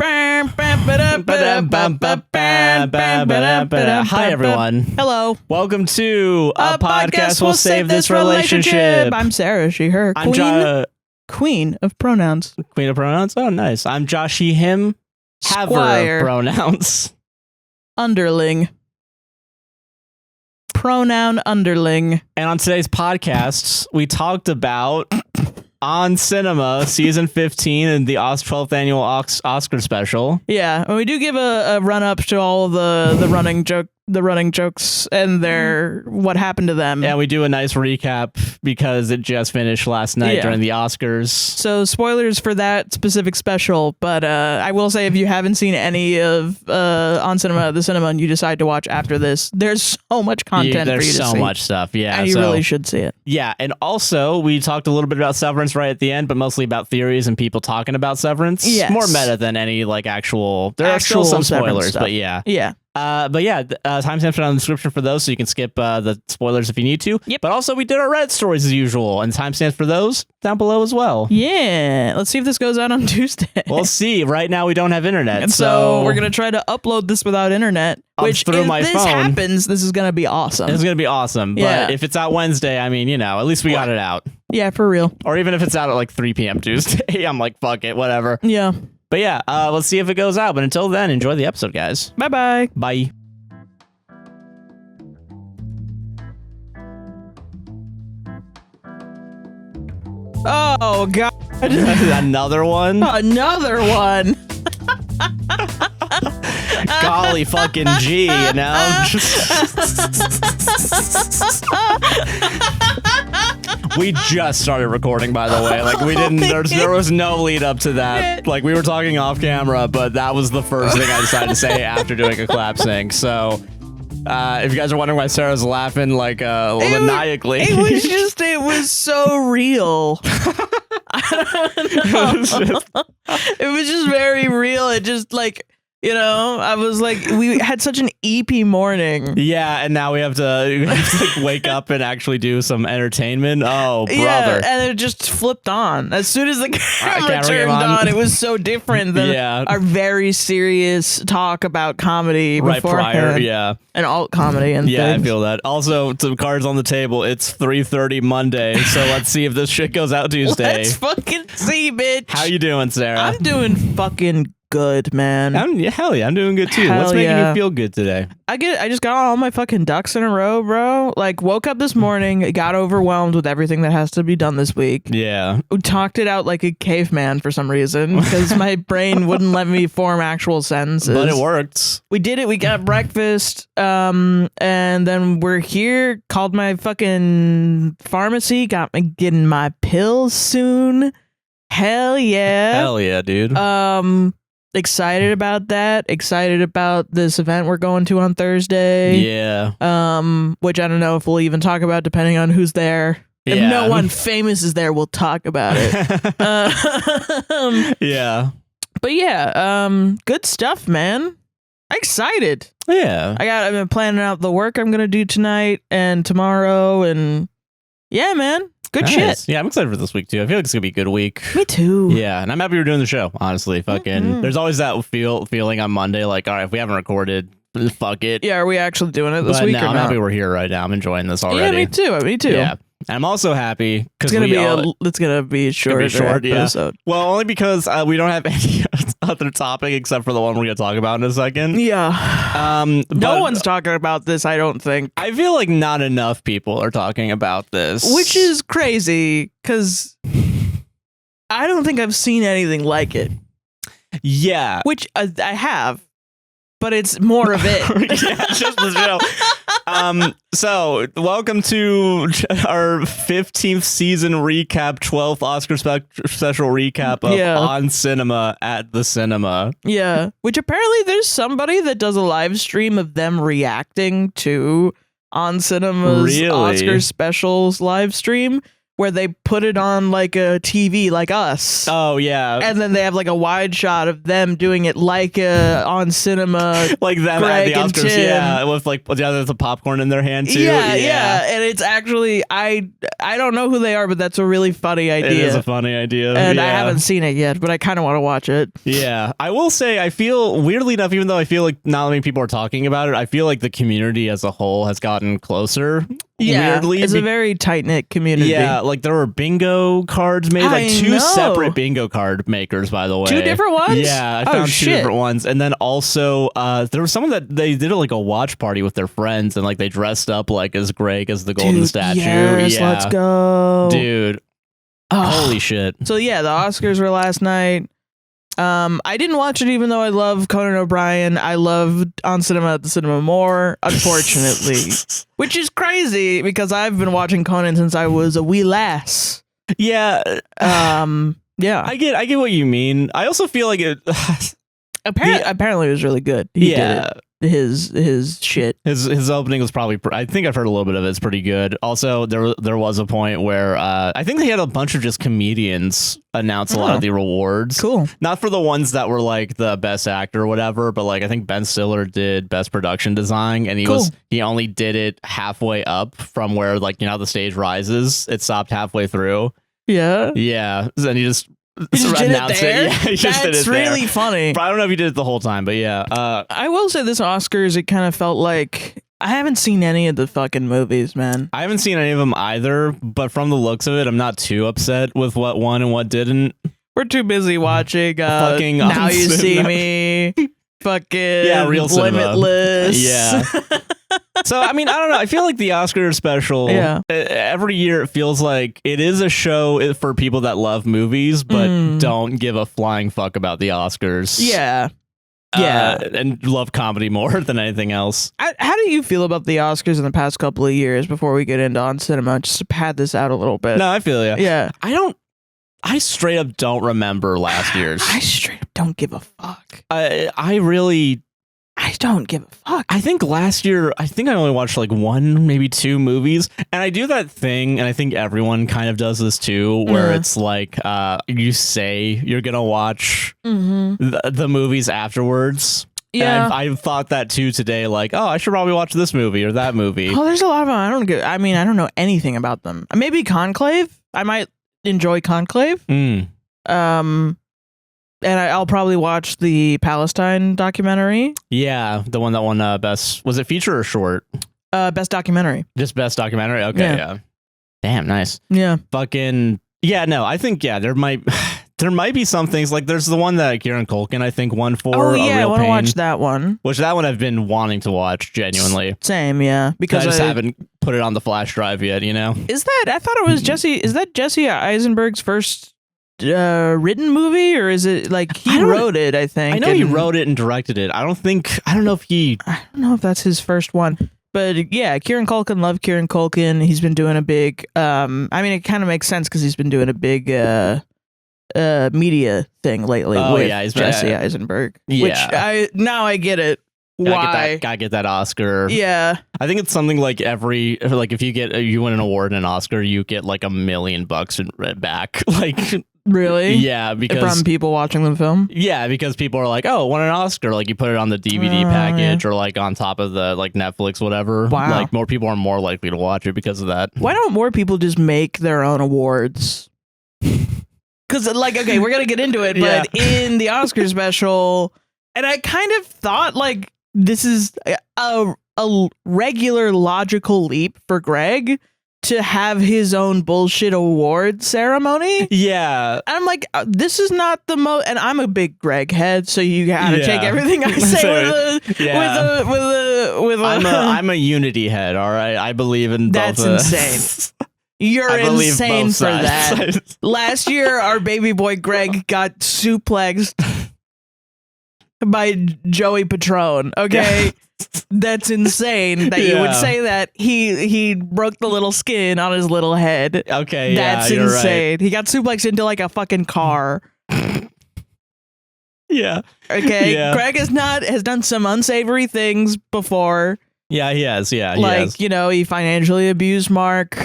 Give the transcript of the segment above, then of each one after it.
Hi, everyone. Hello. Welcome to a podcast will save this relationship. I'm Sarah, she, her. Queen of pronouns. Queen of pronouns? Oh, nice. I'm Josh, he, him. Haver Squire. of pronouns. Underling. Pronoun underling. And on today's podcast, we talked about On Cinema, Season 15 and the 12th Annual Oscar Special. Yeah, and we do give a run-up to all the running jokes and their what happened to them. And we do a nice recap because it just finished last night during the Oscars. So spoilers for that specific special, but I will say if you haven't seen any of On Cinema, the cinema, and you decide to watch after this, there's so much content for you to see. There's so much stuff, yeah. And you really should see it. Yeah, and also we talked a little bit about Severance right at the end, but mostly about theories and people talking about Severance. Yes. More meta than any like actual. There are still some spoilers, but yeah. Yeah. Timestamps are on the description for those, so you can skip the spoilers if you need to. Yep. But also, we did our Reddit stories as usual, and timestamps for those down below as well. Yeah. Let's see if this goes out on Tuesday. We'll see. Right now, we don't have internet, and so we're gonna try to upload this without internet. Which, through if my this phone, happens, this is gonna be awesome. It's gonna be awesome. Yeah. But if it's out Wednesday, I mean, at least we got it out. Yeah, for real. Or even if it's out at like 3 p.m. Tuesday, I'm like, fuck it, whatever. Yeah. But yeah, let's see if it goes out. But until then, enjoy the episode, guys. Bye-bye. Bye. Oh, God. Another one? Another one. Golly fucking G, We just started recording, by the way. Like, we didn't, there was no lead up to that. Like, we were talking off camera, but that was the first thing I decided to say after doing a clap sync. So, if you guys are wondering why Sarah's laughing like maniacally, it was so real. It was just very real. It just like, I was like, we had such an EP morning. Yeah, and now we have to like, wake up and actually do some entertainment. Oh, brother. Yeah, and it just flipped on. As soon as the camera turned on, it was so different than our very serious talk about comedy right prior, yeah. And alt comedy and yeah, things. I feel that. Also, some cards on the table. It's 3:30 Monday, so let's see if this shit goes out Tuesday. Let's fucking see, bitch. How you doing, Sarah? I'm doing fucking good, man. Hell yeah, I'm doing good too. What's making you feel good today? I just got all my fucking ducks in a row, bro. Like, woke up this morning, got overwhelmed with everything that has to be done this week. Yeah. Talked it out like a caveman for some reason because my brain wouldn't let me form actual sentences. But it worked. We did it. We got breakfast, and then we're here. Called my fucking pharmacy. Got me getting my pills soon. Hell yeah. Hell yeah, dude. Excited about that. Excited about this event we're going to on Thursday. Yeah. Which I don't know if we'll even talk about depending on who's there. Yeah. If no one famous is there, we'll talk about it. Yeah. But yeah, good stuff, man. Excited. Yeah. I've been planning out the work I'm gonna do tonight and tomorrow, and yeah, man. Good shit. Yeah, I'm excited for this week too. I feel like it's gonna be a good week. Me too. Yeah, and I'm happy we're doing the show. Honestly, fucking. There's always that feeling on Monday, like, all right, if we haven't recorded, fuck it. Yeah, are we actually doing it this week? I'm happy we're here right now. I'm enjoying this already. Yeah, me too. Me too. Yeah. And I'm also happy because it's gonna be a short episode. Yeah. Well, only because we don't have any other topic except for the one we're gonna talk about in a second. Yeah. No one's talking about this, I don't think. I feel like not enough people are talking about this, which is crazy because I don't think I've seen anything like it. Yeah. Which I have. But it's more of it. Yeah, just the show. So welcome to our 15th season recap, 12th Oscar special recap of On Cinema at the Cinema. Yeah, which apparently there's somebody that does a live stream of them reacting to On Cinema's Oscar specials live stream, where they put it on like a TV like us. Oh yeah. And then they have like a wide shot of them doing it like on cinema. Like them Greg at the and Oscars, Tim. yeah, with like the popcorn in their hand too. Yeah. And it's actually I don't know who they are, but that's a really funny idea. It is a funny idea. And I haven't seen it yet, but I kind of want to watch it. Yeah. I will say I feel weirdly enough, even though I feel like not many people are talking about it, I feel like the community as a whole has gotten closer. Yeah, weirdly, it's a very tight-knit community. Yeah, like there were bingo cards made, like two separate bingo card makers, by the way. Two different ones? Yeah, I found two different ones. And then also, there was someone that they did like a watch party with their friends, and like they dressed up like as Greg as the golden statue. Yes, yeah. Let's go. Dude. Holy shit. So yeah, the Oscars were last night. I didn't watch it even though I love Conan O'Brien. I loved On Cinema at the Cinema more, unfortunately. Which is crazy because I've been watching Conan since I was a wee lass. Yeah. Yeah. I get what you mean. I also feel like it apparently it was really good. He did it. His shit. His opening was probably. I think I've heard a little bit of it. It's pretty good. Also, there was a point where I think they had a bunch of just comedians announce a lot of the rewards. Cool. Not for the ones that were like the best actor or whatever, but like I think Ben Stiller did best production design, and he only did it halfway up from where like you know how the stage rises. It stopped halfway through. Yeah. Yeah. And he just. He just did it there? Yeah, he just did it really there. funny. But I don't know if he did it the whole time, but yeah. I will say this Oscars, it kind of felt like I haven't seen any of the fucking movies, man. I haven't seen any of them either, but from the looks of it, I'm not too upset with what won and what didn't. We're too busy watching fucking Now You See Me, fucking real Limitless. Yeah. So, I mean, I don't know. I feel like the Oscar special, every year it feels like it is a show for people that love movies, but don't give a flying fuck about the Oscars. Yeah. Yeah. And love comedy more than anything else. How do you feel about the Oscars in the past couple of years before we get into On Cinema? Just to pad this out a little bit. No, I feel you. Yeah. I straight up don't remember last year's. I straight up don't give a fuck. I don't give a fuck. I think last year, I only watched like one, maybe two movies. And I do that thing, and I think everyone kind of does this too, where it's like you say you're going to watch the movies afterwards. Yeah. And I've thought that too today, like, oh, I should probably watch this movie or that movie. Oh, there's a lot of them. I don't know anything about them. Maybe Conclave. I might enjoy Conclave. And I'll probably watch the Palestine documentary. Yeah, the one that won best. Was it feature or short? Best documentary. Just best documentary? Okay, yeah. Damn, nice. Yeah. Fucking, yeah, no, I think, there might be some things, like there's the one that Kieran Culkin, I think, won for. Oh, yeah, I want to watch that one. Which that one I've been wanting to watch, genuinely. Same, yeah. Because I just haven't put it on the flash drive yet, you know? Is that Jesse Eisenberg's first written movie, or is it like he wrote it? I think I know he wrote it and directed it. I don't know if that's his first one, but yeah, Kieran Culkin, love Kieran Culkin. He's been doing a big it kind of makes sense because he's been doing a big media thing lately with Jesse Eisenberg, which I get it. Why? Gotta get that Oscar. Yeah. I think it's something like if you win an award and an Oscar, you get like $1 million back. Like, really? Yeah, because from people watching the film. Yeah, because people are like, oh, won an Oscar. Like you put it on the DVD package or like on top of the like Netflix, whatever. Wow. Like more people are more likely to watch it because of that. Why don't more people just make their own awards? Because like, okay, we're gonna get into it, but in the Oscar special, and I kind of thought like, this is a regular logical leap for Greg to have his own bullshit award ceremony. Yeah. And I'm like, this is not the most, and I'm a big Greg head, so you gotta take everything I say with a I'm a Unity head, all right? I believe in both. That's insane. You're insane for that. Last year, our baby boy Greg got suplexed by Joey Patron. Okay, that's insane that you would say that. He broke the little skin on his little head. Okay, that's insane. Right. He got suplexed into like a fucking car. Yeah. Okay. Yeah. Greg has done some unsavory things before. Yeah, he has. Yeah, like, he has. you know, he financially abused Mark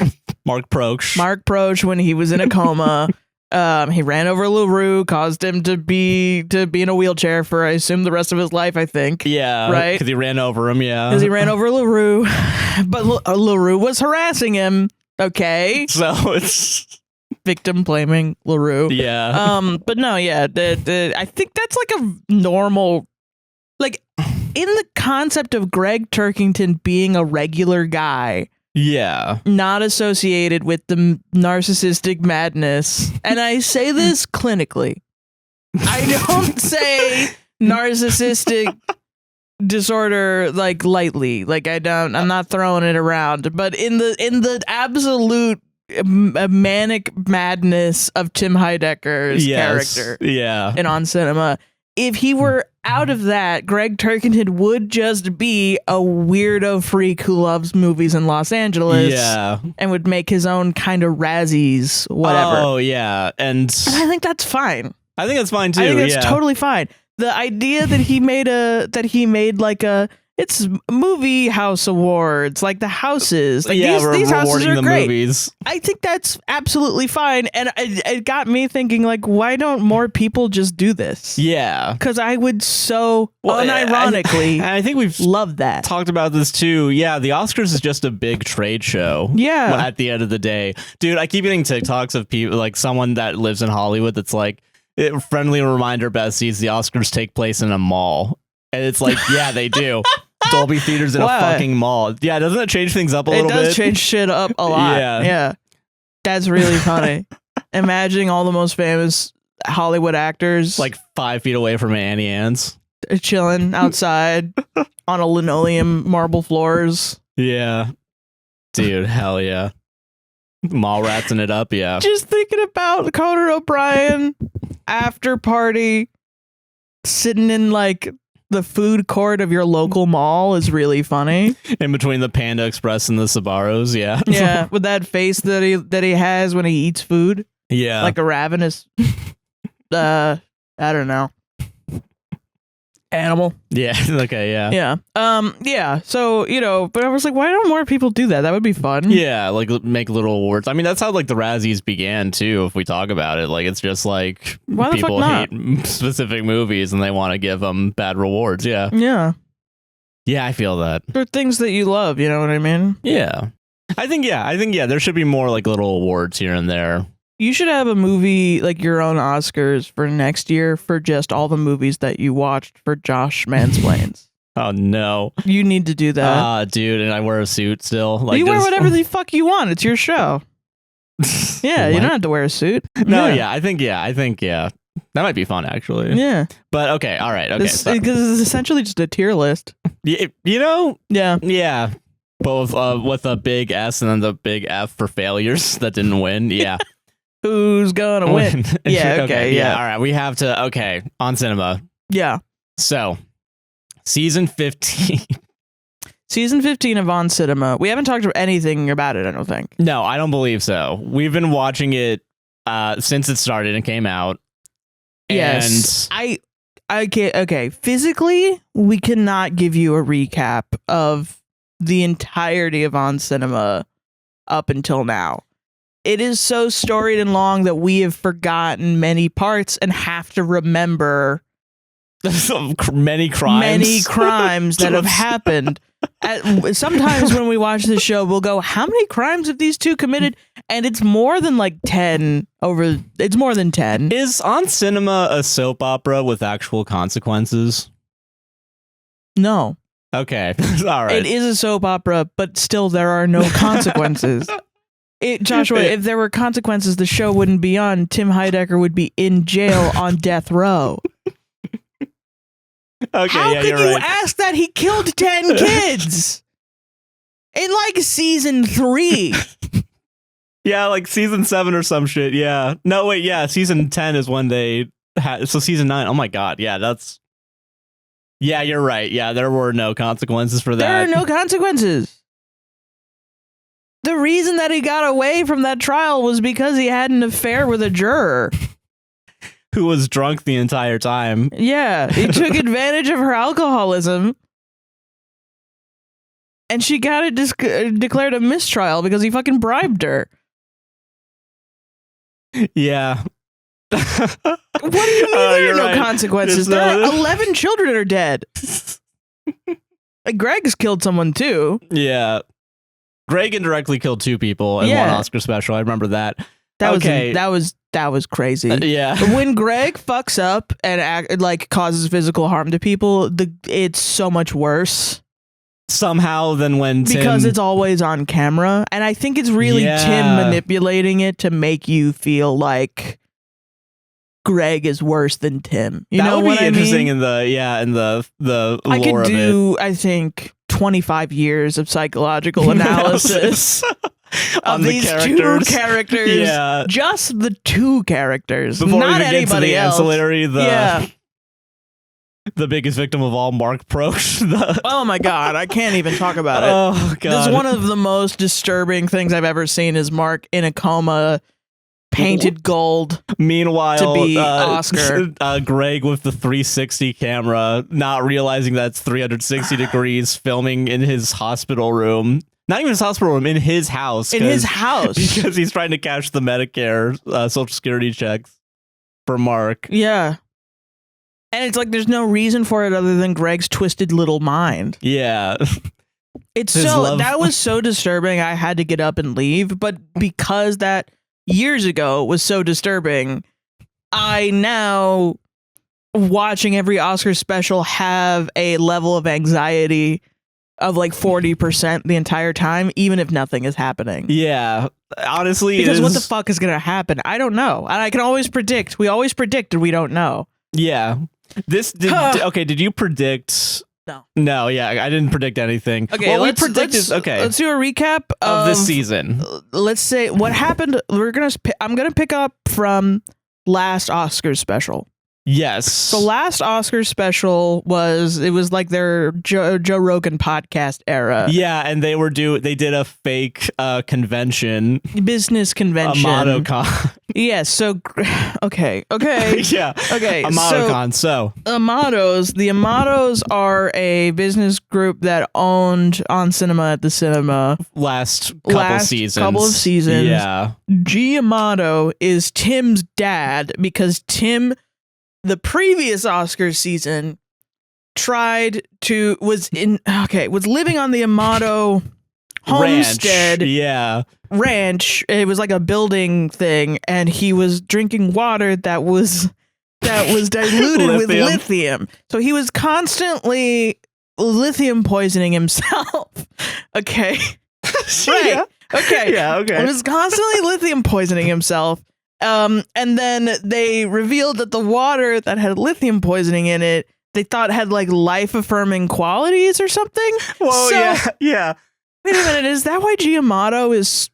Proch when he was in a coma. He ran over LaRue, caused him to be in a wheelchair for, I assume, the rest of his life, I think. Yeah, right? Because he ran over him, yeah. Because he ran over LaRue. But LaRue was harassing him, okay? So it's... Victim blaming LaRue. Yeah. But no, yeah, I think that's like a normal... Like, in the concept of Greg Turkington being a regular guy... Yeah. Not associated with the narcissistic madness. And I say this clinically. I don't say narcissistic disorder like lightly. Like I'm not throwing it around, but in the absolute manic madness of Tim Heidecker's character. Yeah. In On Cinema, if he were out of that, Greg Turkington would just be a weirdo freak who loves movies in Los Angeles. Yeah. And would make his own kind of Razzies, whatever. Oh, yeah. And I think that's fine. I think that's fine too. I think that's totally fine. The idea that he made like a it's movie house awards, like the houses. Like these houses are great. Movies. I think that's absolutely fine. And it got me thinking, like, why don't more people just do this? Yeah. Because I would unironically I think we've love that. Talked about this too. Yeah, the Oscars is just a big trade show. Yeah. At the end of the day. Dude, I keep getting TikToks of people, like someone that lives in Hollywood that's like, friendly reminder, besties, the Oscars take place in a mall. And it's like, yeah, they do. Dolby Theaters in a fucking mall. Yeah, doesn't it change things up a little bit? It does change shit up a lot. Yeah. That's really funny. Imagining all the most famous Hollywood actors like 5 feet away from Annie Ann's. Chilling outside on a linoleum marble floors. Yeah. Dude, hell yeah. Mall ratsing it up, yeah. Just thinking about Conan O'Brien after party sitting in like the food court of your local mall is really funny. In between the Panda Express and the Sbarros, yeah. Yeah, with that face that he has when he eats food. Yeah. Like a ravenous I don't know. Animal. Yeah. Okay, yeah. Yeah. Yeah. So, you know, but I was like, why don't more people do that? That would be fun. Yeah, like make little awards. I mean, that's how like the Razzies began too, if we talk about it. Like it's just like why people the fuck not? hate specific movies and they want to give them bad rewards. Yeah. Yeah. Yeah, I feel that. They're things that you love, you know what I mean? Yeah. I think there should be more like little awards here and there. You should have a movie, like your own Oscars for next year for just all the movies that you watched for Josh Mansplains. Oh, no. You need to do that. Dude, and I wear a suit still. Like you wear whatever the fuck you want. It's your show. Yeah, you don't have to wear a suit. No, yeah. I think that might be fun, actually. Yeah. But, okay, all right. Okay. Because it's essentially just a tier list. You know? Yeah. Yeah. Both with a big S and then the big F for failures that didn't win. Yeah. Who's gonna win? Yeah, okay, yeah. All right, we have to, okay, On Cinema. Yeah. So, season 15. Season 15 of On Cinema. We haven't talked anything about it, I don't think. No, I don't believe so. We've been watching it since it started and came out. Yes. And okay, physically, we cannot give you a recap of the entirety of On Cinema up until now. It is so storied and long that we have forgotten many parts and have to remember many crimes that have happened. Sometimes when we watch the show, we'll go, how many crimes have these two committed? And it's more than like 10 over. It's more than 10. Is On Cinema a soap opera with actual consequences? No. Okay. All right. It is a soap opera, but still there are no consequences. Joshua, if there were consequences, the show wouldn't be on. Tim Heidecker would be in jail on death row. Okay, how could you ask that? He killed 10 kids in like season 3. Yeah, like season 7 or some shit. Yeah. No, wait. Yeah, season 10 is when they had. So season 9. Oh my god. Yeah, that's. Yeah, you're right. Yeah, there were no consequences for that. There are no consequences. The reason that he got away from that trial was because he had an affair with a juror. Who was drunk the entire time. Yeah, he took advantage of her alcoholism. and she got it declared a mistrial because he fucking bribed her. Yeah. What do you mean there are no consequences? There are 11 children are dead. Greg's killed someone too. Yeah. Greg indirectly killed 2 people in one Oscar special. I remember that. That was crazy. Yeah. When Greg fucks up and causes physical harm to people, it's so much worse. Somehow than when Tim... Because it's always on camera. And I think it's really Tim manipulating it to make you feel like Greg is worse than Tim. You know what I mean? Interesting in the lore I could do, of it. I think, 25 years of psychological analysis of these 2 characters. Yeah. Just the 2 characters. Before not we get anybody to the else. ancillary, the biggest victim of all, Mark Proch. Oh my god, I can't even talk about it. Oh god. This is one of the most disturbing things I've ever seen is Mark in a coma, painted gold. Meanwhile, to be Oscar. Greg with the 360 camera, not realizing that's 360 degrees, filming in his hospital room. Not even his hospital room, in his house. In his house. Because he's trying to cash the Medicare Social Security checks for Mark. Yeah. And it's like there's no reason for it other than Greg's twisted little mind. Yeah. It's that was so disturbing I had to get up and leave, but because that years ago was so disturbing, I now, watching every Oscar special, have a level of anxiety of like 40% the entire time, even if nothing is happening. Yeah. Honestly, because what the fuck is going to happen? I don't know. And I can always predict. We always predict and we don't know. Yeah. Did you predict? No, yeah, I didn't predict anything. Okay, well, let's do a recap of this season. Let's say what happened. I'm gonna pick up from last Oscar special. Yes. So last Oscar special was like their Joe Rogan podcast era. Yeah, and they did a fake business convention. AmatoCon. Yes. So okay. Yeah. Okay. AmatoCon. So Amatos. The Amatos are a business group that owned On Cinema at the Cinema last couple of seasons. Yeah. G Amato is Tim's dad because Tim, the previous Oscar season, was living on the Amato homestead ranch. It was like a building thing, and he was drinking water that was diluted with lithium. So he was constantly lithium poisoning himself. Okay. Right. Yeah. Okay. Yeah, okay. He was constantly lithium poisoning himself. And then they revealed that the water that had lithium poisoning in it, they thought had like life-affirming qualities or something. Whoa, yeah. Wait a minute, is that why Giamato is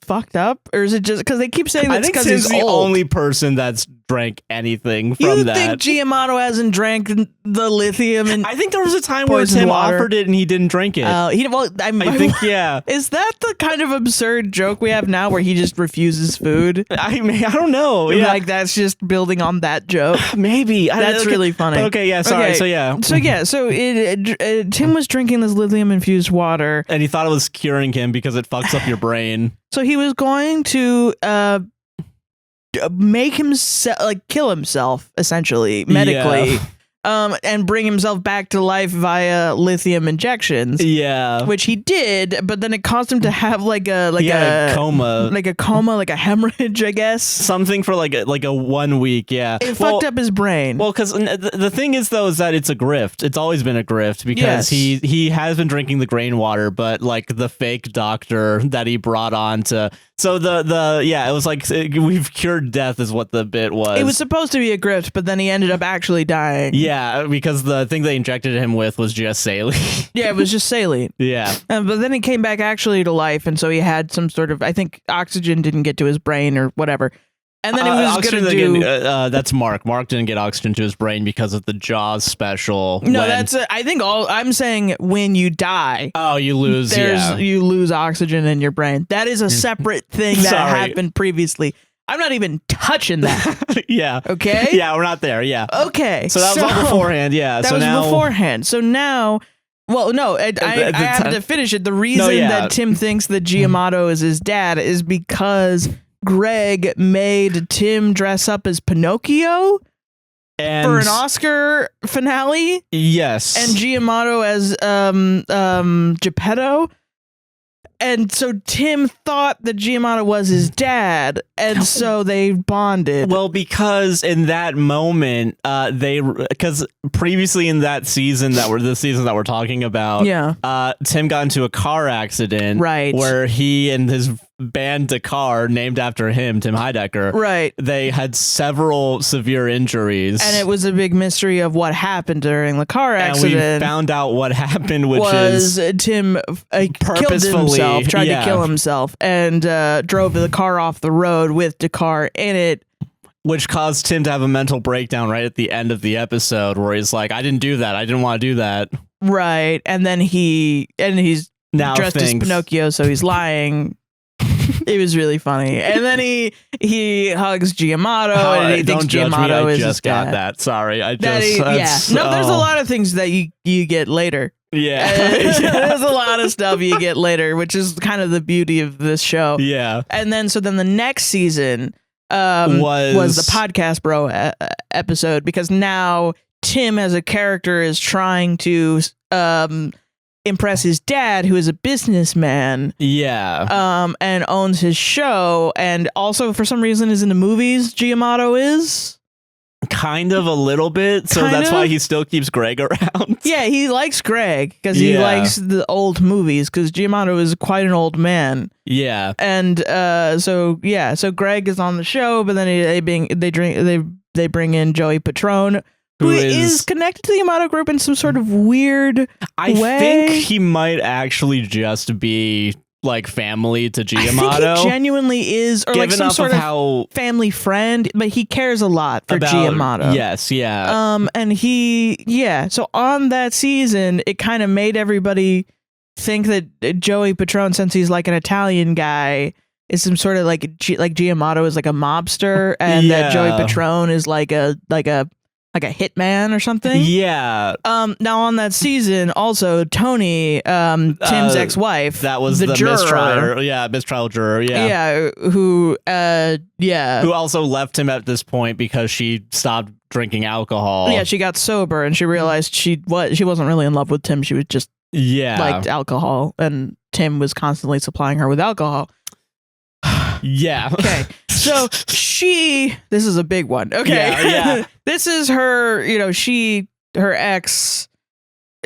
fucked up? Or is it just because they keep saying that's because he's the old? only person that's drank anything from that. You think Giamato hasn't drank the lithium? And I think there was a time where Tim offered it and he didn't drink it. I think, yeah. Is that the kind of absurd joke we have now where he just refuses food? I don't know. Yeah. Like that's just building on that joke. Maybe. That's really funny. Okay, yeah, sorry. Okay. So Tim was drinking this lithium-infused water. And he thought it was curing him because it fucks up your brain. So he was going to make himself, like, kill himself, essentially, medically, and bring himself back to life via lithium injections. Yeah, which he did, but then it caused him to have a coma, like a hemorrhage, I guess, something for like a 1 week. Yeah, it fucked up his brain. Well, because the thing is though is that it's a grift. It's always been a grift because he has been drinking the grain water, but like the fake doctor that he brought on to. So it was like we've cured death is what the bit was. It was supposed to be a grift, but then he ended up actually dying. Yeah, because the thing they injected him with was just saline. Yeah, it was just saline. Yeah. But then he came back actually to life, and so he had some sort of, I think oxygen didn't get to his brain or whatever. And then he was going to do... that's Mark. Mark didn't get oxygen to his brain because of the Jaws special. No, I think I'm saying when you die... Oh, you lose, you lose oxygen in your brain. That is a separate thing that happened previously. I'm not even touching that. Yeah. Okay? Yeah, we're not there. Yeah. Okay. So that was all beforehand. Yeah. That was beforehand. So now Well, no, I have to finish it. The reason that Tim thinks that Giamotto is his dad is because Greg made Tim dress up as Pinocchio for an Oscar finale. Yes. And Giamotto as Geppetto. And so Tim thought that Giamotto was his dad, and so they bonded. Well, because in that moment, because previously in that season the season that we're talking about, Tim got into a car accident, right, where he and his band Dakar, named after him, Tim Heidecker, right, they had several severe injuries, and it was a big mystery of what happened during the car accident. And we found out what happened, which was Tim killed himself, tried to kill himself, and drove the car off the road with Dakar in it, which caused Tim to have a mental breakdown right at the end of the episode, where he's like, "I didn't do that. I didn't want to do that." Right, and then he's now dressed as Pinocchio, so he's lying. It was really funny, and then he hugs Giamotto, and he thinks Giamotto is his dad. Got that. Sorry, No, there's a lot of things that you get later. Yeah, there's a lot of stuff you get later, which is kind of the beauty of this show. Yeah, and then the next season was the podcast bro episode, because now Tim as a character is trying to impress his dad, who is a businessman. Yeah. And owns his show, and also for some reason is into movies. Giamotto is kind of a little bit, so that's why he still keeps Greg around. Yeah, he likes Greg because he likes the old movies, because Giamotto is quite an old man. Yeah. And so Greg is on the show, but then they bring in Joey Patrone, who is connected to the Yamato group in some sort of weird way. I think he might actually just be like family to Giamotto. I think he genuinely is, or like some sort of family friend, but he cares a lot for Giamotto. Yes, yeah. And so on that season, it kind of made everybody think that Joey Patrone, since he's like an Italian guy, is some sort of like Giamotto is like a mobster, and that Joey Patrone is like a hitman or something. Yeah. Now on that season, also Tony, Tim's ex-wife, that was the juror, mistrial juror. Yeah. Yeah. Who also left him at this point because she stopped drinking alcohol. Yeah, she got sober and she realized she wasn't really in love with Tim. She was just liked alcohol, and Tim was constantly supplying her with alcohol. Yeah. Okay. So this is a big one. Okay. Yeah. This is her, her ex,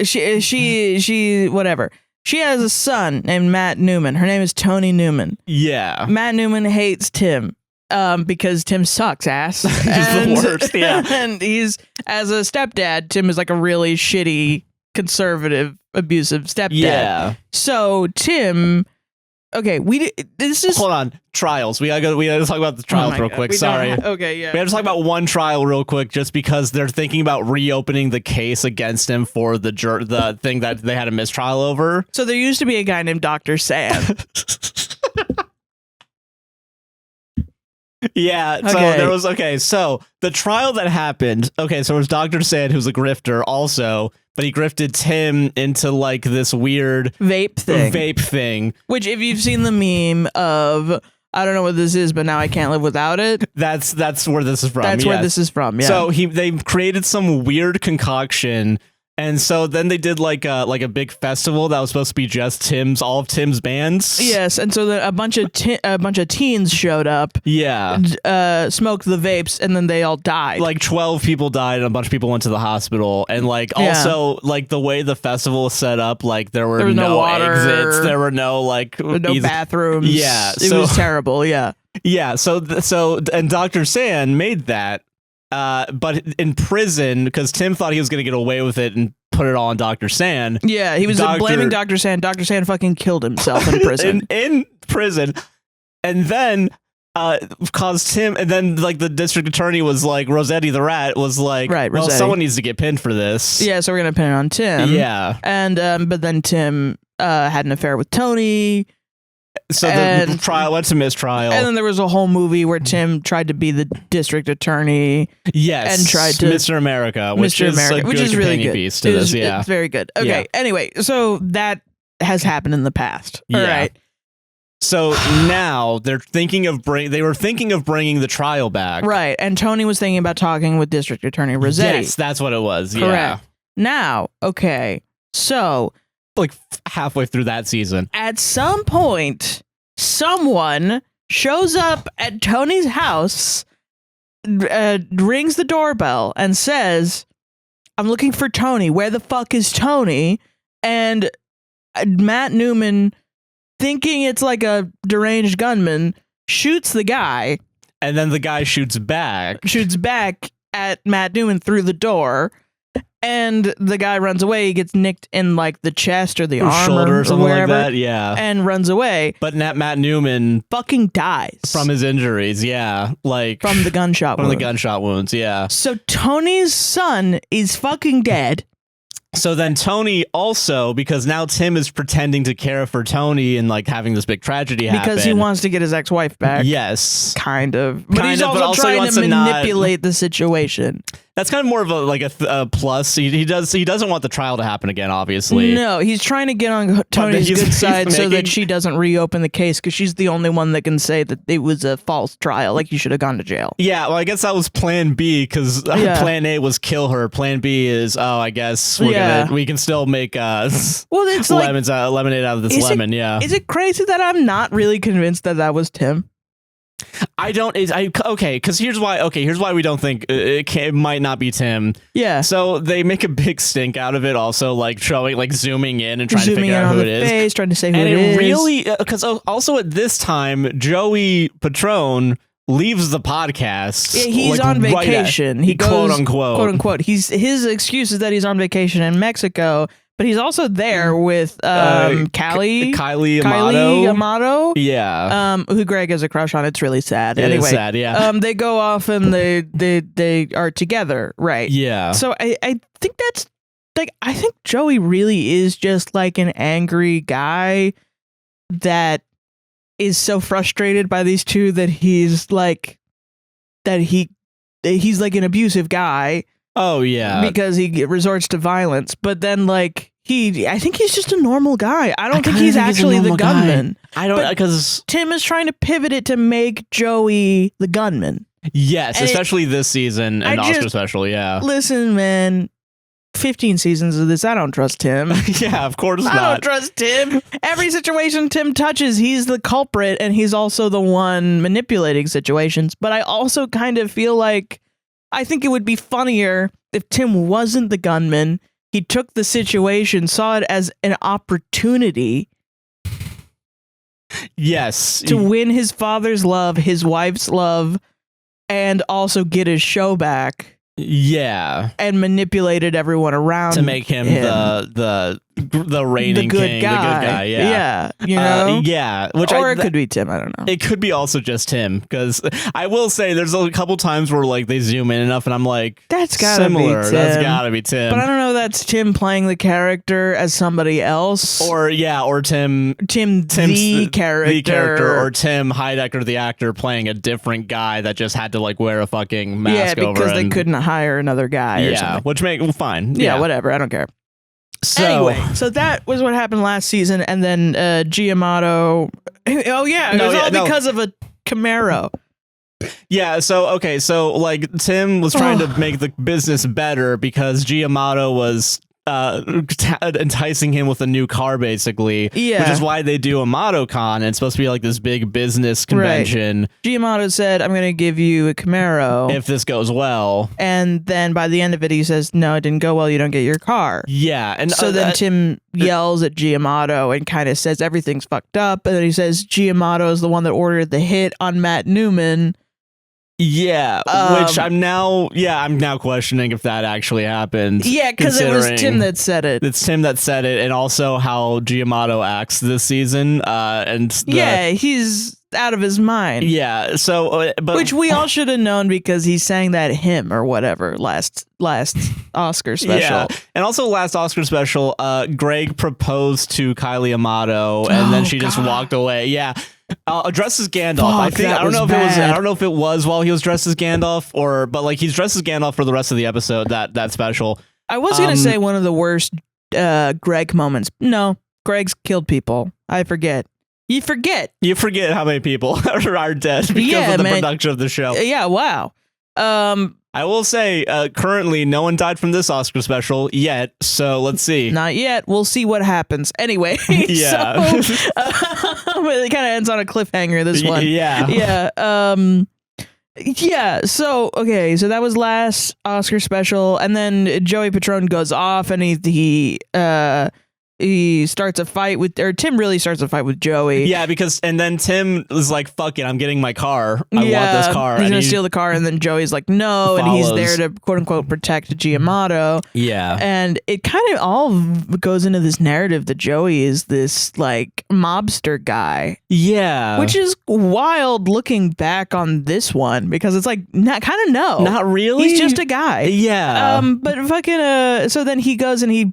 she whatever. She has a son named Matt Newman. Her name is Tony Newman. Yeah. Matt Newman hates Tim because Tim sucks ass. He's the worst. Yeah. And he's, as a stepdad, Tim is like a really shitty, conservative, abusive stepdad. Yeah. So Tim... Okay, hold on. Trials. We gotta talk about the trials real quick. Sorry. Okay, yeah. We have to talk about one trial real quick, just because they're thinking about reopening the case against him for the thing that they had a mistrial over. So there used to be a guy named Dr. Sam. Yeah, so there was, so the trial that happened, so it was Dr. Sand, who's a grifter also, but he grifted Tim into like this weird vape thing. Which, if you've seen the meme of, I don't know what this is, but now I can't live without it. That's where this is from. That's where this is from, yeah. So they created some weird concoction. And so then they did like a big festival that was supposed to be just all of Tim's bands. Yes, and so a bunch of teens showed up. Yeah, smoked the vapes, and then they all died. Like 12 people died, and a bunch of people went to the hospital. And also the way the festival was set up, like there were no water, exits, there were no bathrooms. Yeah, it was terrible. Yeah, yeah. So and Dr. Sand made that. But in prison, because Tim thought he was going to get away with it and put it all on Dr. Sand. Yeah, he was blaming Dr. Sand. Dr. Sand fucking killed himself in prison. in prison. And then caused him, and then like the district attorney was like, Rossetti the rat was like, right, well, someone needs to get pinned for this. Yeah, so we're going to pin it on Tim. Yeah. And but then Tim had an affair with Tony. So the trial went to mistrial. And then there was a whole movie where Tim tried to be the district attorney. Yes. And tried to Mr. America, which is really good piece to this. Yeah. It's very good. Okay. Yeah. Anyway, so that has happened in the past. All right. So now they were thinking of bringing the trial back. Right. And Tony was thinking about talking with District Attorney Rossetti. Yes, that's what it was. Correct. Yeah. Now, okay. So like halfway through that season, at some point, someone shows up at Tony's house, rings the doorbell and says, "I'm looking for Tony. Where the fuck is Tony?" And Matt Newman, thinking it's like a deranged gunman, shoots the guy. And then the guy shoots back at Matt Newman through the door. And the guy runs away. He gets nicked in like the chest or the arm shoulder or something wherever, like that. Yeah. And runs away. But Matt Newman fucking dies from his injuries. Yeah. Like from the gunshot wounds. From the gunshot wounds. Yeah. So Tony's son is fucking dead. So then Tony also, because now Tim is pretending to care for Tony and like having this big tragedy happen. Because he wants to get his ex-wife back. Yes. Kind of. But he's also trying to manipulate the situation. That's kind of more of a plus. He doesn't want the trial to happen again, obviously. No, he's trying to get on Tony's good side so that she doesn't reopen the case, because she's the only one that can say that it was a false trial, like you should have gone to jail. Yeah, well, I guess that was plan B, because plan A was kill her. Plan B is, I guess we can still make it's lemonade out of this lemon. Is it crazy that I'm not really convinced that was Tim? Because here's why we don't think it might not be Tim. Yeah. So they make a big stink out of it, also like showing, like zooming in and trying to figure out who it is. Face, trying to say who and it is. Really, because also at this time, Joey Patron leaves the podcast. Yeah, he's on vacation. He goes, quote unquote. His excuse is that he's on vacation in Mexico. But he's also there with Kailee Amato. Yeah. Who Greg has a crush on. It's really sad. It is sad, yeah. They go off and they are together, right? Yeah. So I think that's like, I think Joey really is just like an angry guy that is so frustrated by these two that he's like an abusive guy. Oh yeah, because he resorts to violence. But then, like I think he's just a normal guy. I don't think he's actually the gunman. I don't, because Tim is trying to pivot it to make Joey the gunman. Yes, and especially this season and Oscar special. Yeah, listen, man. 15 seasons of this, I don't trust Tim. Yeah, of course not. I don't trust Tim. Every situation Tim touches, he's the culprit, and he's also the one manipulating situations. But I also kind of feel like I think it would be funnier if Tim wasn't the gunman. He took the situation, saw it as an opportunity. Yes. To win his father's love, his wife's love, and also get his show back. Yeah. And manipulated everyone around to make him the reigning king, the good guy. Yeah. You know? Yeah. Or it could be Tim. I don't know. It could be also just Tim, because I will say there's a couple times where like they zoom in enough and I'm like, that's gotta similar. be Tim. That's gotta be Tim. But I don't know. That's Tim playing the character as somebody else, or Tim the character, or Tim Heidecker the actor playing a different guy that just had to like wear a fucking mask over. Yeah, because they couldn't hire another guy. Or something. Which fine. Yeah, whatever. I don't care. So, anyway, so that was what happened last season, and then Giamotto. Oh yeah, it was all because of a Camaro. Yeah, so like Tim was trying to make the business better because Giamotto was enticing him with a new car, basically. Yeah, which is why they do a MottoCon, and it's supposed to be like this big business convention. Right. Giamotto said, "I'm going to give you a Camaro if this goes well." And then by the end of it, he says, "No, it didn't go well. You don't get your car." Yeah, and so then Tim yells at Giamotto and kind of says everything's fucked up, and then he says Giamotto is the one that ordered the hit on Matt Newman. Yeah, which I'm now questioning if that actually happened. Yeah, because it was Tim that said it. It's Tim that said it, and also how Giamotto acts this season. He's out of his mind. Yeah. So, but which we all should have known because he sang that hymn or whatever last Oscar special. Yeah. And also last Oscar special, Greg proposed to Kylie Amato, and then she just walked away. Yeah. Dressed as Gandalf. I think I don't know if it was while he was dressed as Gandalf but like he's dressed as Gandalf for the rest of the episode. That special. I was gonna say one of the worst Greg moments. No, Greg's killed people. I forget. You forget how many people are dead because of the production of the show. Yeah. Wow. I will say, currently, no one died from this Oscar special yet, so let's see. Not yet. We'll see what happens. Anyway, yeah. So, it kind of ends on a cliffhanger, this one. Yeah. Yeah. Yeah, so, okay, so that was last Oscar special, and then Joey Patron goes off, and he starts a fight with, or Tim really starts a fight with Joey. Yeah, and then Tim is like, fuck it, I'm getting my car. I want this car. He's going to steal the car, and then Joey's like, no, and he's there to, quote unquote, protect Giamotto. Yeah. And it kind of all goes into this narrative that Joey is this, like, mobster guy. Yeah. Which is wild looking back on this one, because it's like, not really. He's just a guy. Yeah. But fucking, so then he goes and he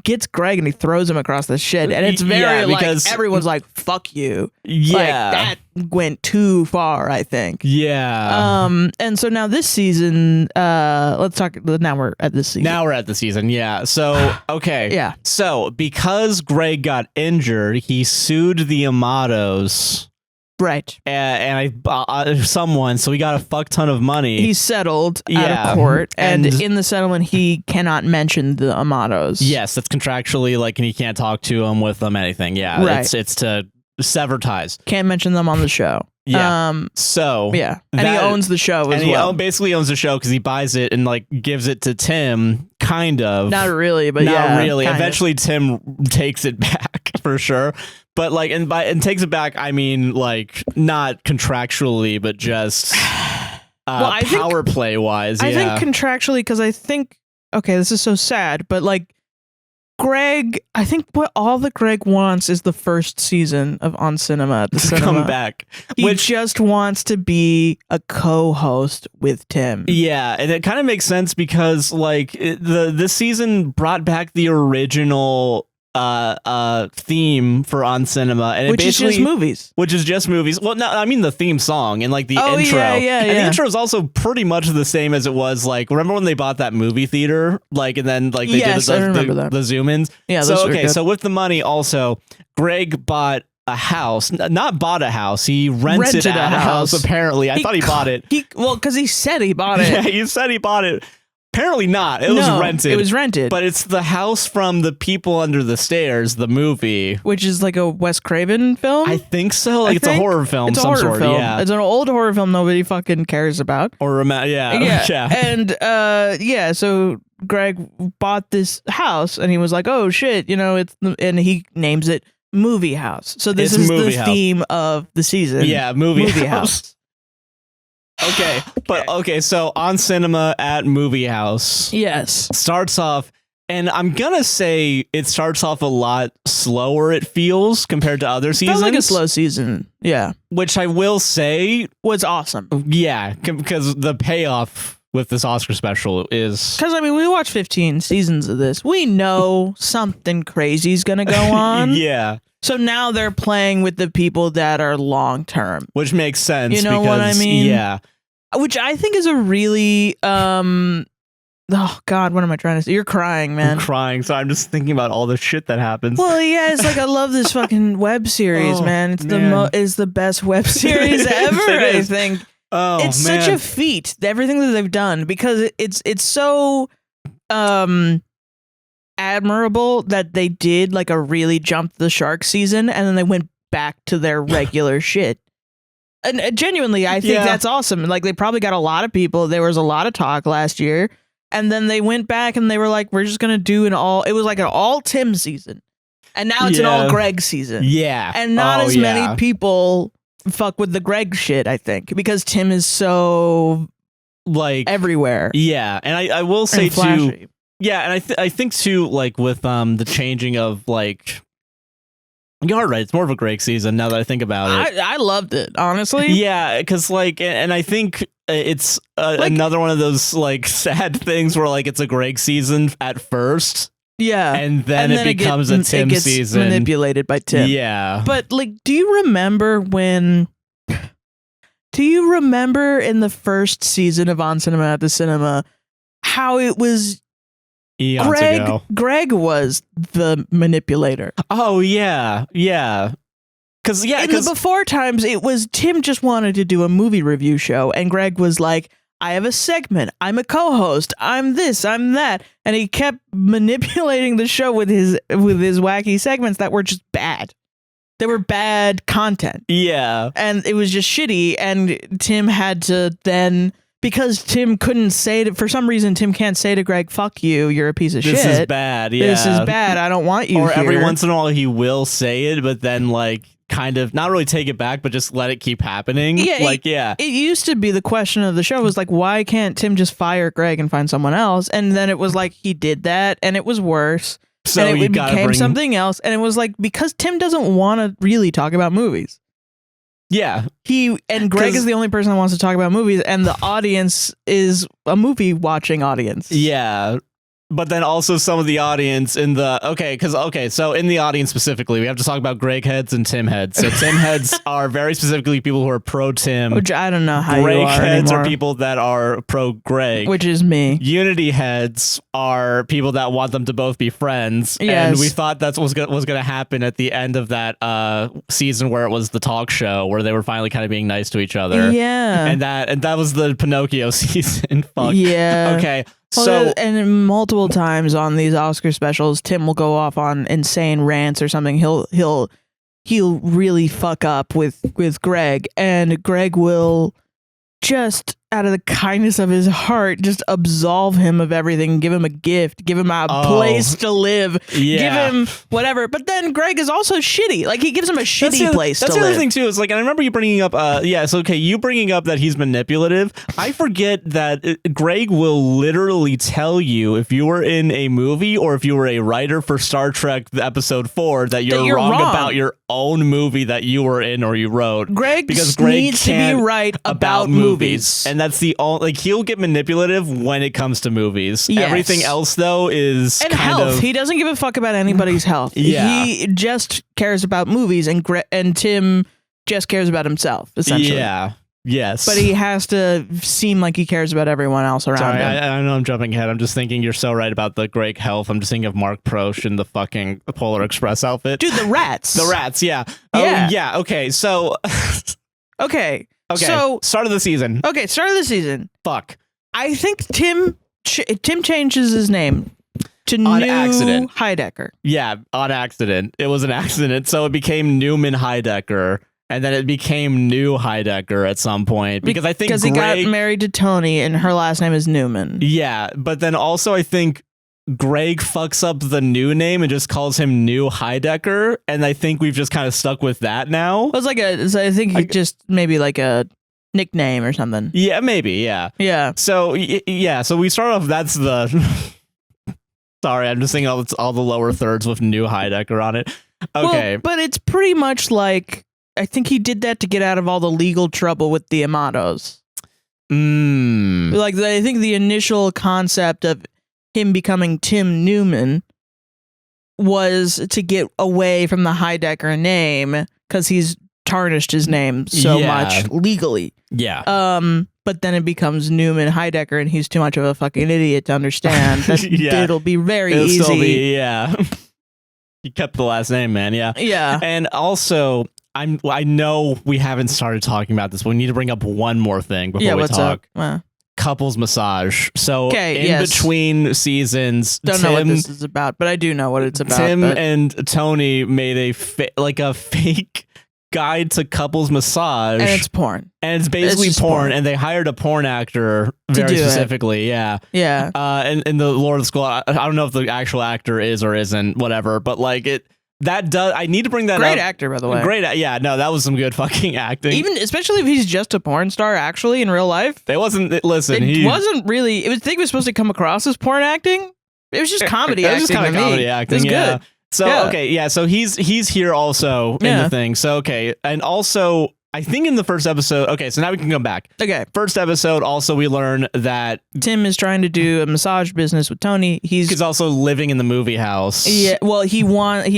gets Greg and he throws him across the shed, and it's very because everyone's like, fuck you. Yeah. Like, that went too far, I think. Yeah. And so now this season, let's talk, now we're at this season. Yeah. So, okay. Yeah. So, because Greg got injured, he sued the Amatos. Right. And someone, so he got a fuck ton of money. He settled out of court, and in the settlement, he cannot mention the Amatos. Yes, that's contractually, like, and he can't talk to them, with them, anything. Yeah, right. It's to sever ties. Can't mention them on the show. Yeah. So yeah, and he owns the show as well. He basically owns the show because he buys it and like gives it to Tim. Kind of. Not really, but not really. Eventually, Tim takes it back for sure. But like, and takes it back, I mean, like, not contractually, but just power play wise. I think contractually, because I think, okay, this is so sad, but like, Greg, I think what all that Greg wants is the first season of On Cinema at the cinema. Come back. He just wants to be a co-host with Tim. Yeah, and it kind of makes sense because like this season brought back the original theme for On Cinema, and which is just movies. Well, no, I mean the theme song and like the intro. Yeah. The intro is also pretty much the same as it was. Like, remember when they bought that movie theater? Like, and then like they did the zoom ins. Yeah. So okay, so with the money, also Greg bought a house. Not bought a house. He rented a house. Apparently, I thought he bought it. Because he said he bought it. Yeah, he said he bought it. Apparently not. It was rented. It was rented. But it's the house from The People Under the Stairs, the movie. Which is like a Wes Craven film? I think so. Like it's a horror film of some sort. Yeah. It's an old horror film nobody fucking cares about. Or yeah. And so Greg bought this house and he was like, oh shit, and he names it Movie House. So this is the theme of the season. Yeah, movie house. Okay, but so On Cinema at Movie House. Yes. Starts off, and I'm gonna say it starts off a lot slower, it feels, compared to other seasons. Felt like a slow season. Yeah. Which I will say was awesome. Yeah, because the payoff with this Oscar special is... Because, I mean, we watched 15 seasons of this. We know something crazy is gonna go on. Yeah. So now they're playing with the people that are long term, which makes sense. You know what I mean? Yeah. Which I think is a really oh God, what am I trying to say? You're crying, man. I'm crying, so I'm just thinking about all the shit that happens. Well, yeah, it's like I love this fucking web series, man. It's the best web series ever. I think. It's such a feat, everything that they've done, because it's so admirable that they did like a really jump the shark season and then they went back to their regular shit. And genuinely, I think that's awesome. Like, they probably got a lot of people. There was a lot of talk last year, and then they went back and they were like, we're just gonna do it was like an all Tim season, and now it's an all Greg season. Yeah, and not as many people fuck with the Greg shit, I think, because Tim is so like everywhere. Yeah, and I will say too. Yeah, and I think too, like with the changing of like You're right. It's more of a Greg season now that I think about it. I loved it, honestly. Yeah, because like, and I think it's another one of those like sad things where like it's a Greg season at first. Yeah, and then it becomes a Tim season, manipulated by Tim. Yeah, but like, do you remember in the first season of On Cinema at the Cinema how it was? Greg was the manipulator. Oh yeah. Because in the before times, it was Tim just wanted to do a movie review show, and Greg was like, I have a segment, I'm a co-host, I'm this, I'm that, and he kept manipulating the show with his wacky segments that were just bad. They were bad content. Yeah, and it was just shitty. And Tim had to then. Because Tim couldn't say it, for some reason, Tim can't say to Greg, fuck you, you're a piece of shit. This is bad, yeah. This is bad, I don't want you Or here. every once in a while he will say it, but then like kind of not really take it back, but just let it keep happening. Yeah, It used to be the question of the show was like, why can't Tim just fire Greg and find someone else? And then it was like, he did that, and it was worse. So and it became something else. And it was like, because Tim doesn't want to really talk about movies. Yeah. Greg is the only person that wants to talk about movies, and the audience is a movie watching audience. Yeah. But then also some of the audience so in the audience specifically, we have to talk about Greg heads and Tim heads. So Tim heads are very specifically people who are pro Tim. Which I don't know how Greg you are heads anymore. are people that are pro Greg. Which is me. Unity heads are people that want them to both be friends. Yes. And we thought that's what was going to happen at the end of that season where it was the talk show where they were finally kind of being nice to each other. Yeah. And that was the Pinocchio season. Fuck. Yeah. Okay. Well, and multiple times on these Oscar specials, Tim will go off on insane rants or something. He'll really fuck up with Greg, and Greg will just out of the kindness of his heart just absolve him of everything, give him a gift, give him a place to live, give him whatever. But then Greg is also shitty. Like, he gives him a shitty place to live. That's the other thing too, is like, and I remember you bringing up you bringing up that he's manipulative. I forget that Greg will literally tell you if you were in a movie or if you were a writer for Star Trek episode 4 that you're wrong about your own movie that you were in or you wrote. Greg needs to be right about movies. And that's the only, like, he'll get manipulative when it comes to movies. Yes. Everything else though is and health. He doesn't give a fuck about anybody's health. Yeah. He just cares about movies, and Tim just cares about himself, essentially. Yeah. Yes. But he has to seem like he cares about everyone else around him. I know I'm jumping ahead. I'm just thinking you're so right about the Greg health. I'm just thinking of Mark Prosh in the fucking Polar Express outfit. Dude, the rats. The rats, yeah. Yeah. Oh, yeah, okay, so... Okay. So start of the season. Okay, start of the season. Fuck. I think Tim changes his name to on New accident. Heidecker. Yeah, on accident. It was an accident. So it became Newman Heidecker, and then it became New Heidecker at some point because I think he got married to Tony, and her last name is Newman. Yeah, but then also I think Greg fucks up the new name and just calls him New Heidecker, and I think we've just kind of stuck with that now. I think just maybe like a nickname or something. Yeah, maybe. Yeah. Yeah. So so we start off. That's the. Sorry, I'm just thinking all the lower thirds with New Heidecker on it. Okay, well, but it's pretty much like I think he did that to get out of all the legal trouble with the Amatos. Like I think the initial concept of him becoming Tim Newman was to get away from the Heidecker name because he's tarnished his name so much legally. Yeah. But then it becomes Newman Heidecker, and he's too much of a fucking idiot to understand. It'll be very easy. Still be, you kept the last name, man. Yeah. Yeah. And also, I know we haven't started talking about this, but we need to bring up one more thing before we talk. Couples massage. So between seasons, don't know what this is about, but I do know what it's about. Tim and Tony made a fake guide to couples massage, and it's porn, and it's basically porn, and they hired a porn actor very specifically. Yeah. And in the Lord of the School, I don't know if the actual actor is or isn't, whatever, but like it. That does. I need to bring that up. Great actor, by the way. Great. Yeah, no, that was some good fucking acting. Especially if he's just a porn star, actually, in real life. It wasn't. Listen, it wasn't really. I think it was supposed to come across as porn acting. It was just comedy acting. It was just kind of comedy acting. It was good. So okay, yeah. So he's here also in the thing. So okay, and also I think in the first episode. Okay, so now we can come back. Okay, first episode. Also, we learn that Tim is trying to do a massage business with Tony. He's also living in the movie house. Yeah, well, he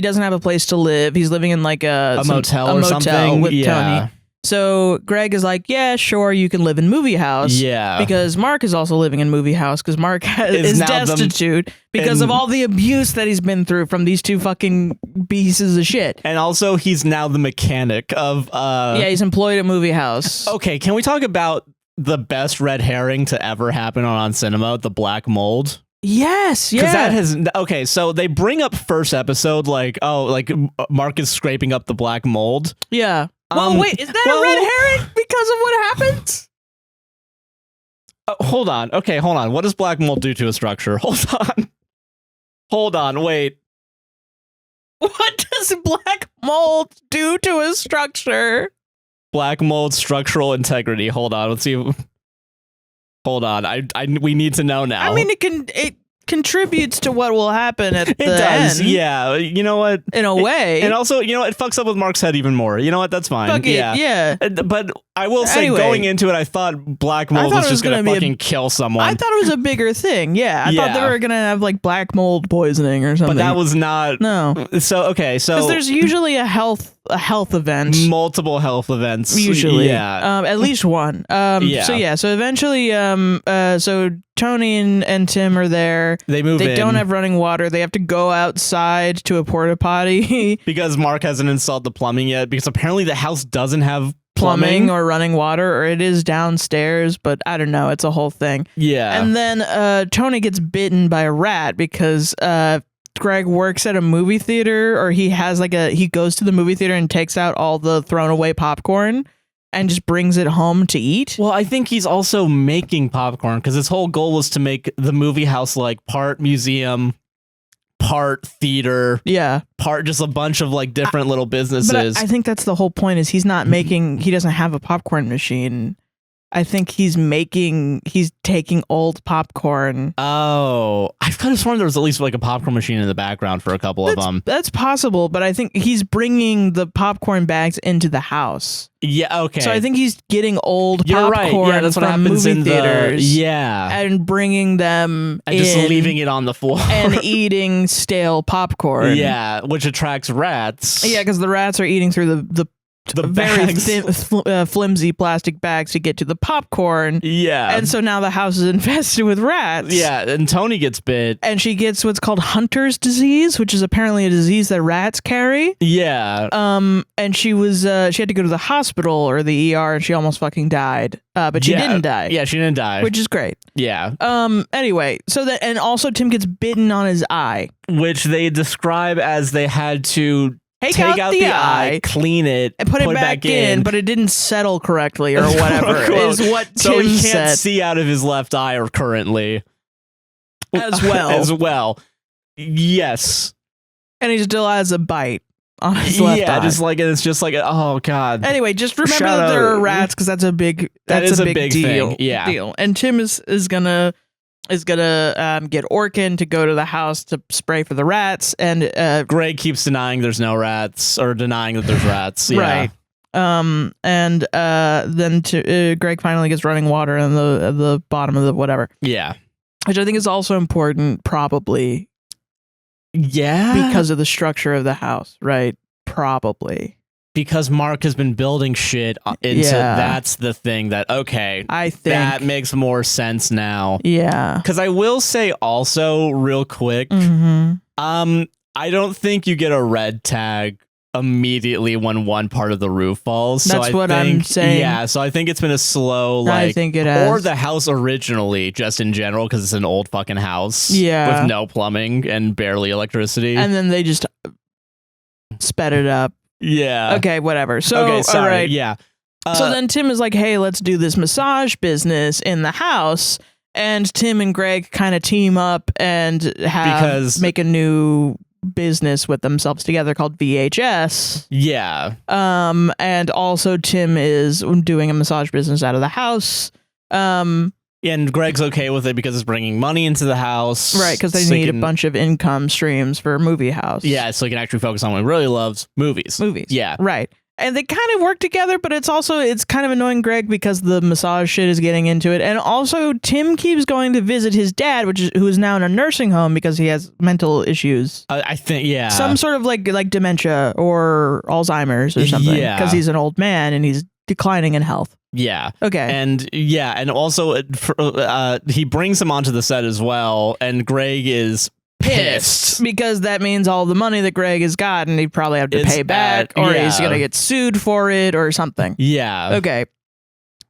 doesn't have a place to live. He's living in like a motel or something with Tony. So Greg is like, yeah, sure, you can live in movie house. Yeah. Because Mark is also living in movie house because Mark is destitute because of all the abuse that he's been through from these two fucking pieces of shit. And also he's now the mechanic of yeah, he's employed at movie house. Okay, can we talk about the best red herring to ever happen on Cinema, the black mold? Yes, yeah. Because that has okay. So they bring up first episode like, oh, like Mark is scraping up the black mold. Yeah. Well, wait, is that a red herring because of what happens? Hold on. Okay, hold on. What does black mold do to a structure? Hold on. Wait. What does black mold do to a structure? Black mold structural integrity. Hold on. Let's see. Hold on. We need to know now. I mean, it contributes to what will happen at the end. Yeah. You know what? In a way. And also, you know, it fucks up with Mark's head even more. You know what? That's fine. Fuck it, yeah. But I will say, Anyway, going into it, I thought black mold was just going to fucking kill someone. I thought it was a bigger thing. Yeah. I thought they were going to have like black mold poising or something. But that was not. No. So, okay. So. Because there's usually a health event. Multiple health events. Usually. Yeah. At least one. Yeah. So yeah. So eventually, so Tony and Tim are there. They move in. They don't have running water. They have to go outside to a porta potty. Because Mark hasn't installed the plumbing yet. Because apparently the house doesn't have plumbing or running water, or it is downstairs, but I don't know. It's a whole thing. Yeah. And then Tony gets bitten by a rat because Greg works at a movie theater, or he goes to the movie theater and takes out all the thrown away popcorn and just brings it home to eat. Well, I think he's also making popcorn because his whole goal was to make the movie house like part museum, part theater, part just a bunch of like different little businesses. But I think that's the whole point, is he's not making, he doesn't have a popcorn machine. I think he's taking old popcorn. Oh, I've kind of sworn there was at least like a popcorn machine in the background for a couple of them. That's possible, but I think he's bringing the popcorn bags into the house. Yeah, okay. So I think he's getting old You're popcorn right. Yeah, that's what from happens movie in theaters. And bringing them and just leaving it on the floor. And eating stale popcorn. Yeah, which attracts rats. Yeah, because the rats are eating through the very thin, flimsy plastic bags to get to the popcorn. Yeah. And so now the house is infested with rats. Yeah, and Tony gets bit. And she gets what's called Hunter's disease, which is apparently a disease that rats carry. Yeah. And she had to go to the hospital or the ER, and she almost fucking died. But she didn't die. Yeah, she didn't die. Which is great. Yeah. Anyway, and also Tim gets bitten on his eye. Which they describe as they had to take out the eye, clean it, and put it back in, but it didn't settle correctly or whatever is what Tim so he can't said. see out of his left eye or currently. As well. Yes. And he still has a bite on his left eye. Yeah, it's just like, oh God. Anyway, just remember that there are rats, because that's a big deal. Thing. Yeah. And Tim is gonna get Orkin to go to the house to spray for the rats, and Greg keeps denying there's no rats, or denying that there's rats. Yeah. Right. Then Greg finally gets running water in the bottom of the whatever. Yeah. Which I think is also important, probably. Yeah. Because of the structure of the house, right? Probably. Because Mark has been building shit into that's the thing that, okay, I think that makes more sense now. Yeah. Because I will say also real quick, I don't think you get a red tag immediately when one part of the roof falls. That's what I'm saying. Yeah, so I think it's been a slow, I think it has. Or the house originally, just in general, because it's an old fucking house. Yeah. With no plumbing and barely electricity. And then they just sped it up. Yeah. Okay, whatever. So, okay, sorry. all right. Yeah. So then Tim is like, hey, let's do this massage business in the house. And Tim and Greg kind of team up and make a new business with themselves together called VHS. Yeah. And also Tim is doing a massage business out of the house. And Greg's okay with it because it's bringing money into the house. Right, because they need a bunch of income streams for a movie house. Yeah, so he can actually focus on what he really loves, movies. Yeah. Right. And they kind of work together, but it's kind of annoying Greg because the massage shit is getting into it. And also Tim keeps going to visit his dad, who is now in a nursing home because he has mental issues. I think, yeah. Some sort of like dementia or Alzheimer's or something. Yeah. Because he's an old man and he's declining in health. Yeah. Okay. And also he brings him onto the set as well, and Greg is pissed because that means all the money that Greg has gotten he'd probably have to pay back, or he's gonna get sued for it or something. Yeah. Okay.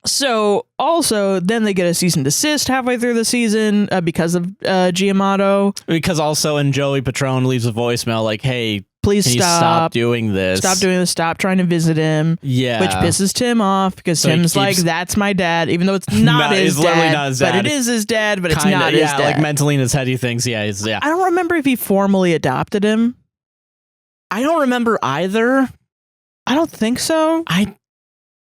So also then they get a cease and desist halfway through the season because of Giamotto. Because also, and Joey Patron leaves a voicemail like, "Hey, please stop doing this. Stop doing this. Stop trying to visit him." Yeah. Which pisses Tim off because Tim's like, "That's my dad," even though it's not his dad. Literally not his dad. But it is his dad, but it's Kinda, not his dad. Like mentally in his head, he thinks, I don't remember if he formally adopted him. I don't remember either. I don't think so.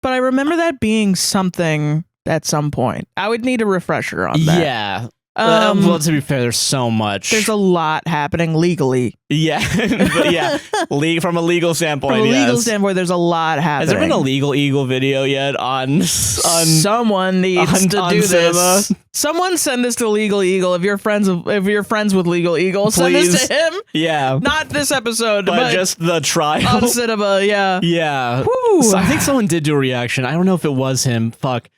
But I remember that being something at some point. I would need a refresher on that. Yeah. Well, to be fair, there's so much. There's a lot happening legally. Yeah. But yeah, from a legal standpoint, From a legal standpoint, there's a lot happening. Has there been a Legal Eagle video yet on someone needs to do this. Someone send this to Legal Eagle. If you're friends with Legal Eagle, send this to him. Yeah. Not this episode, but just the trial. On cinema, yeah. Yeah. So I think someone did do a reaction. I don't know if it was him. Fuck.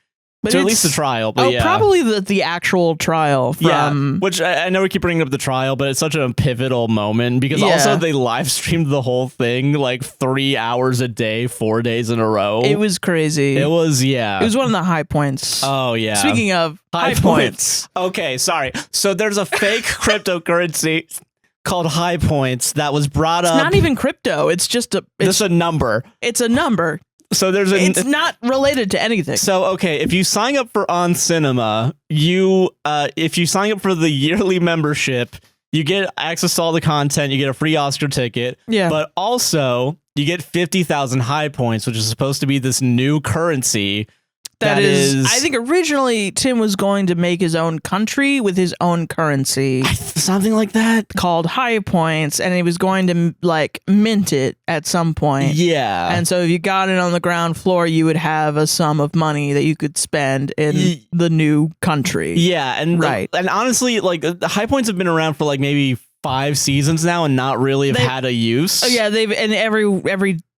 But at least the trial. But probably the actual trial. Which I know we keep bringing up the trial, but it's such a pivotal moment because also they live streamed the whole thing like 3 hours a day, 4 days in a row. It was crazy. It was, It was one of the high points. Oh, yeah. Speaking of high points. Okay, sorry. So there's a fake cryptocurrency called High Points that was brought up. It's not even crypto. It's just a number. It's a number. So it's not related to anything. So, okay, if you sign up for On Cinema, if you sign up for the yearly membership, you get access to all the content, you get a free Oscar ticket, but also you get 50,000 High Points, which is supposed to be this new currency. That is, I think originally Tim was going to make his own country with his own currency. Something like that. Called High Points, and he was going to mint it at some point. Yeah. And so if you got it on the ground floor, you would have a sum of money that you could spend in the new country. Yeah, and and honestly, the High Points have been around for maybe 5 seasons now and not really have had a use. Oh yeah,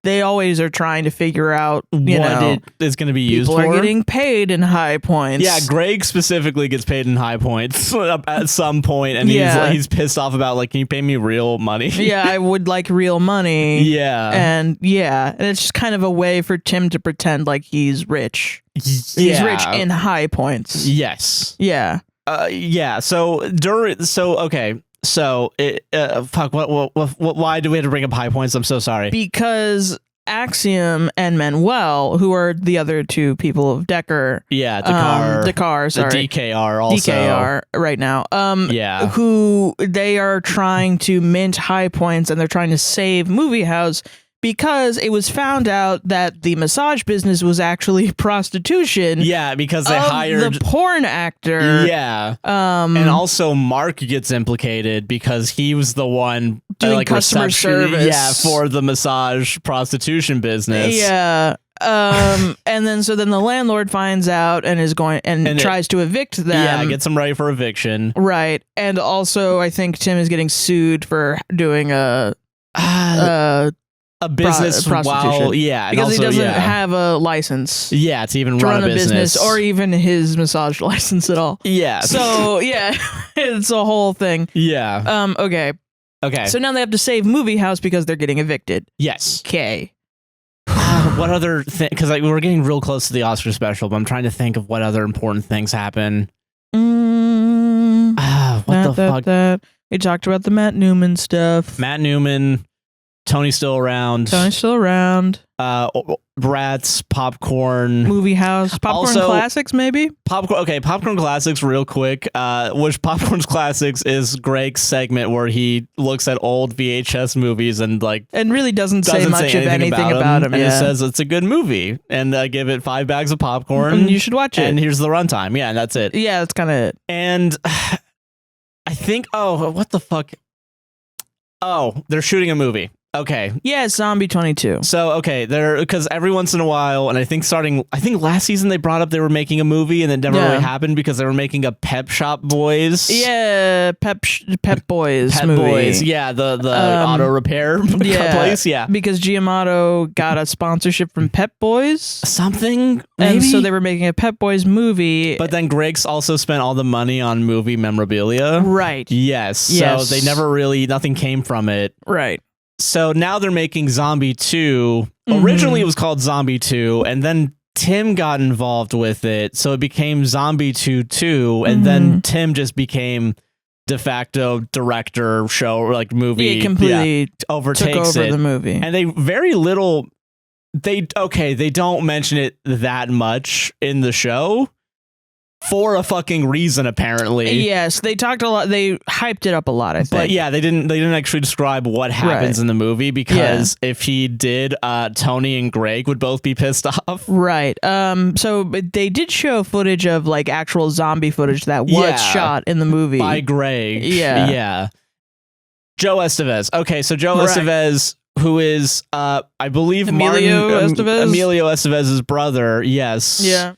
they always are trying to figure out what it is going to be used for. People are getting paid in High Points. Yeah, Greg specifically gets paid in High Points at some point, and he's pissed off about can you pay me real money? Yeah, I would like real money. Yeah, and it's just kind of a way for Tim to pretend like he's rich. He's rich in High Points. Yes. Yeah. Yeah. So okay. So, fuck, why do we have to bring up High Points? I'm so sorry. Because Axiom and Manuel, who are the other two people of Decker. Yeah, Dakar, sorry. The DKR also. DKR right now. Who they are trying to mint High Points, and they're trying to save Movie House because it was found out that the massage business was actually prostitution. Yeah, because they hired the porn actor. Yeah. And also Mark gets implicated because he was the one doing customer service. Yeah, for the massage prostitution business. Yeah. And then the landlord finds out and is going and tries to evict them. Yeah, gets them ready for eviction. Right. And also I think Tim is getting sued for doing a business prostitution. Because he doesn't have a license. Yeah, to even run a business or even his massage license at all. Yeah. So it's a whole thing. Yeah. Okay. So now they have to save Movie House because they're getting evicted. Yes. Okay. What other thing? Because we're getting real close to the Oscar special, but I'm trying to think of what other important things happen. What the fuck? We talked about the Matt Newman stuff. Matt Newman. Tony's still around. Brats, popcorn, movie house, popcorn Also- classics, maybe. popcorn classics real quick. Which popcorn's classics is Greg's segment where he looks at old VHS movies and like And really doesn't say much of anything about him. and Yeah, it says it's a good movie and give it 5 bags of popcorn. and you should watch it. And here's the runtime. Yeah, and that's it. Yeah, that's kind of it. And I think, what the fuck? Oh, they're shooting a movie. Okay. Yeah, Zombie 22. So, okay, because every once in a while, and I think last season they brought up they were making a movie and it never really happened because they were making a Pep Shop Boys. Yeah, Pep Boys Pep movie. Boys. Yeah, the auto repair place. Yeah. Because Giamotto got a sponsorship from Pep Boys. Something, maybe? And so they were making a Pep Boys movie. But then Greg's also spent all the money on movie memorabilia. Right. Yes. So they nothing came from it. Right. So now they're making Zombie 2. Originally it was called Zombie 2, and then Tim got involved with it, so it became Zombie 2 2, and then Tim just became de facto director, movie. He completely overtakes took over it. the movie. And they don't mention it that much in the show. For a fucking reason, apparently. Yes, they talked a lot. They hyped it up a lot, I think. But yeah, they didn't actually describe what happens in the movie because if he did, Tony and Greg would both be pissed off. Right. So they did show footage of like actual zombie footage that was shot in the movie by Greg. Yeah. Yeah. Joe Estevez. Okay, so Joe Estevez, who is I believe Emilio Estevez's brother. Yes. Yeah.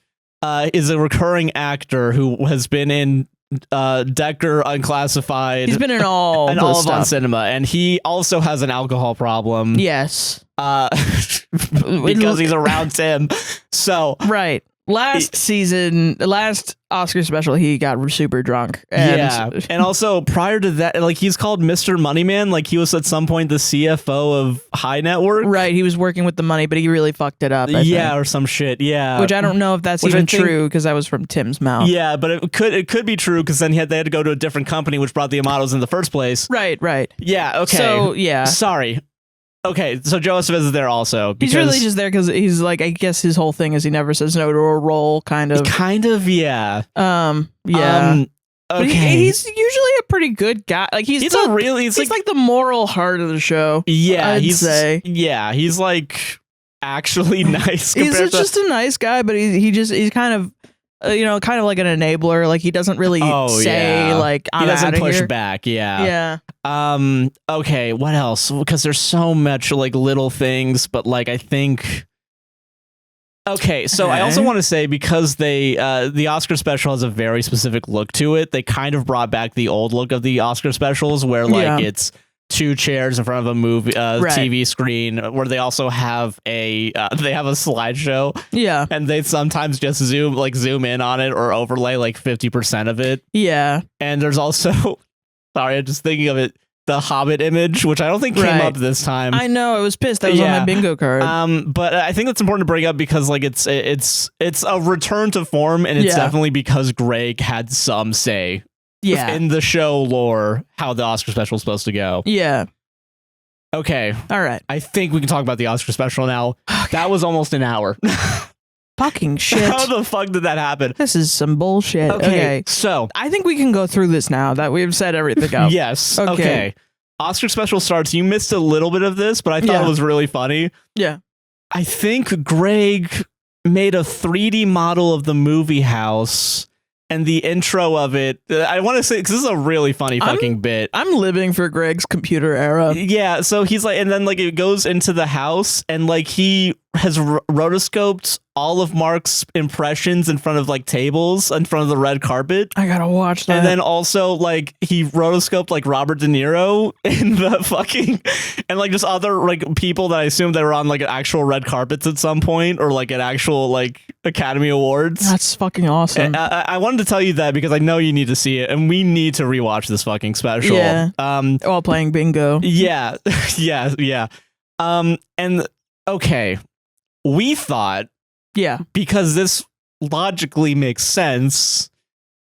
Is a recurring actor who has been in Decker Unclassified. He's been in all and all of On Cinema, and he also has an alcohol problem. Yes, because he's around Tim. So right. Last Oscar special, he got super drunk. And and also prior to that, like he's called Mr. Moneyman. Like he was at some point the CFO of High Network. Right, he was working with the money, but he really fucked it up. I think. Or some shit. Yeah, which I don't know if that's even true because that was from Tim's mouth. Yeah, but it could be true because then they had to go to a different company, which brought the Amatos in the first place. Right. Yeah. Okay. So yeah. Sorry. Okay, so Joe Estevez is there also. He's really just there because he's like, I guess his whole thing is he never says no to a role, kind of. Yeah. Yeah. But okay. he's usually a pretty good guy. Like he's like the moral heart of the show. Yeah, I'd say. Yeah, he's like actually nice. He's just a nice guy, but he's kind of. Kind of like an enabler. Like he doesn't really say like I'm he doesn't push here. back. Yeah. Okay. What else? Because there's so much like little things, but like I think. Okay, so I also want to say because the Oscar special has a very specific look to it. They kind of brought back the old look of the Oscar specials, where like it's 2 chairs in front of a movie TV screen, where they also have a slideshow. Yeah, and they sometimes just zoom in on it or overlay like 50% of it. Yeah, and there's also sorry, I'm just thinking of it. The Hobbit image, which I don't think came up this time. I know, I was pissed. That was on my bingo card. But I think that's important to bring up because like it's a return to form, and it's definitely because Greg had some say. In the show lore, how the Oscar special is supposed to go. Yeah. Okay. All right. I think we can talk about the Oscar special now. Okay. That was almost an hour. Fucking shit. How the fuck did that happen? This is some bullshit. Okay. So I think we can go through this now that we've said everything up. Yes. Okay. Oscar special starts. You missed a little bit of this, but I thought it was really funny. Yeah. I think Greg made a 3D model of the movie house. And the intro of it, I want to say, because this is a really funny fucking bit. I'm living for Greg's computer era. Yeah, so he's like, and then like it goes into the house, and like he has rotoscoped all of Mark's impressions in front of like tables in front of the red carpet. I gotta watch that. And then also like he rotoscoped like Robert De Niro in the fucking, and like just other like people that I assume they were on like actual red carpets at some point or like at actual like Academy Awards. That's fucking awesome. I wanted to tell you that because I know you need to see it, and we need to rewatch this fucking special. Yeah. While playing bingo. Yeah. Yeah. And okay. We thought, because this logically makes sense,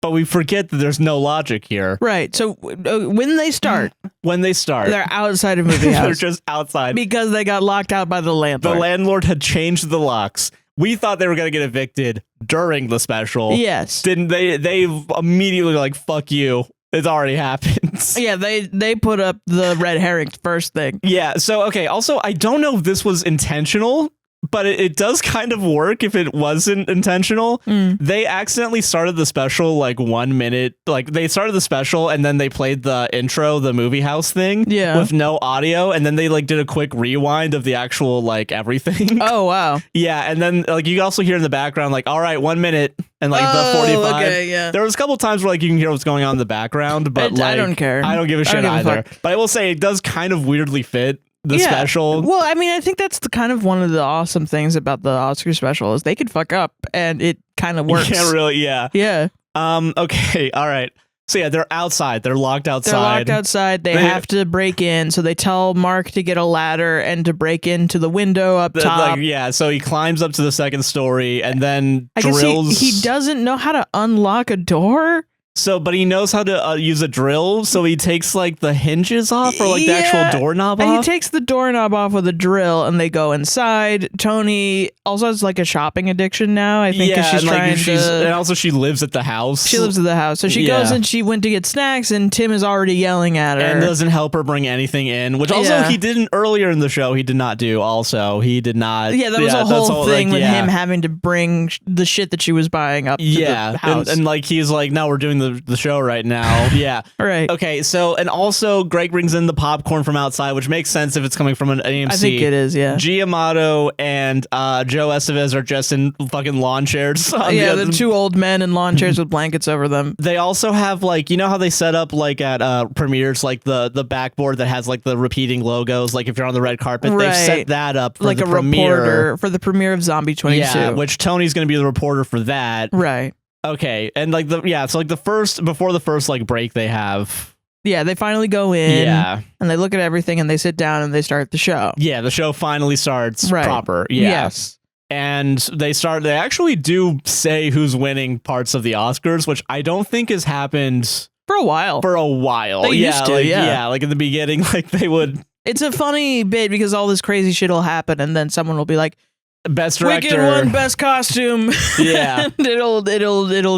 But we forget that there's no logic here. Right. So when they start, they're outside of movie house. They're just outside because they got locked out by the landlord. The landlord had changed the locks. We thought they were going to get evicted during the special. Yes. Didn't they? They immediately like, fuck you. It's already happened. Yeah, they put up the red herring first thing. Yeah. So, okay. Also, I don't know if this was intentional, but it does kind of work if it wasn't intentional. They accidentally started the special like 1 minute. Like they started the special and then they played the intro, the movie house thing with no audio. And then they like did a quick rewind of the actual like everything. Oh, wow. Yeah. And then like you also hear in the background, like, all right, 1 minute. And like the 45. Okay, yeah. There was a couple times where like you can hear what's going on in the background, but like I don't care. I don't give a shit either. But I will say it does kind of weirdly fit the special. Well, I mean, I think that's the kind of one of the awesome things about the Oscar special is they could fuck up and it kind of works. Yeah, really, yeah. Yeah. Okay, all right. So yeah, they're outside. They're locked outside. They're locked outside. They have to break in. So they tell Mark to get a ladder and to break into the window up top. Like, yeah, so he climbs up to the second story and then drills. He doesn't know how to unlock a door. So, but he knows how to use a drill, so he takes like the hinges off or like the actual doorknob off. He takes the doorknob off with a drill and they go inside. Tony also has like a shopping addiction now, I think, because she's trying to... And also she lives at the house. She lives at the house. So she goes and she went to get snacks and Tim is already yelling at her. And doesn't help her bring anything in, which also he didn't earlier in the show. He did not do also. He did not... Yeah, that was a whole thing with him having to bring the shit that she was buying up to the house. And like he's like, no, we're doing the show right now. Yeah. Right. Okay, so, and also Greg brings in the popcorn from outside, which makes sense if it's coming from an AMC. I think it is, yeah. Giamotto and Joe Estevez are just in fucking lawn chairs. The two old men in lawn chairs with blankets over them. They also have like, you know how they set up like at premieres, like the backboard that has like the repeating logos, like if you're on the red carpet, they've set that up for like the a premiere. reporter for the premiere of Zombie 22. Yeah, which Tony's going to be the reporter for that. Right. Okay, and like so like before the first like break they have. Yeah, they finally go in. Yeah. And they look at everything and they sit down and they start the show. Yeah, the show finally starts proper. Yeah. Yes. And they actually do say who's winning parts of the Oscars, which I don't think has happened for a while. They used to, like in the beginning, like they would. It's a funny bit because all this crazy shit will happen and then someone will be like, best director, Wicked won best costume. Yeah. And it'll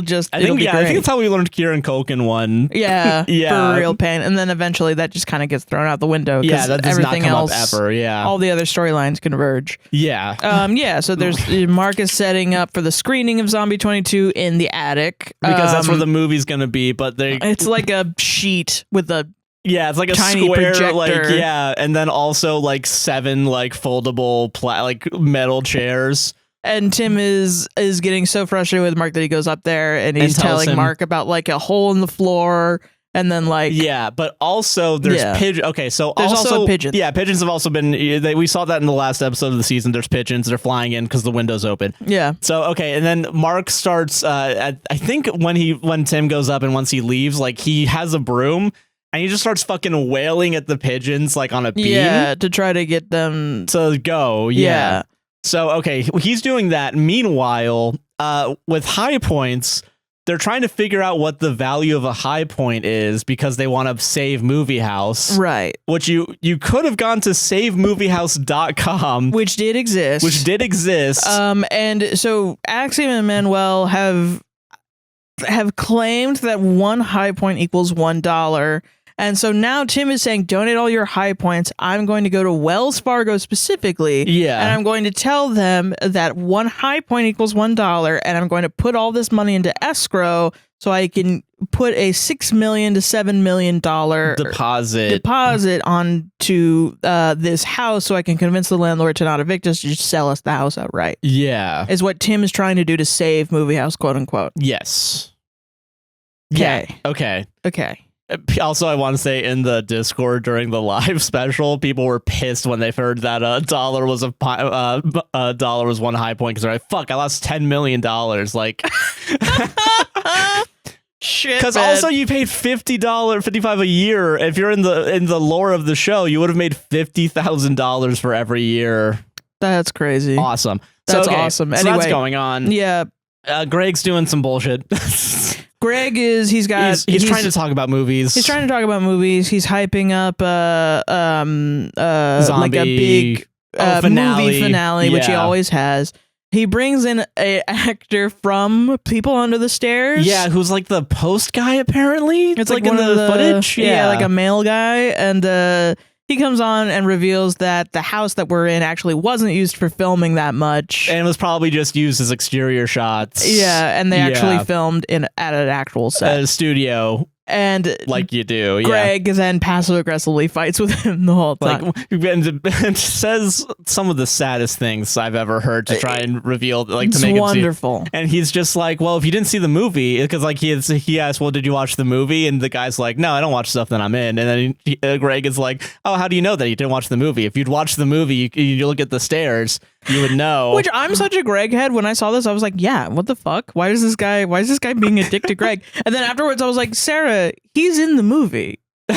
just I think be great. I think that's how we learned Kieran Culkin won. Yeah, for real pain. And then eventually that just kind of gets thrown out the window. Yeah, that does everything not come else, up ever. Yeah, all the other storylines converge. Yeah. So there's Mark is setting up for the screening of Zombie 22 in the attic because that's where the movie's gonna be. But it's like a sheet with a it's like a tiny square, projector. and then also like 7 like foldable like metal chairs. And Tim is getting so frustrated with Mark that he goes up there and he's telling Mark about like a hole in the floor and then like but also there's pigeons. Okay, so there's also pigeons. Yeah, pigeons have also been. We saw that in the last episode of the season. There's pigeons that are flying in because the window's open. Yeah. So okay, and then Mark starts. I think when Tim goes up and once he leaves, like he has a broom. And he just starts fucking wailing at the pigeons like on a beam. Yeah, to try to get them to go. Yeah. So, okay, he's doing that. Meanwhile, with high points, they're trying to figure out what the value of a high point is because they want to save Movie House. Right. Which you could have gone to savemoviehouse.com. Which did exist. And so Axiom and Manuel have claimed that one high point equals $1. And so now Tim is saying, donate all your high points. I'm going to go to Wells Fargo specifically. Yeah. And I'm going to tell them that one high point equals $1. And I'm going to put all this money into escrow so I can put a $6 million to $7 million deposit onto this house so I can convince the landlord to not evict us, to just sell us the house outright. Yeah. Is what Tim is trying to do to save Movie House, quote unquote. Yes. Okay. Yeah. Okay. Also, I want to say in the Discord during the live special, people were pissed when they heard that $1 was $1 was one high point because they're like, "Fuck, I lost $10 million." Like, shit. Because also you paid $55 a year. If you're in the lore of the show, you would have made $50,000 for every year. That's crazy. Awesome. That's awesome. So anyway, that's going on. Yeah. Greg's doing some bullshit. Greg is he's trying to talk about movies. He's trying to talk about movies. He's hyping up like a big movie finale, which he always has. He brings in a actor from People Under the Stairs. Yeah, who's like the post guy apparently. It's like in the footage. Yeah, like a male guy, and he comes on and reveals that the house that we're in actually wasn't used for filming that much. And it was probably just used as exterior shots. Yeah, and they actually filmed at an actual set. At a studio. And like you do, Greg then passive aggressively fights with him the whole time. And says some of the saddest things I've ever heard to try and reveal, like it's to make wonderful. Him see. And he's just like, well, if you didn't see the movie, because like he asked, well, did you watch the movie? And the guy's like, no, I don't watch stuff that I'm in. And then Greg is like, oh, how do you know that you didn't watch the movie? If you'd watched the movie, you look at the stairs, you would know. Which I'm such a Greg head. When I saw this, I was like, yeah, what the fuck? Why is this guy being a dick to Greg? And then afterwards, I was like, Sarah, he's in the movie. He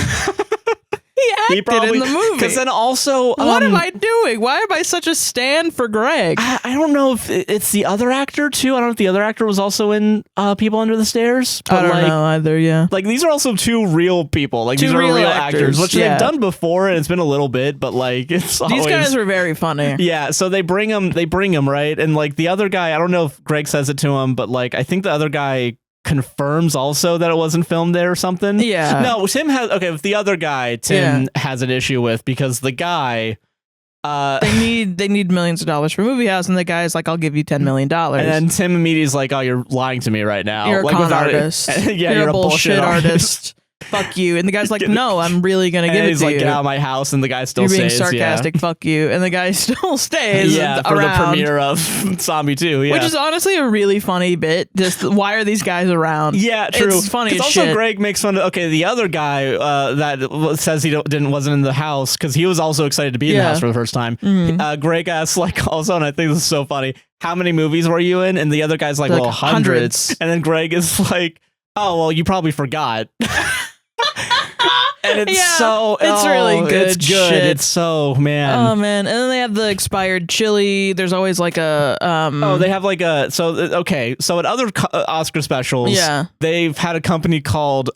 acted in the movie. Because then also... what am I doing? Why am I such a stan for Greg? I don't know if it's the other actor, too. I don't know if the other actor was also in People Under the Stairs. But I don't know either, yeah. Like, these are also two real people. Like, these are real actors, which they've done before, and it's been a little bit, but, like, it's always... These guys were very funny. Yeah, so they bring him, right? And, like, the other guy, I don't know if Greg says it to him, but, like, I think the other guy... confirms also that it wasn't filmed there or something. Yeah. No, Tim has with the other guy, Tim has an issue with because the guy they need millions of dollars for Movie House, and the guy's like, I'll give you $10 million. And then Tim immediately is like, oh, you're lying to me right now. You're a like, con artist. Yeah, you're a bullshit artist. Fuck you. And the guy's like, no, I'm really going to give it to you. He's like, get out of my house. And the guy still stays. You're being sarcastic. Yeah. Fuck you. And the guy still stays for the premiere of Zombie 2. Yeah. Which is honestly a really funny bit. Just why are these guys around? Yeah, true. It's funny as also shit. Greg makes fun of, the other guy that says he wasn't in the house because he was also excited to be in the house for the first time. Mm-hmm. Greg asks, like, also, and I think this is so funny, how many movies were you in? And the other guy's like, well, hundreds. And then Greg is like, oh, well, you probably forgot. And it's really good. It's good. Shit. It's so, man. Oh man. And then they have the expired chili. There's always like a they have like a so at other Oscar specials, they've had a company called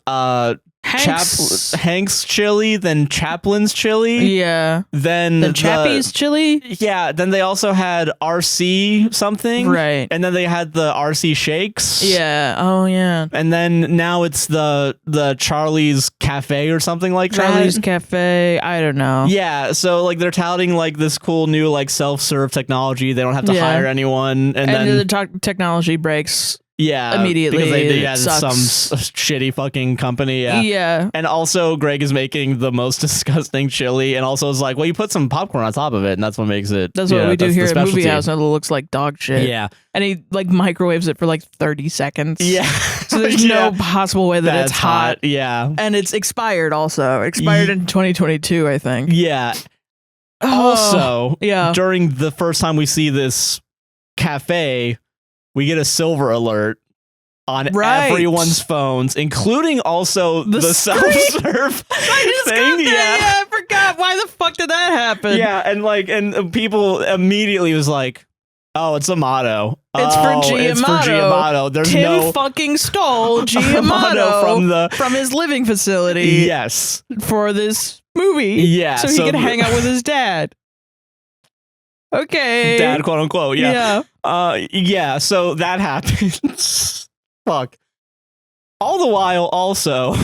Hank's Chili, then Chaplin's Chili. Yeah. Then Chappie's Chili. Yeah. Then they also had RC something. Right. And then they had the RC Shakes. Yeah. Oh yeah. And then now it's the Charlie's Cafe or something like that. Charlie's Cafe. I don't know. Yeah. So like they're touting like this cool new like self-serve technology. They don't have to hire anyone. And then the technology breaks. Yeah, immediately because they had some shitty fucking company. Yeah, and also Greg is making the most disgusting chili, and also is like, well, you put some popcorn on top of it, and that's what makes it. That's what we do here at Movie House, and it looks like dog shit. Yeah, and he like microwaves it for like 30 seconds. Yeah, so there's no possible way that it's hot. Yeah, and it's expired also. Expired in 2022, I think. Yeah. Also, during the first time we see this cafe, we get a silver alert on everyone's phones, including also the self-serve thing. Yeah, I forgot. Why the fuck did that happen? Yeah, and people immediately was like, oh, it's a motto. It's for Giamotto. There's Tim fucking stole Giamotto from his living facility. Yes. For this movie. Yeah. So he could hang out with his dad. Okay. Dad, quote unquote. Yeah. Yeah. So that happens. Fuck. All the while, also,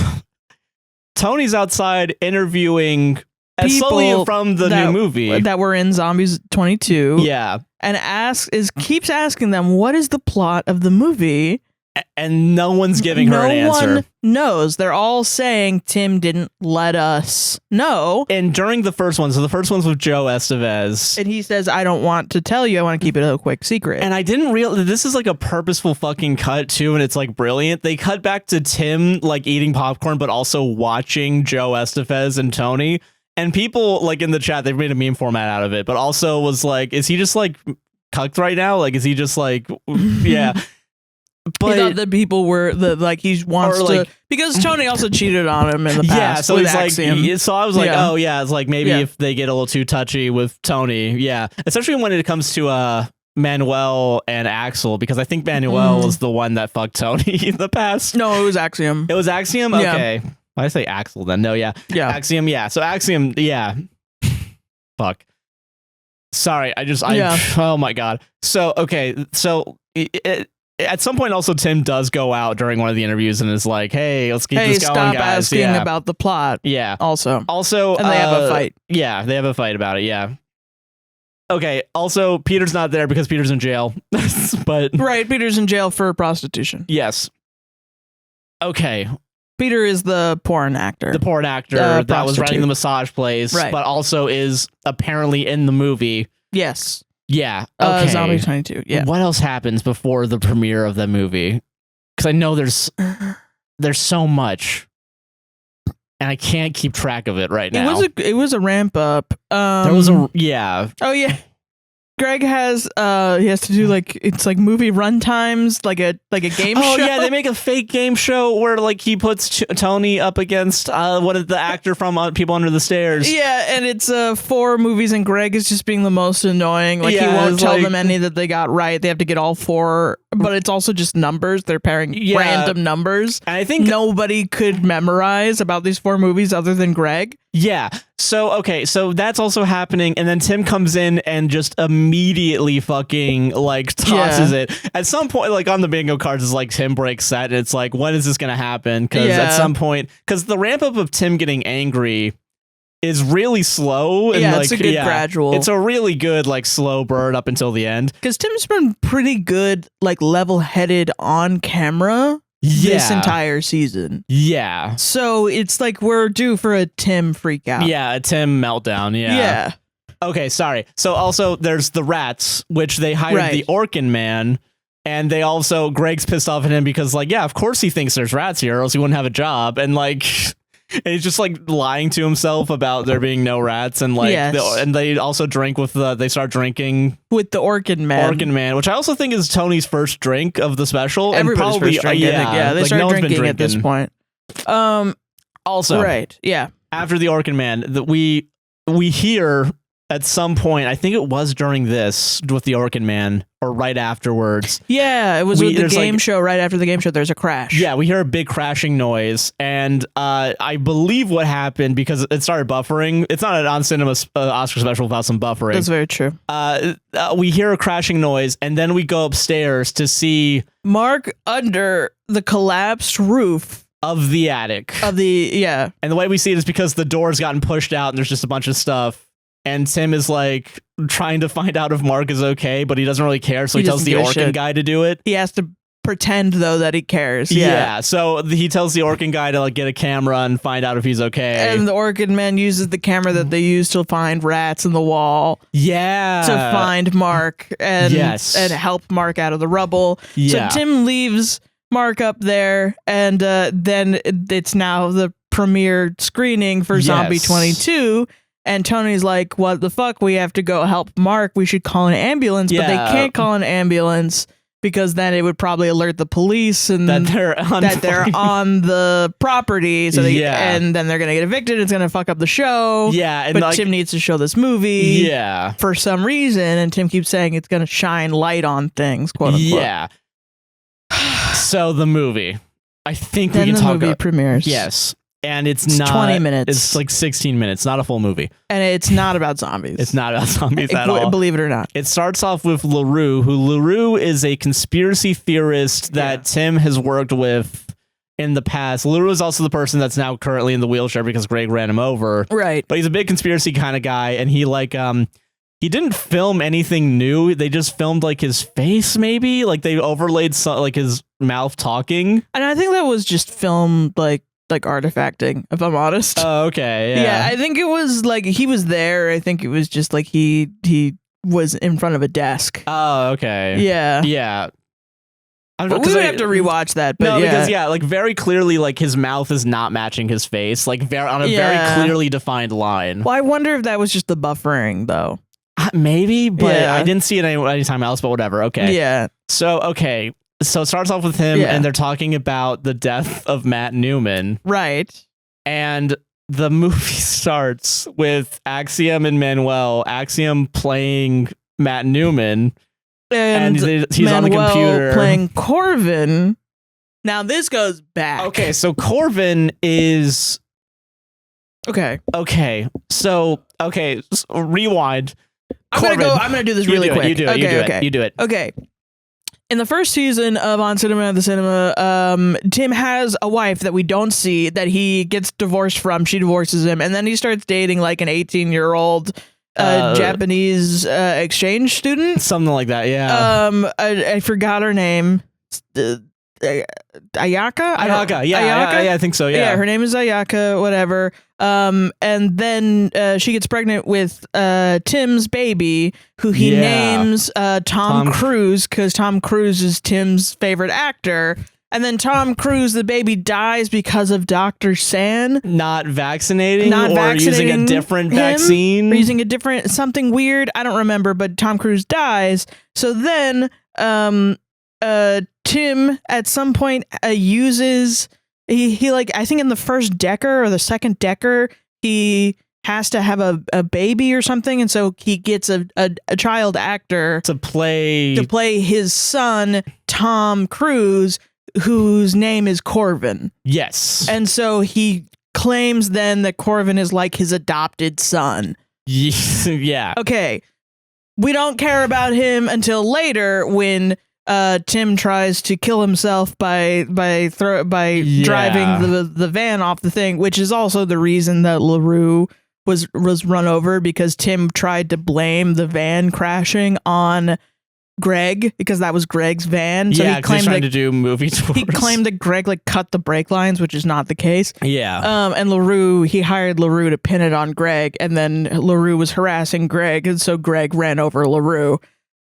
Tony's outside interviewing people from the new movie that were in Zombies 22. Yeah. And keeps asking them, what is the plot of the movie? And no one's giving her an answer. No one knows. They're all saying Tim didn't let us know. And during the first one, so the first one's with Joe Estevez. And he says, I don't want to tell you. I want to keep it a quick secret. And I didn't realize this is like a purposeful fucking cut too. And it's like brilliant. They cut back to Tim like eating popcorn, but also watching Joe Estevez and Tony. And people like in the chat, they've made a meme format out of it, but also was like, is he just like cucked right now? Like, is he just like, yeah. But he thought that people were he wants to, because Tony also cheated on him in the past. Yeah, so he's like, so I was like, oh yeah, it's like maybe if they get a little too touchy with Tony, yeah, especially when it comes to Manuel and Axel, because I think Manuel was the one that fucked Tony in the past. No, it was Axiom. It was Axiom? Yeah. Okay. Why did I say Axel then? No, yeah. Yeah. Axiom, yeah. So Axiom, yeah. Fuck. Sorry, oh my God. So, okay, so at some point also Tim does go out during one of the interviews and is like, hey, let's keep this going, stop guys. asking about the plot. Yeah. Also, and they have a fight. Yeah, they have a fight about it, yeah. Okay, also, Peter's not there because Peter's in jail. But right, Peter's in jail for prostitution. Yes. Okay. Peter is the porn actor. The porn actor that was running the massage place, right. but also is apparently in the movie. Yes. Yeah. Okay. Zombie 22. Yeah. What else happens before the premiere of the movie? Because I know there's so much, and I can't keep track of it right now. It was a ramp up. There was a Oh yeah. Greg has he has to do it's like movie run times, like a game show. Oh yeah, they make a fake game show where like he puts Tony up against what is the actor from People Under the Stairs. Yeah, and it's 4 movies, and Greg is just being the most annoying. Like he won't tell them any that they got right. They have to get all 4, but it's also just numbers. They're pairing random numbers. And I think nobody could memorize about these 4 movies other than Greg. Yeah. So, okay. So that's also happening. And then Tim comes in and just immediately fucking like tosses it. At some point, like on the bingo cards is like Tim breaks set. And it's like, when is this going to happen? Because at some point, because the ramp up of Tim getting angry is really slow. And it's a good gradual. It's a really good like slow burn up until the end. Because Tim's been pretty good, like level headed on camera. This entire season. Yeah. So it's like we're due for a Tim freak out. Yeah, a Tim meltdown. Yeah. Yeah. Okay, sorry. So also there's the rats, which they hired the Orkin man, and they also Greg's pissed off at him because like, yeah, of course he thinks there's rats here, or else he wouldn't have a job. And like and he's just like lying to himself about there being no rats, and like and they also drink with they start drinking with the Orkin man, which I also think is Tony's first drink of the special. Everybody's and probably first drink, they like, start drinking at this point. Also, after the Orkin man, we hear at some point, I think it was during this with the Orkin man or right afterwards. Yeah, it was with the game show. Right after the game show, there's a crash. Yeah, we hear a big crashing noise, and I believe what happened, because it started buffering. It's not an on cinema Oscar special without some buffering. That's very true. We hear a crashing noise, and then we go upstairs to see Mark under the collapsed roof of the attic. And the way we see it is because the door's gotten pushed out, and there's just a bunch of stuff. And Tim is like trying to find out if Mark is okay, but he doesn't really care. So he tells the Orkin guy to do it. He has to pretend though that he cares. Yeah. So he tells the Orkin guy to like get a camera and find out if he's okay. And the Orkin man uses the camera that they use to find rats in the wall. Yeah. To find Mark and help Mark out of the rubble. Yeah. So Tim leaves Mark up there, and then it's now the premiere screening for Zombie 22. And Tony's like, what the fuck? We have to go help Mark. We should call an ambulance. But they can't call an ambulance because then it would probably alert the police and that they're on the property. So and then they're going to get evicted. It's going to fuck up the show. Yeah. And but like, Tim needs to show this movie. Yeah. For some reason. And Tim keeps saying it's going to shine light on things, quote unquote. Yeah. So the movie. I think then we can the talk movie about premieres. Yes. And it's not 20 minutes. It's like 16 minutes, not a full movie. And it's not about zombies. It's not about zombies at all. Believe it or not. It starts off with LaRue, who LaRue is a conspiracy theorist that Tim has worked with in the past. LaRue is also the person that's now currently in the wheelchair because Greg ran him over. Right. But he's a big conspiracy kind of guy, and he like he didn't film anything new. They just filmed like his face, maybe. Like they overlaid like his mouth talking. And I think that was just filmed like artifacting, if I'm honest. Oh, okay. Yeah, I think it was like he was there. I think it was just like he was in front of a desk. Oh, okay. Yeah. Yeah. We would have to rewatch that, but because like very clearly, like his mouth is not matching his face, like on a very clearly defined line. Well, I wonder if that was just the buffering, though. Maybe, but I didn't see it anytime else. But whatever. Okay. Yeah. So okay. So it starts off with him, and they're talking about the death of Matt Newman. Right. And the movie starts with Axiom and Manuel. Axiom playing Matt Newman, and he's Manuel on the computer playing Corvin. Now this goes back. Okay, so Corvin is okay. So rewind. I'm gonna do this really quick. You do it. Okay. In the first season of On Cinema at the Cinema, Tim has a wife that we don't see that he gets divorced from. She divorces him, and then he starts dating like an 18-year-old Japanese exchange student. Something like that, yeah. I forgot her name. Ayaka? I think so, yeah. Yeah, her name is Ayaka, whatever. And then she gets pregnant with Tim's baby, who he names Tom Cruise, because Tom Cruise is Tim's favorite actor. And then Tom Cruise, the baby, dies because of Dr. San not vaccinating using a different vaccine. Or using a different, something weird. I don't remember, but Tom Cruise dies. So then Tim at some point uses he like, I think in the first Decker or the second Decker, he has to have a baby or something, and so he gets a child actor to play his son Tom Cruise, whose name is Corvin. Yes. And so he claims then that Corvin is like his adopted son. Yeah. Okay. We don't care about him until later when Tim tries to kill himself by driving the van off the thing, which is also the reason that LaRue was run over, because Tim tried to blame the van crashing on Greg, because that was Greg's van. So he claimed trying to do movie tours. He claimed that Greg like cut the brake lines, which is not the case. Yeah. And LaRue, he hired LaRue to pin it on Greg, and then LaRue was harassing Greg, and so Greg ran over LaRue.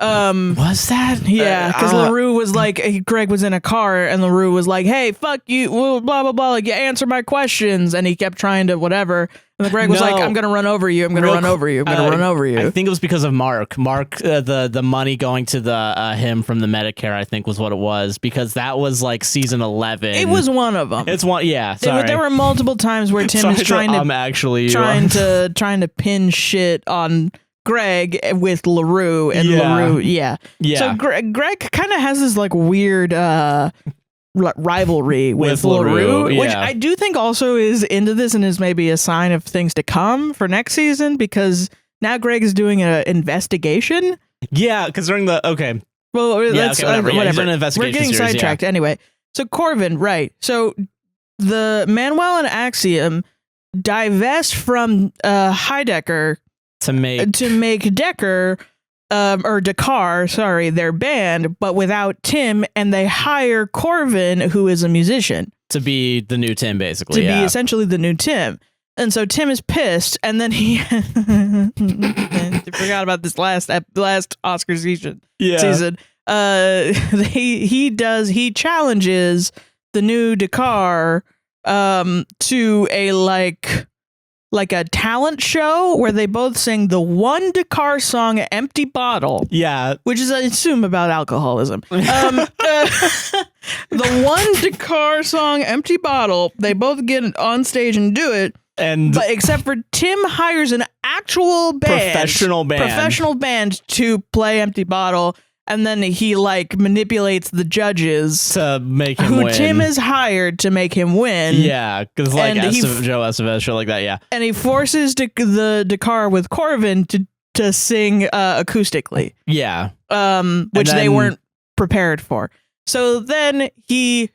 Was that? Yeah, because LaRue was like, Greg was in a car, and LaRue was like, hey, fuck you, blah, blah, blah, like, answer my questions, and he kept trying to whatever, and then Greg was like, I'm gonna run over you, I'm gonna run over you. I think it was because of Mark, the money going to the him from the Medicare, I think was what it was, because that was like season 11. It was one of them. It's one, yeah, sorry. There were multiple times where Tim is trying to pin shit on Greg with LaRue, and LaRue, So Greg kind of has this like weird rivalry with LaRue, which I do think also is into this and is maybe a sign of things to come for next season, because now Greg is doing an investigation. Yeah, because during the whatever. We're getting sidetracked anyway. So Corvin, right? So the Manuel and Axiom divest from Heidecker to make Decker or Dakar, sorry, their band, but without Tim, and they hire Corvin, who is a musician, to be the new Tim, basically. Be essentially the new Tim. And so Tim is pissed, and then he forgot about this last Oscar season. He challenges the new Dakar to a like a talent show where they both sing the one Dakar song, Empty Bottle. Yeah. Which is, I assume, about alcoholism. The one Dakar song, Empty Bottle, they both get on stage and do it. But except for Tim hires an actual band. Professional band to play Empty Bottle. And then he like manipulates the judges to make him win. Who Tim is hired to make him win. Yeah, because like Joe Estevez, shit like that. Yeah, and he forces the Dakar with Corvin to sing acoustically. Yeah, which they weren't prepared for. So then he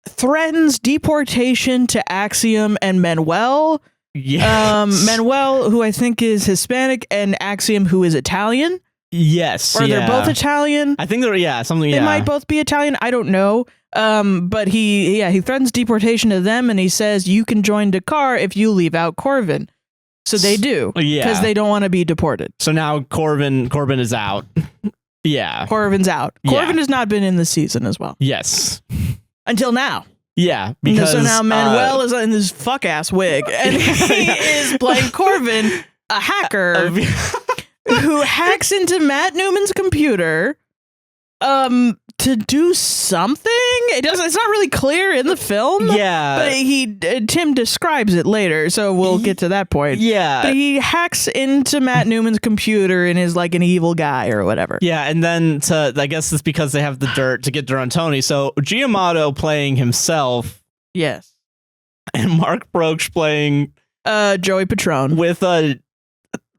threatens deportation to Axiom and Manuel. Yes. Manuel, who I think is Hispanic, and Axiom, who is Italian. Yes, or they're both Italian. I think they're something. They might both be Italian. I don't know. But he threatens deportation to them, and he says you can join Dakar if you leave out Corvin. So they do, because they don't want to be deported. So now Corvin is out. Yeah, Corvin's out. Corvin has not been in this season as well. Yes, until now. Yeah, because so now Manuel is in this fuck ass wig, and he is playing Corvin, a hacker. Who hacks into Matt Newman's computer To do something. It's not really clear in the film. Yeah. But Tim describes it later, so we'll get to that point. Yeah. But he hacks into Matt Newman's computer and is like an evil guy or whatever. Yeah, and then I guess it's because they have the dirt to get dirt on Tony. So Giamotto playing himself. Yes. And Mark Broch playing Joey Patron with a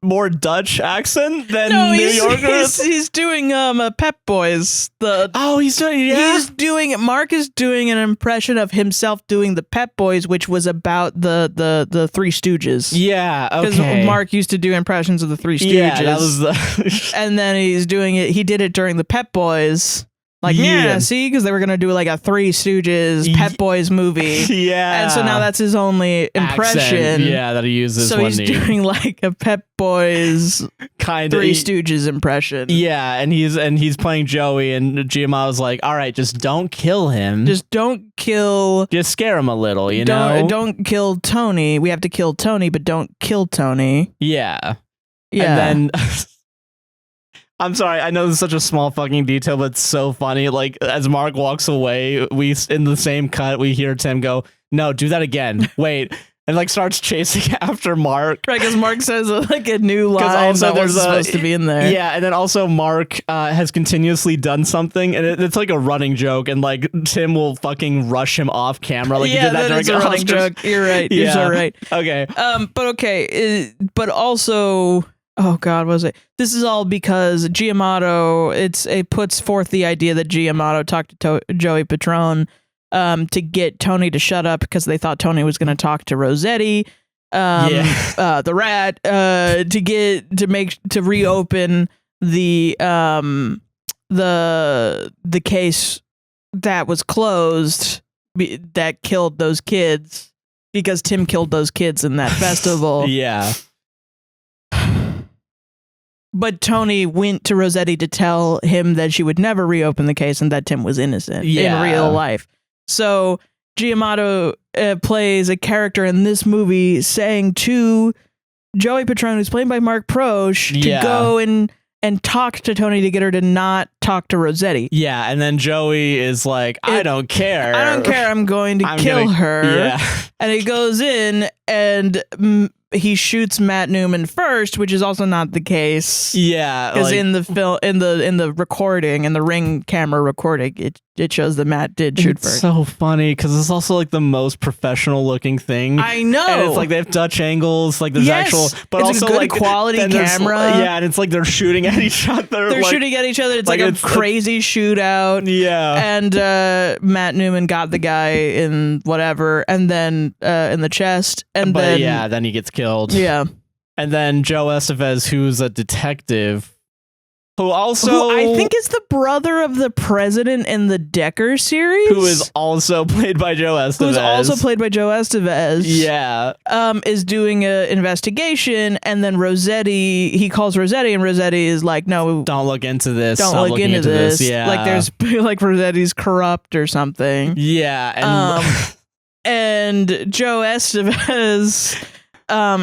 more Dutch accent than New Yorkers. He's doing a Pep Boys. He's doing Mark is doing an impression of himself doing the Pep Boys, which was about the Three Stooges. Yeah, okay. Because Mark used to do impressions of the Three Stooges. Yeah, that was and then he's doing it. He did it during the Pep Boys. Like, see, because they were going to do like a Three Stooges Pep Boys movie. Yeah. And so now that's his only impression. Accent. Yeah, that he uses. So he's doing like a Pep Boys kind of Three Stooges impression. Yeah, and he's playing Joey, and Giamatto's like, all right, just don't kill him. Just don't kill. Just scare him a little, you know? Don't kill Tony. We have to kill Tony, but don't kill Tony. Yeah. Yeah. And then... I'm sorry, I know this is such a small fucking detail, but it's so funny. Like, as Mark walks away, in the same cut, we hear Tim go, no, do that again. Wait. And like starts chasing after Mark. Right, because Mark says like a new line that was supposed to be in there. Yeah, and then also Mark has continuously done something, and it's like a running joke, and like Tim will fucking rush him off camera. Like, he did that during a running joke. You're right. You're so right. Okay. But also... Oh God, was it? This is all because Giamotto. It puts forth the idea that Giamotto talked to Joey Patron to get Tony to shut up because they thought Tony was going to talk to Rossetti, the rat, to reopen the case that was closed that killed those kids because Tim killed those kids in that festival. Yeah. But Tony went to Rossetti to tell him that she would never reopen the case and that Tim was innocent in real life. So Giamotto plays a character in this movie saying to Joey Patron, who's played by Mark Broch, to go and talk to Tony to get her to not talk to Rossetti. Yeah, and then Joey is like, I don't care. I don't care. I'm going to kill her. Yeah. And he goes in and... he shoots Matt Newman first, which is also not the case. Yeah, because in the film, in the recording, in the Ring camera recording, it shows that Matt did shoot first. It's so funny because it's also like the most professional looking thing. I know. And it's like they have Dutch angles, like there's actual, but it's also a good like quality camera. And it's like they're shooting at each other. They're shooting at each other. It's like a crazy shootout. Yeah. And Matt Newman got the guy in whatever, and then in the chest, and then he gets killed. Yeah. And then Joe Estevez, who's a detective, who I think is the brother of the president in the Decker series, who is also played by Joe Estevez. Yeah. Is doing an investigation, and then he calls Rossetti, and Rossetti is like, no, don't look into this. Don't look into this. Yeah. Like there's like Rossetti's corrupt or something. Yeah. And Joe Estevez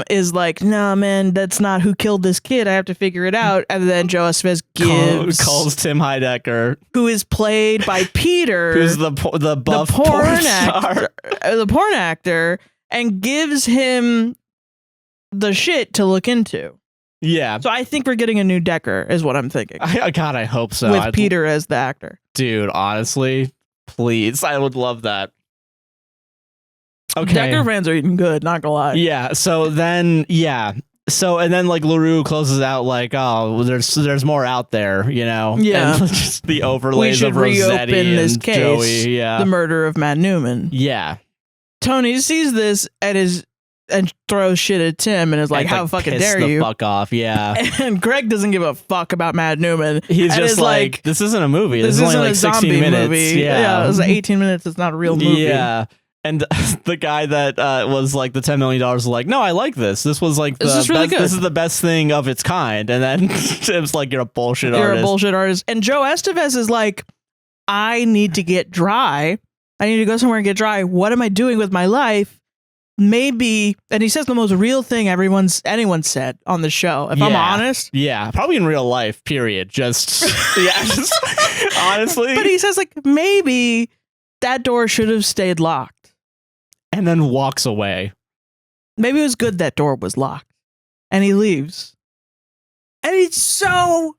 is like, nah, man, that's not who killed this kid. I have to figure it out. And then Joe Estevez calls Tim Heidecker, who is played by Peter, who's the buff porn star, the porn actor, and gives him the shit to look into. Yeah. So I think we're getting a new Decker, is what I'm thinking. God, I hope so. With Peter as the actor. Dude, honestly, please, I would love that. Okay. Decker fans are eating good, not gonna lie. Yeah. So then, and then like LaRue closes out like, oh, there's more out there, you know. Yeah. And just the overlays of Rossetti and this case, Joey. Yeah. The murder of Matt Newman. Yeah. Tony sees this and throws shit at Tim and is like, how fucking dare you? Fuck off. Yeah. And Greg doesn't give a fuck about Matt Newman. He's just like, this isn't a movie. This is only like 16 minutes. Movie. Yeah. It was like 18 minutes. It's not a real movie. Yeah. And the guy that was like the $10 million was like, no, I like this. This was like this is really good. This is the best thing of its kind. And then Tim's like, you're a bullshit artist. You're a bullshit artist. And Joe Estevez is like, I need to get dry. I need to go somewhere and get dry. What am I doing with my life? maybe, and he says the most real thing anyone said on the show, if I'm honest. Yeah, probably in real life, period. Just, just honestly. But he says, like, maybe that door should have stayed locked. And then walks away. Maybe it was good that door was locked. And he leaves. And it's so...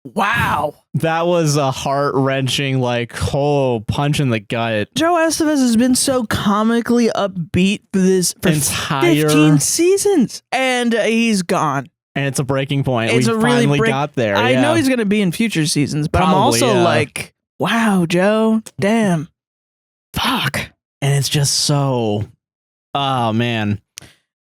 Wow. That was a heart-wrenching, like, punch in the gut. Joe Estevez has been so comically upbeat for entire 15 seasons. And he's gone. And it's a breaking point. We finally got there. I know he's going to be in future seasons, but I'm also like, wow, Joe, damn. Fuck. And it's just so... Oh, man.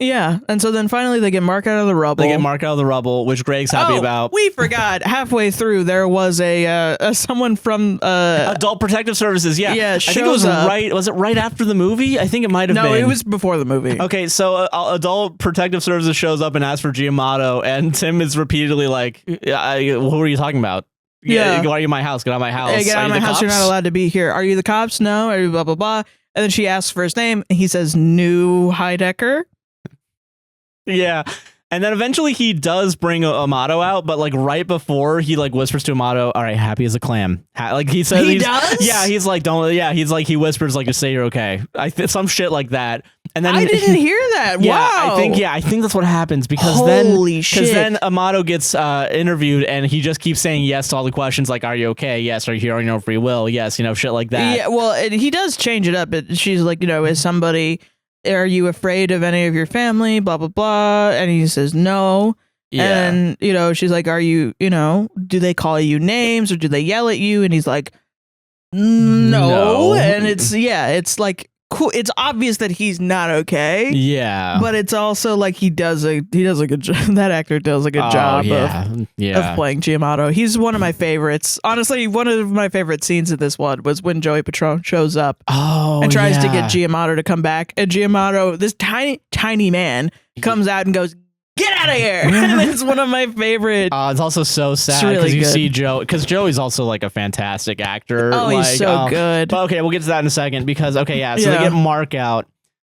Yeah, and so then finally they get Mark out of the rubble. They get Mark out of the rubble, which Greg's happy about. We forgot. Halfway through, there was a someone from Adult Protective Services. Yeah, I think it was right. Was it right after the movie? I think it might have been. No, it was before the movie. Okay, so Adult Protective Services shows up and asks for Giamotto, and Tim is repeatedly like, "Who are you talking about? Yeah, why are you in my house? Get out of my house. Hey, get out of my house. You're not allowed to be here. Are you the cops? No. Are you blah blah blah?" And then she asks for his name, and he says, "New Heidecker." Yeah. And then eventually he does bring Amato out, but like right before he like whispers to Amato, "All right, happy as a clam." Like he says, he does. Yeah, he's like, "Don't." Yeah, he's like, he whispers like, "Just say you're okay." Some shit like that. And then I didn't hear that. Yeah, Wow. I think that's what happens because Holy shit. Because then Amato gets interviewed and he just keeps saying yes to all the questions like, "Are you okay? Yes. Are you here on your own free will? Yes." Shit like that. Yeah. Well, he does change it up. She's like, is somebody? Are you afraid of any of your family? Blah, blah, blah. And he says no. Yeah. And, she's like, are you, do they call you names or do they yell at you? And he's like, no. And it's like, cool. It's obvious that he's not okay. Yeah. But it's also like he does a good job. That actor does a good job of playing Giamotto. He's one of my favorites. Honestly, one of my favorite scenes of this one was when Joey Patron shows up and tries to get Giamotto to come back. And Giamotto, this tiny man, comes out and goes, "Get out of here!" And it's one of my favorite. It's also so sad because you see Joe, because Joey's also like a fantastic actor. Oh, he's so good. But okay, we'll get to that in a second because so they get Mark out,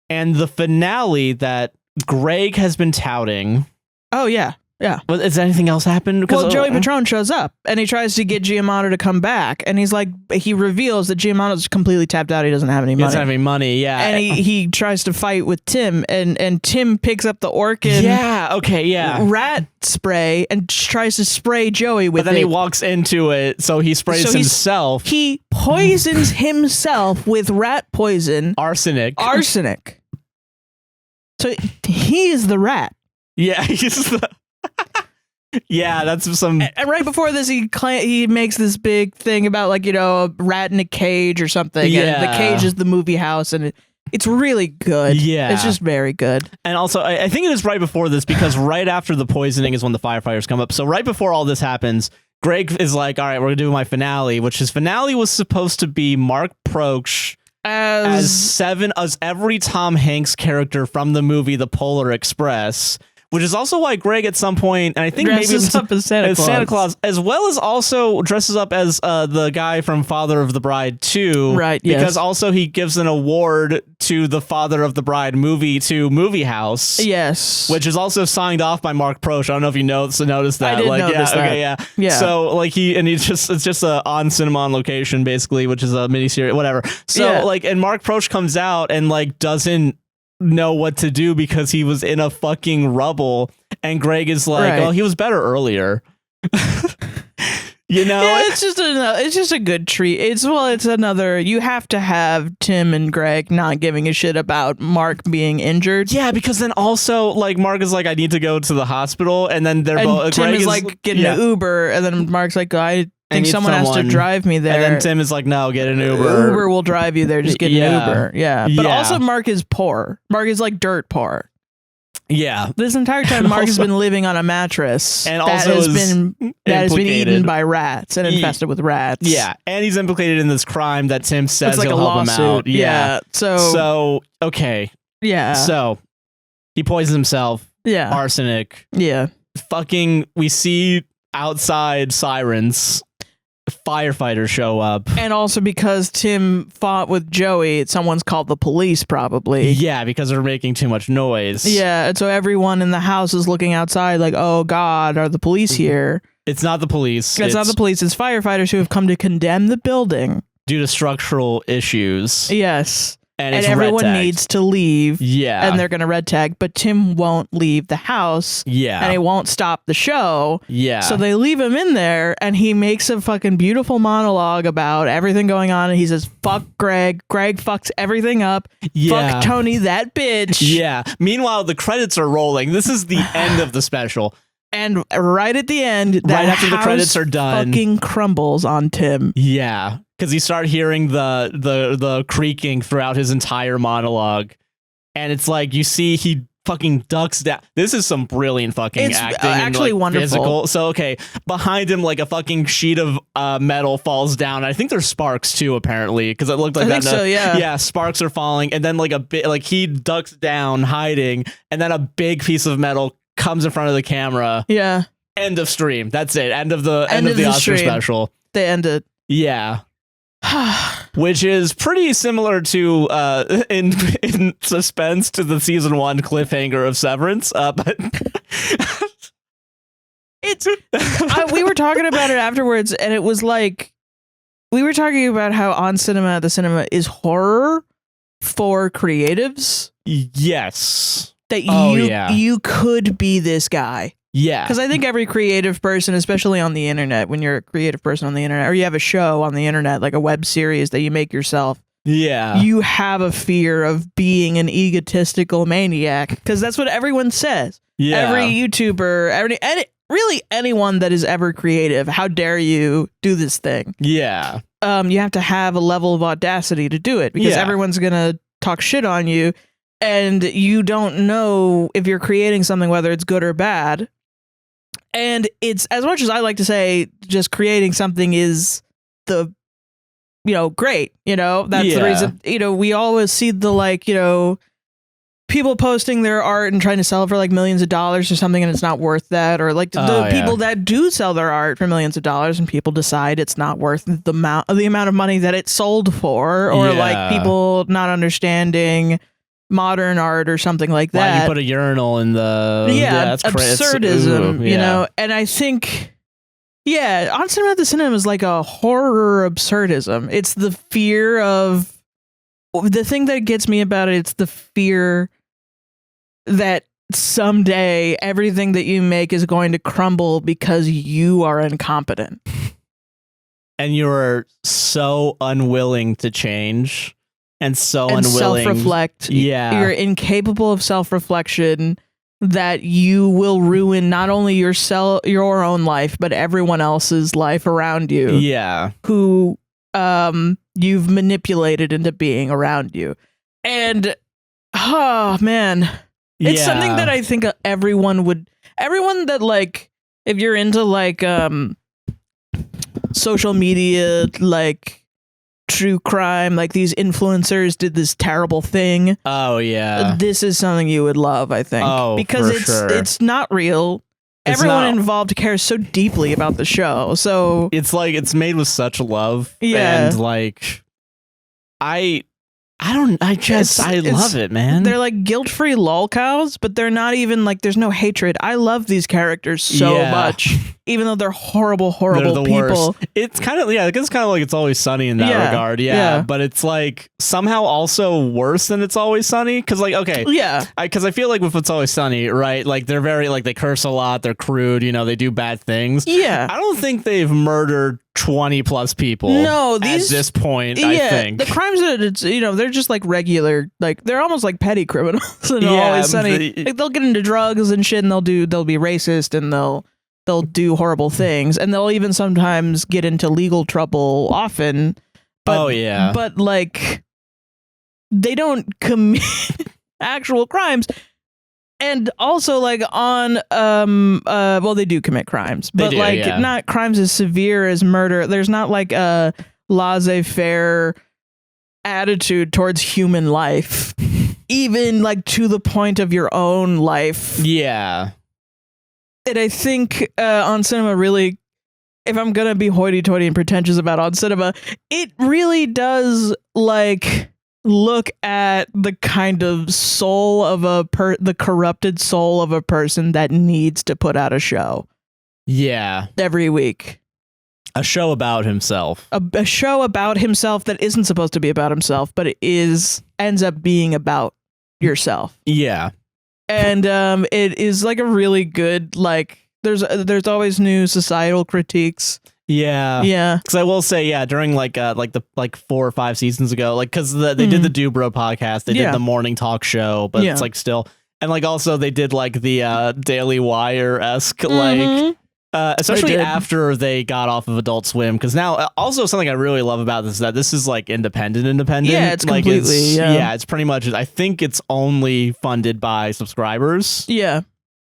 and the finale that Greg has been touting. Oh yeah. Yeah. But has anything else happened? Well, Joey Patron shows up and he tries to get Giamotto to come back, and he reveals that Giamatto's completely tapped out. He doesn't have any money. He doesn't have any money, yeah. And he tries to fight with Tim, and Tim picks up the orchid rat spray and tries to spray Joey with it. But then he walks into it, so he sprays himself. He poisons himself with rat poison. Arsenic. So he is the rat. Yeah, he's the... Yeah, that's some. And right before this, he makes this big thing about a rat in a cage or something. Yeah, and the cage is the movie house, and it's really good. Yeah, it's just very good. And also, I think it is right before this because right after the poisoning is when the firefighters come up. So right before all this happens, Greg is like, "All right, we're gonna do my finale," which his finale was supposed to be Mark Proksch as every Tom Hanks character from the movie The Polar Express. Which is also why Greg at some point, and I think dresses up as Santa Claus, as well as also dresses up as the guy from Father of the Bride 2. Right, because also he gives an award to the Father of the Bride movie to Movie House. Yes. Which is also signed off by Mark Proksch. I don't know if you noticed that. I did notice that. Okay, yeah. So it's just a on cinema on location basically, which is a miniseries, whatever. So and Mark Proksch comes out and doesn't know what to do because he was in a fucking rubble, and Greg is like, "Oh, he was better earlier." It's just a good treat. It's another. You have to have Tim and Greg not giving a shit about Mark being injured. Yeah, because then also Mark is like, "I need to go to the hospital," and then they're both. Tim Greg is like getting an Uber, and then Mark's like, "I think someone has to drive me there." And then Tim is like, "No, get an Uber. Uber will drive you there. Just get an Uber." Yeah. But also Mark is poor. Mark is like dirt poor. Yeah. This entire time Mark has been living on a mattress and that has been eaten by rats and infested with rats. Yeah. And he's implicated in this crime that Tim says he'll help him out. Yeah. So okay. Yeah. So he poisons himself. Yeah. Arsenic. Yeah. Fucking we see outside sirens. firefighters show up. And also because Tim fought with Joey, someone's called the police probably. Yeah, because they're making too much noise. Yeah, and so everyone in the house is looking outside like, oh God, are the police here? It's not the police. It's not the police. It's firefighters who have come to condemn the building. Due to structural issues. Yes. And everyone needs to leave. Yeah. And they're going to red tag, but Tim won't leave the house. Yeah. And he won't stop the show. Yeah. So they leave him in there and he makes a fucking beautiful monologue about everything going on. And he says, fuck Greg. Greg fucks everything up. Yeah. Fuck Tony, that bitch. Yeah. Meanwhile, the credits are rolling. This is the end of the special. And right at the end, right after the credits are done, fucking crumbles on Tim. Yeah. Because you start hearing the creaking throughout his entire monologue. And it's like, you see he fucking ducks down. This is some brilliant fucking acting. Actually and, like, wonderful. Physical. So, okay, behind him, like a fucking sheet of metal falls down. I think there's sparks too, apparently, because it looked like I think so, yeah. Yeah, sparks are falling. And then like a bit, like he ducks down hiding. And then a big piece of metal comes in front of the camera. Yeah. End of stream. That's it. End of the Oscar stream. special. They ended. Yeah. Which is pretty similar to in suspense to the season 1 cliffhanger of Severance. But it's we were talking about it afterwards, and it was like we were talking about how on cinema, the cinema is horror for creatives. Yes. That you could be this guy. Yeah. Because I think every creative person, especially on the internet, when you're a creative person on the internet, or you have a show on the internet, like a web series that you make yourself, yeah, you have a fear of being an egotistical maniac. Because that's what everyone says. Yeah. Every YouTuber, really anyone that is ever creative, how dare you do this thing? Yeah. You have to have a level of audacity to do it, because everyone's going to talk shit on you. And you don't know if you're creating something, whether it's good or bad. And it's, as much as I like to say, just creating something is the, great, that's the reason, we always see the, people posting their art and trying to sell it for like millions of dollars or something, and it's not worth that. Or like the people that do sell their art for millions of dollars and people decide it's not worth the amount of money that it sold for, or like people not understanding modern art or something like that. Why you put a urinal in the that's absurdism, and I think on cinema, the cinema is like a horror absurdism. It's the fear of the thing that gets me about it. It's the fear that someday everything that you make is going to crumble because you are incompetent and you're so unwilling to change. And so unwilling. Self-reflect. Yeah. You're incapable of self-reflection, that you will ruin not only your own life, but everyone else's life around you. Yeah. Who you've manipulated into being around you. And, oh, man. It's something that I think everyone that, like, if you're into, like, social media, like, true crime, like these influencers did this terrible thing. Oh yeah, this is something you would love, I think. Oh, because it's not real. Everyone involved cares so deeply about the show, so it's like it's made with such love. Yeah, and like I love it, man. They're like guilt-free lol cows, but they're not even like, there's no hatred. I love these characters so much, even though they're horrible people. Worst. It's kind of it's kind of like It's Always Sunny in that regard. Yeah, but it's like somehow also worse than It's Always Sunny, because like because I feel like with It's Always Sunny, right? Like they're very like, they curse a lot, they're crude, they do bad things. Yeah, I don't think they've murdered 20 plus people. No, at this point, I think the crimes that it's they're just like regular, like they're almost like petty criminals. And Always Sunny, like they'll get into drugs and shit, and they'll be racist, and they'll do horrible things, and they'll even sometimes get into legal trouble often. But, but like they don't commit actual crimes. And also, like, on they do commit crimes, but not crimes as severe as murder. There's not like a laissez-faire attitude towards human life, even like to the point of your own life. Yeah. And I think on cinema really if I'm gonna be hoity-toity and pretentious about on cinema, it really does like look at the kind of soul of the corrupted soul of a person that needs to put out a show. Yeah. Every week. A show about himself. A show about himself that isn't supposed to be about himself, but it ends up being about yourself. Yeah. And it is like a really good, like, there's always new societal critiques. Yeah. Because I will say, during like 4 or 5 seasons ago, like, because they did the Do Bro podcast, they did the morning talk show, but it's like still, and like also they did like the Daily Wire-esque like. Especially after they got off of Adult Swim, because now also something I really love about this is that this is like independent. Yeah, it's like completely. It's pretty much. I think it's only funded by subscribers. Yeah,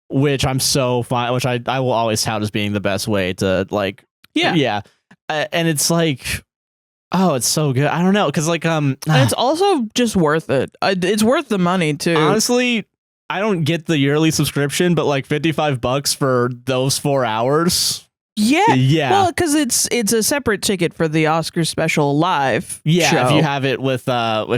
which I'm so fine. Which I will always tout as being the best way to like. Yeah. And it's like, oh, it's so good. I don't know, because like and it's also just worth it. It's worth the money too. Honestly. I don't get the yearly subscription, but like $55 for those 4 hours. Yeah. Well, because it's a separate ticket for the Oscar special live. Yeah, show. if you have it with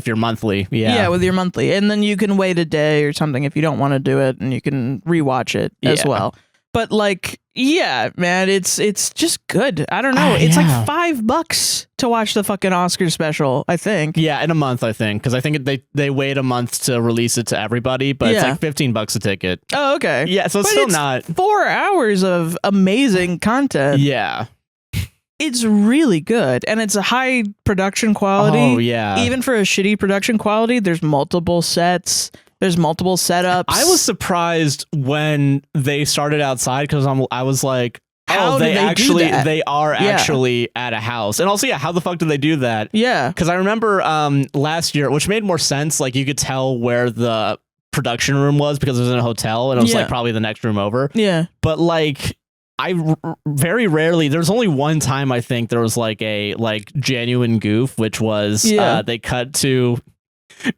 your monthly. Yeah, with your monthly, and then you can wait a day or something if you don't want to do it, and you can rewatch it as well. But like, yeah, man, it's just good. I don't know. It's like $5 to watch the fucking Oscar special, I think. Yeah, in a month, I think, because I think they wait a month to release it to everybody, but it's like $15 a ticket. Oh, okay. Yeah, so it's still not 4 hours of amazing content. Yeah. It's really good, and it's a high production quality. Oh, yeah. Even for a shitty production quality, there's multiple sets. There's multiple setups. I was surprised when they started outside, because I was like, how they are Yeah. actually at a house. And also, how the fuck did they do that? Yeah. Because I remember last year, which made more sense, like you could tell where the production room was because it was in a hotel, and it was like probably the next room over. Yeah. But like, very rarely, there's only one time I think there was like a genuine goof, which was they cut to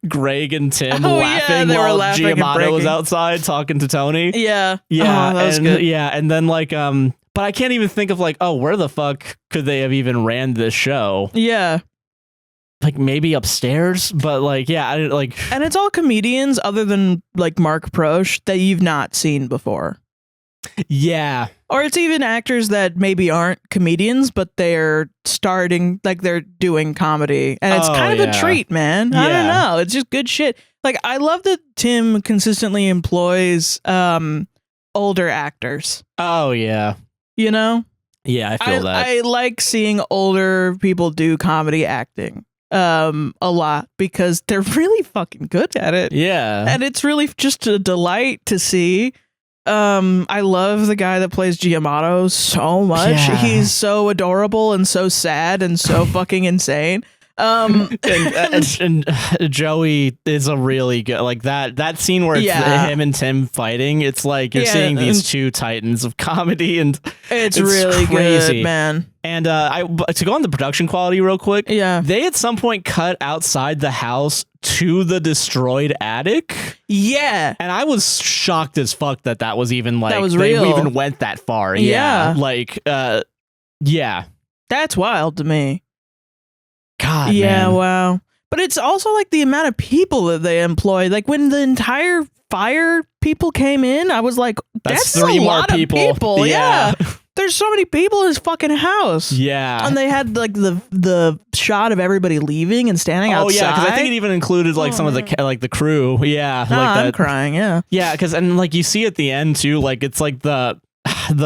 Greg and Tim laughing while Giamatti was outside talking to Tony. Yeah. Yeah. Oh, that was good. Yeah. And then like, but I can't even think of like, oh, where the fuck could they have even ran this show? Yeah. Like maybe upstairs, but like, and it's all comedians other than like Mark Prosh that you've not seen before. Yeah. Or it's even actors that maybe aren't comedians, but they're they're doing comedy. And it's kind of a treat, man. I don't know. It's just good shit. Like, I love that Tim consistently employs older actors. Oh, yeah. You know? Yeah, I feel that. I like seeing older people do comedy acting a lot, because they're really fucking good at it. Yeah. And it's really just a delight to see. I love the guy that plays Giamatti so much. Yeah. He's so adorable and so sad and so fucking insane. And Joey is a really good, like that scene where it's him and Tim fighting. It's like you're seeing these two titans of comedy, and it's really crazy. good, man. And to go on the production quality real quick, they at some point cut outside the house to the destroyed attic. Yeah, and I was shocked as fuck that was even like that was they real. even went that far. Yeah, like that's wild to me. God, yeah, man. wow. But it's also like the amount of people that they employ. Like when the entire fire people came in, I was like, that's 3 a more lot people. of people. Yeah. There's so many people in this fucking house. Yeah. And they had like the shot of everybody leaving and standing outside. Oh yeah, because I think it even included like some of the crew. Yeah. I'm crying, yeah. Yeah, because and like you see at the end too, like it's like the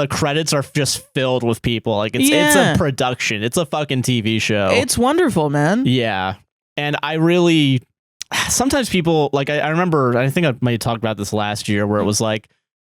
credits are just filled with people. Like it's a production. It's a fucking TV show. It's wonderful, man. Yeah. And I really sometimes people like I remember, I think I might have talked about this last year, where it was like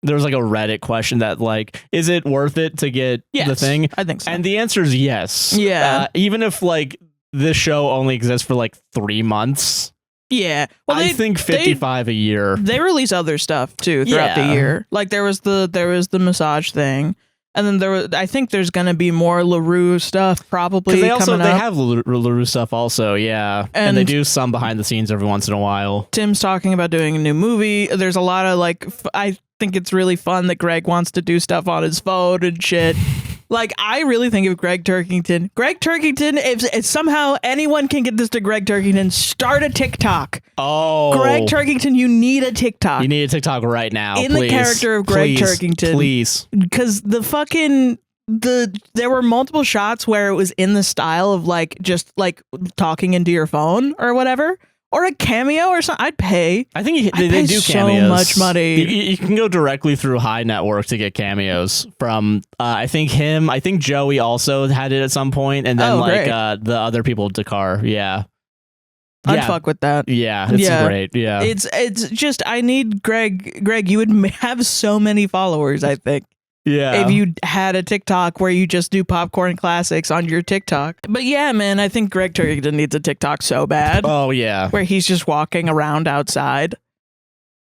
there was like a Reddit question that like, is it worth it to get the thing? I think so. And the answer is yes. Yeah. Even if like this show only exists for like 3 months. Yeah. Well, I think 55 a year. They release other stuff too throughout the year. Like there was the massage thing. And then I think there's going to be more LaRue stuff probably they coming up. They have LaRue stuff also, yeah. And they do some behind the scenes every once in a while. Tim's talking about doing a new movie. There's a lot of like, I think it's really fun that Greg wants to do stuff on his phone and shit. Like, I really think of Greg Turkington. Greg Turkington, if somehow anyone can get this to Greg Turkington, start a TikTok. Oh. Greg Turkington, you need a TikTok. You need a TikTok right now. In please. the character of Greg Turkington. Please. Because there were multiple shots where it was in the style of like just like talking into your phone or whatever, or a cameo or something. I'd pay. I think they do so cameos. much money. You can go directly through High Network to get cameos from. I think Joey also had it at some point, and then the other people, Dakar. Yeah. I'd fuck with that. Yeah, it's great. Yeah, it's just I need Greg. Greg, you would have so many followers. I think. Yeah. If you had a TikTok where you just do popcorn classics on your TikTok. But yeah, man, I think Greg Turkington needs a TikTok so bad. Oh, yeah. Where he's just walking around outside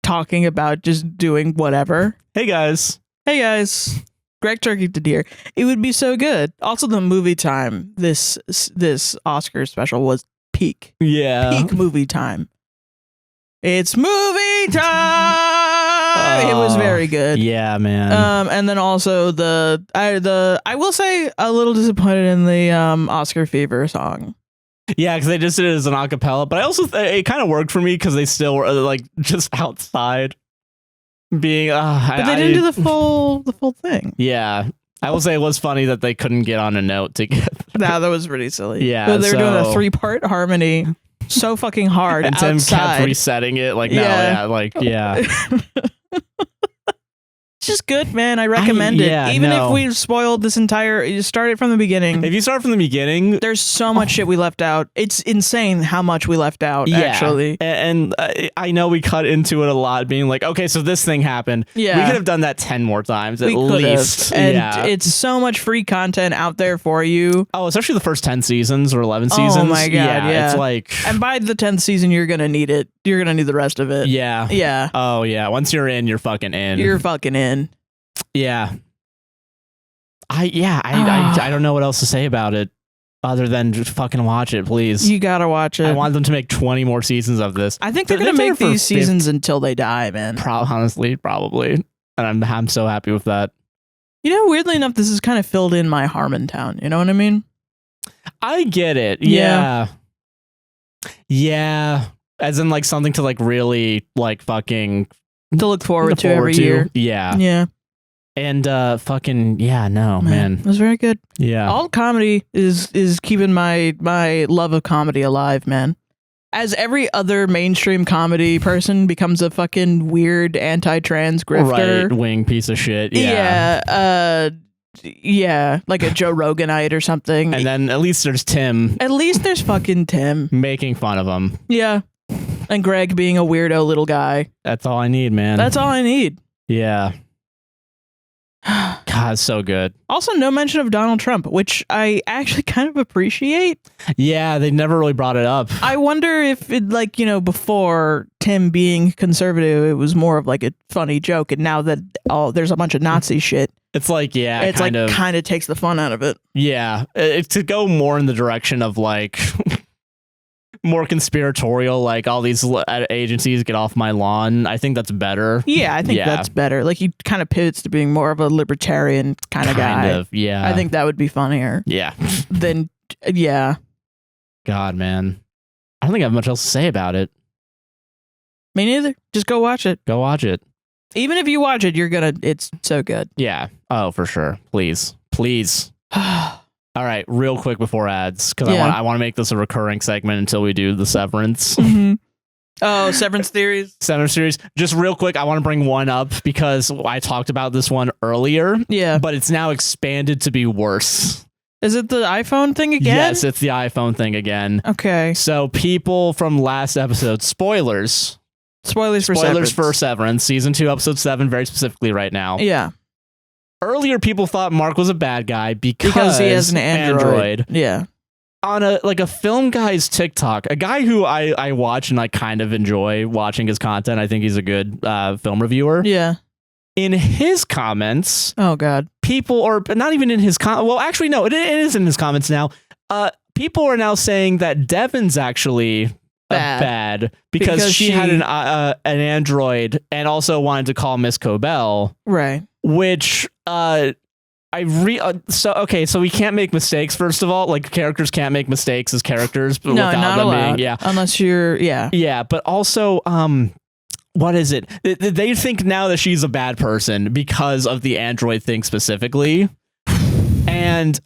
talking about just doing whatever. Hey, guys. Greg Turkington here. It would be so good. Also, the movie time, this Oscar special was peak. Yeah. Peak movie time. It's movie time! It was very good. Yeah, man. And then also I will say a little disappointed in the Oscar Fever song. Yeah, because they just did it as an acapella, but I also it kind of worked for me because they still were like just outside being. But they didn't do the full thing. Yeah, I will say it was funny that they couldn't get on a note together. Nah, that was pretty silly. Yeah, but they were doing a 3-part harmony. So fucking hard. And outside. Tim kept resetting it. Like, yeah. It's just good, man. I recommend it. Even if we spoiled this entire, you start it from the beginning. If you start from the beginning, there's so much shit we left out. It's insane how much we left out, actually. And I know we cut into it a lot, being like, okay, so this thing happened. Yeah. We could have done that 10 more times at least. And it's so much free content out there for you. Oh, especially the first 10 seasons or 11 seasons. Oh my God, yeah. It's like... And by the 10th season, you're going to need it. You're going to need the rest of it. Yeah. Yeah. Oh, yeah. Once you're in, you're fucking in. You're fucking in. Yeah. I don't know what else to say about it other than just fucking watch it, please. You gotta watch it. I want them to make 20 more seasons of this. I think they're gonna make these seasons until they die, man. Honestly, probably. And I'm so happy with that. You know, weirdly enough, this has kind of filled in my Harmontown. You know what I mean? I get it. Yeah. As in like something to like really like fucking to look forward to every year. Yeah. And man. It was very good. Yeah. All comedy is keeping my love of comedy alive, man. As every other mainstream comedy person becomes a fucking weird anti-trans grifter. Right-wing piece of shit. Yeah. Like a Joe Roganite or something. And then at least there's Tim. At least there's fucking Tim. Making fun of him. Yeah. And Greg being a weirdo little guy. That's all I need, man. That's all I need. Yeah. God, it's so good. Also, no mention of Donald Trump, which I actually kind of appreciate. Yeah, they never really brought it up. I wonder if it, like, you know, before Tim being conservative, it was more of like a funny joke, and now that there's a bunch of Nazi shit, it's like, yeah, it's kind of takes the fun out of it. Yeah, it's to go more in the direction of like more conspiratorial, like all these agencies get off my lawn. I think that's better. Yeah, I think that's better. Like he kind of pivots to being more of a libertarian kind of guy. Yeah. I think that would be funnier. Yeah. Then, yeah. God, man. I don't think I have much else to say about it. Me neither. Just go watch it. Go watch it. Even if you watch it, it's so good. Yeah. Oh, for sure. Please. All right, real quick before ads, because I want to make this a recurring segment until we do the Severance. Mm-hmm. Oh, Severance theories. Severance theories. Just real quick, I want to bring one up because I talked about this one earlier. Yeah, but it's now expanded to be worse. Is it the iPhone thing again? Yes, it's the iPhone thing again. Okay. So people from last episode, spoilers for Severance, season 2, episode 7, very specifically right now. Yeah. Earlier, people thought Mark was a bad guy because he has an Android. Yeah. On a film guy's TikTok, a guy who I watch and I kind of enjoy watching his content. I think he's a good film reviewer. Yeah. In his comments, oh god, people, or not even in his well, actually no, it is in his comments now. People are now saying that Devin's actually bad because she had an Android and also wanted to call Miss Cobell. Right. Which I So we can't make mistakes. First of all, like characters can't make mistakes as characters, but No, without not them allowed. being, Unless you're, yeah. But also, what is it? They think now that she's a bad person because of the android thing specifically. And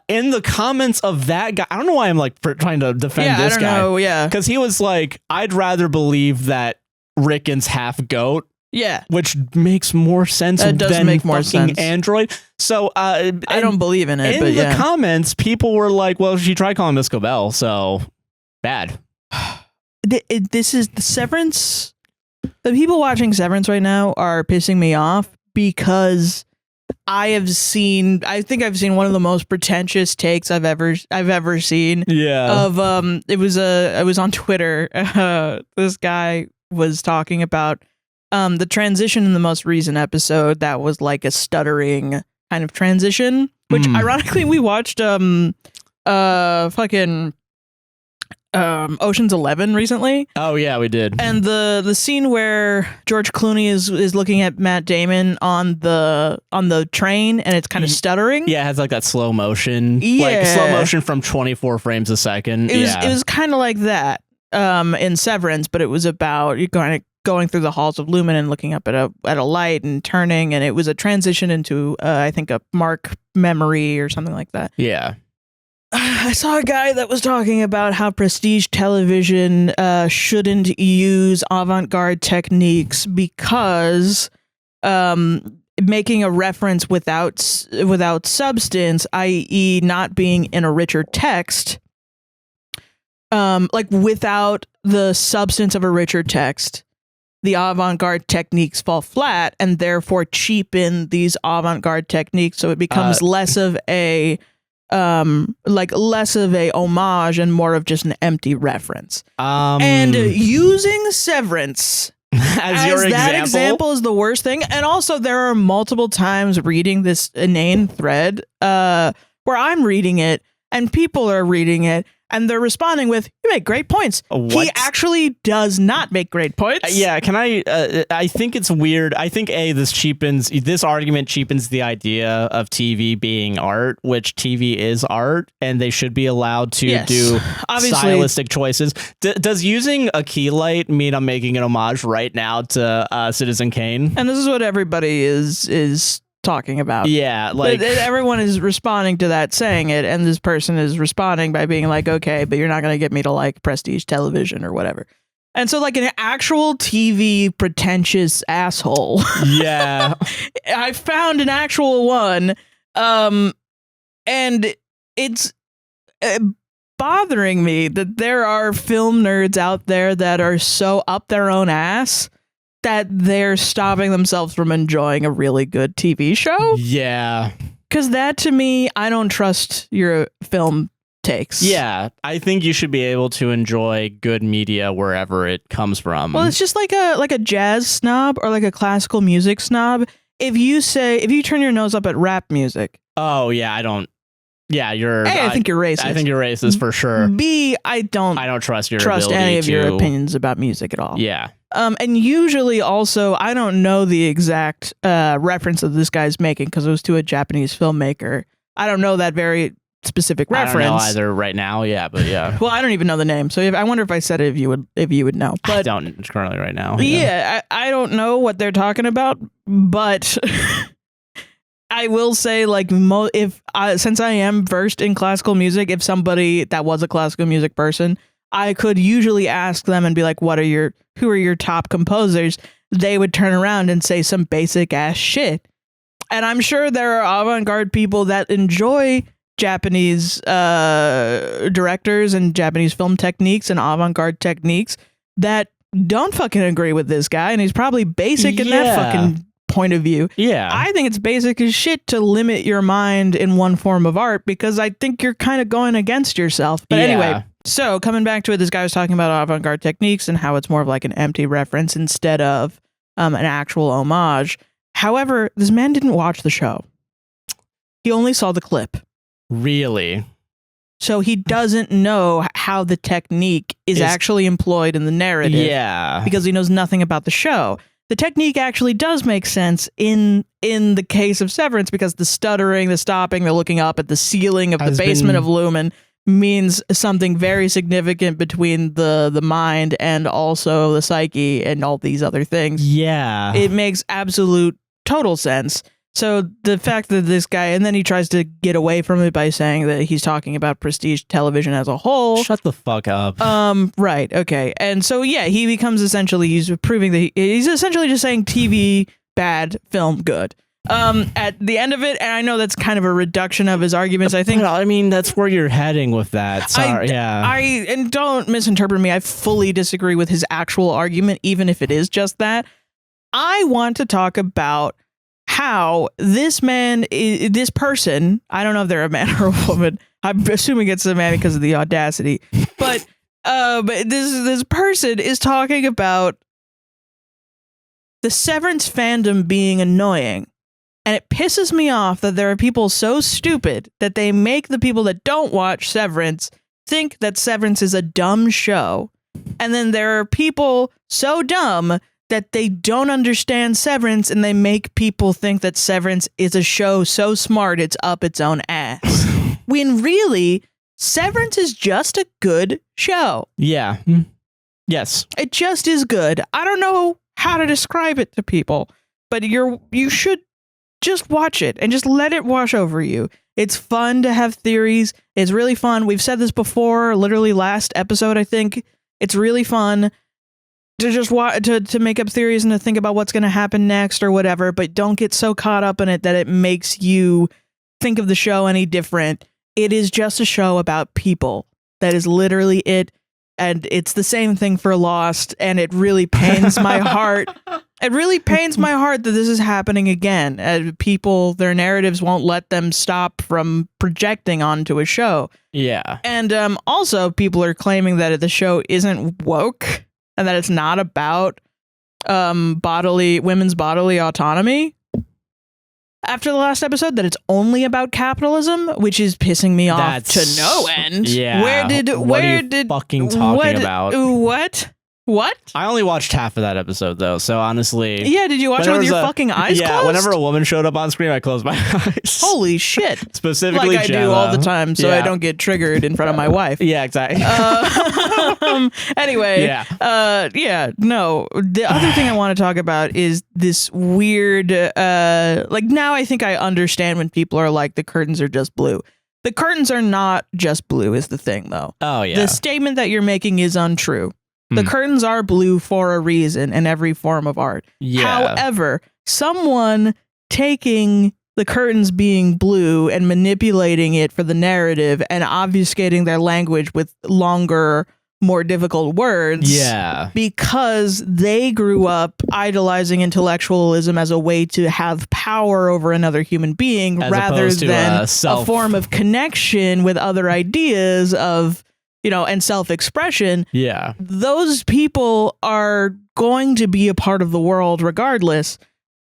in the comments of that guy, I don't know why I'm like trying to defend this guy. I don't know, because he was like, I'd rather believe that Rickon's half goat. Yeah, which makes more sense. That does than make more fucking sense. Android. So I don't believe in it. In but the comments, people were like, "Well, she tried calling Miss Cobell, so bad." This is the Severance. The people watching Severance right now are pissing me off because I think I've seen one of the most pretentious takes I've ever seen. Yeah. Of it was on Twitter. This guy was talking about the transition in the most recent episode that was like a stuttering kind of transition, which ironically we watched fucking Ocean's 11 recently. Oh yeah, we did. And the scene where George Clooney is looking at Matt Damon on the train and it's kind of stuttering. Yeah, it has like that slow motion. Like slow motion from 24 frames a second. It was kind of like that in Severance, but it was about you kind of going through the halls of Lumen and looking up at a light and turning, and it was a transition into I think a Mark memory or something like that. Yeah. I saw a guy that was talking about how prestige television shouldn't use avant-garde techniques because making a reference without substance, i.e. not being in a richer text, like without the substance of a richer text, the avant-garde techniques fall flat and therefore cheapen these avant-garde techniques, so it becomes less of a homage and more of just an empty reference. And using Severance as that example is the worst thing. And also there are multiple times reading this inane thread where I'm reading it and people are reading it and they're responding with, "You make great points." What? He actually does not make great points. Yeah, can I think it's weird. I think this argument cheapens the idea of TV being art, which TV is art, and they should be allowed to do stylistic choices. Does using a key light mean I'm making an homage right now to Citizen Kane? And this is what everybody is talking about. Yeah, like everyone is responding to that saying it, and this person is responding by being like, okay, but you're not going to get me to like prestige television or whatever. And so like an actual TV pretentious asshole. Yeah. I found an actual one and it's bothering me that there are film nerds out there that are so up their own ass that they're stopping themselves from enjoying a really good TV show. Yeah. Because that, to me, I don't trust your film takes. Yeah, I think you should be able to enjoy good media wherever it comes from. Well, it's just like a jazz snob or like a classical music snob. If you turn your nose up at rap music. Oh, yeah, I don't. Yeah, I think you're racist. I think you're racist for sure. B, I don't trust any of your opinions about music at all. Yeah. And usually also, I don't know the exact reference that this guy's making because it was to a Japanese filmmaker. I don't know that very specific reference. I don't know either right now. Yeah, but yeah. Well, I don't even know the name. So I wonder if I said it, if you would know. But I don't currently right now. Yeah, I don't know what they're talking about, but I will say, like, since I am versed in classical music, if somebody that was a classical music person, I could usually ask them and be like, who are your top composers? They would turn around and say some basic ass shit. And I'm sure there are avant-garde people that enjoy Japanese directors and Japanese film techniques and avant-garde techniques that don't fucking agree with this guy. And he's probably basic in that fucking point of view. Yeah. I think it's basic as shit to limit your mind in one form of art because I think you're kind of going against yourself. But anyway, so coming back to it, this guy was talking about avant-garde techniques and how it's more of like an empty reference instead of an actual homage. However, this man didn't watch the show. He only saw the clip. Really? So he doesn't know how the technique is actually employed in the narrative. Yeah. Because he knows nothing about the show. the technique actually does make sense in the case of Severance, because the stuttering, the stopping, the looking up at the ceiling of the basement of Lumen means something very significant between the mind and also the psyche and all these other things. Yeah. It makes absolute total sense. So the fact that this guy, and then he tries to get away from it by saying that he's talking about prestige television as a whole. Shut the fuck up. Right. Okay. And so, yeah, he becomes essentially, he's proving that he's essentially just saying TV bad, film good. At the end of it, and I know that's kind of a reduction of his arguments. I think. Well, I mean, that's where you're heading with that. Sorry. And don't misinterpret me. I fully disagree with his actual argument, even if it is just that. I want to talk about how this person, I don't know if they're a man or a woman. I'm assuming it's a man because of the audacity, but this person is talking about the Severance fandom being annoying. And it pisses me off that there are people so stupid that they make the people that don't watch Severance think that Severance is a dumb show. And then there are people so dumb that they don't understand Severance, and they make people think that Severance is a show so smart it's up its own ass. When really, Severance is just a good show. Yeah. Yes. It just is good. I don't know how to describe it to people, but you should just watch it and just let it wash over you. It's fun to have theories. It's really fun. We've said this before, literally last episode, I think. It's really fun to just to make up theories and to think about what's going to happen next or whatever, but don't get so caught up in it that it makes you think of the show any different. It is just a show about people. That is literally it. And it's the same thing for Lost, and it really pains my heart. It really pains my heart that this is happening again. People, their narratives won't let them stop from projecting onto a show. Yeah. And also, people are claiming that the show isn't woke and that it's not about women's bodily autonomy. After the last episode, that it's only about capitalism, which is pissing me off to no end. Yeah. What are you fucking talking about? What? I only watched half of that episode, though, so honestly... Yeah, did you watch it with your fucking eyes closed? Yeah, whenever a woman showed up on screen, I closed my eyes. Holy shit. Specifically like I do all the time, so I don't get triggered in front of my wife. Yeah, exactly. Anyway, no. The other thing I want to talk about is this weird... now I think I understand when people are like, the curtains are just blue. The curtains are not just blue is the thing, though. Oh, yeah. The statement that you're making is untrue. The curtains are blue for a reason in every form of art. Yeah. However, someone taking the curtains being blue and manipulating it for the narrative and obfuscating their language with longer, more difficult words. Yeah. Because they grew up idolizing intellectualism as a way to have power over another human being, as rather than a form of connection with other ideas of... and self-expression. Yeah. Those people are going to be a part of the world regardless.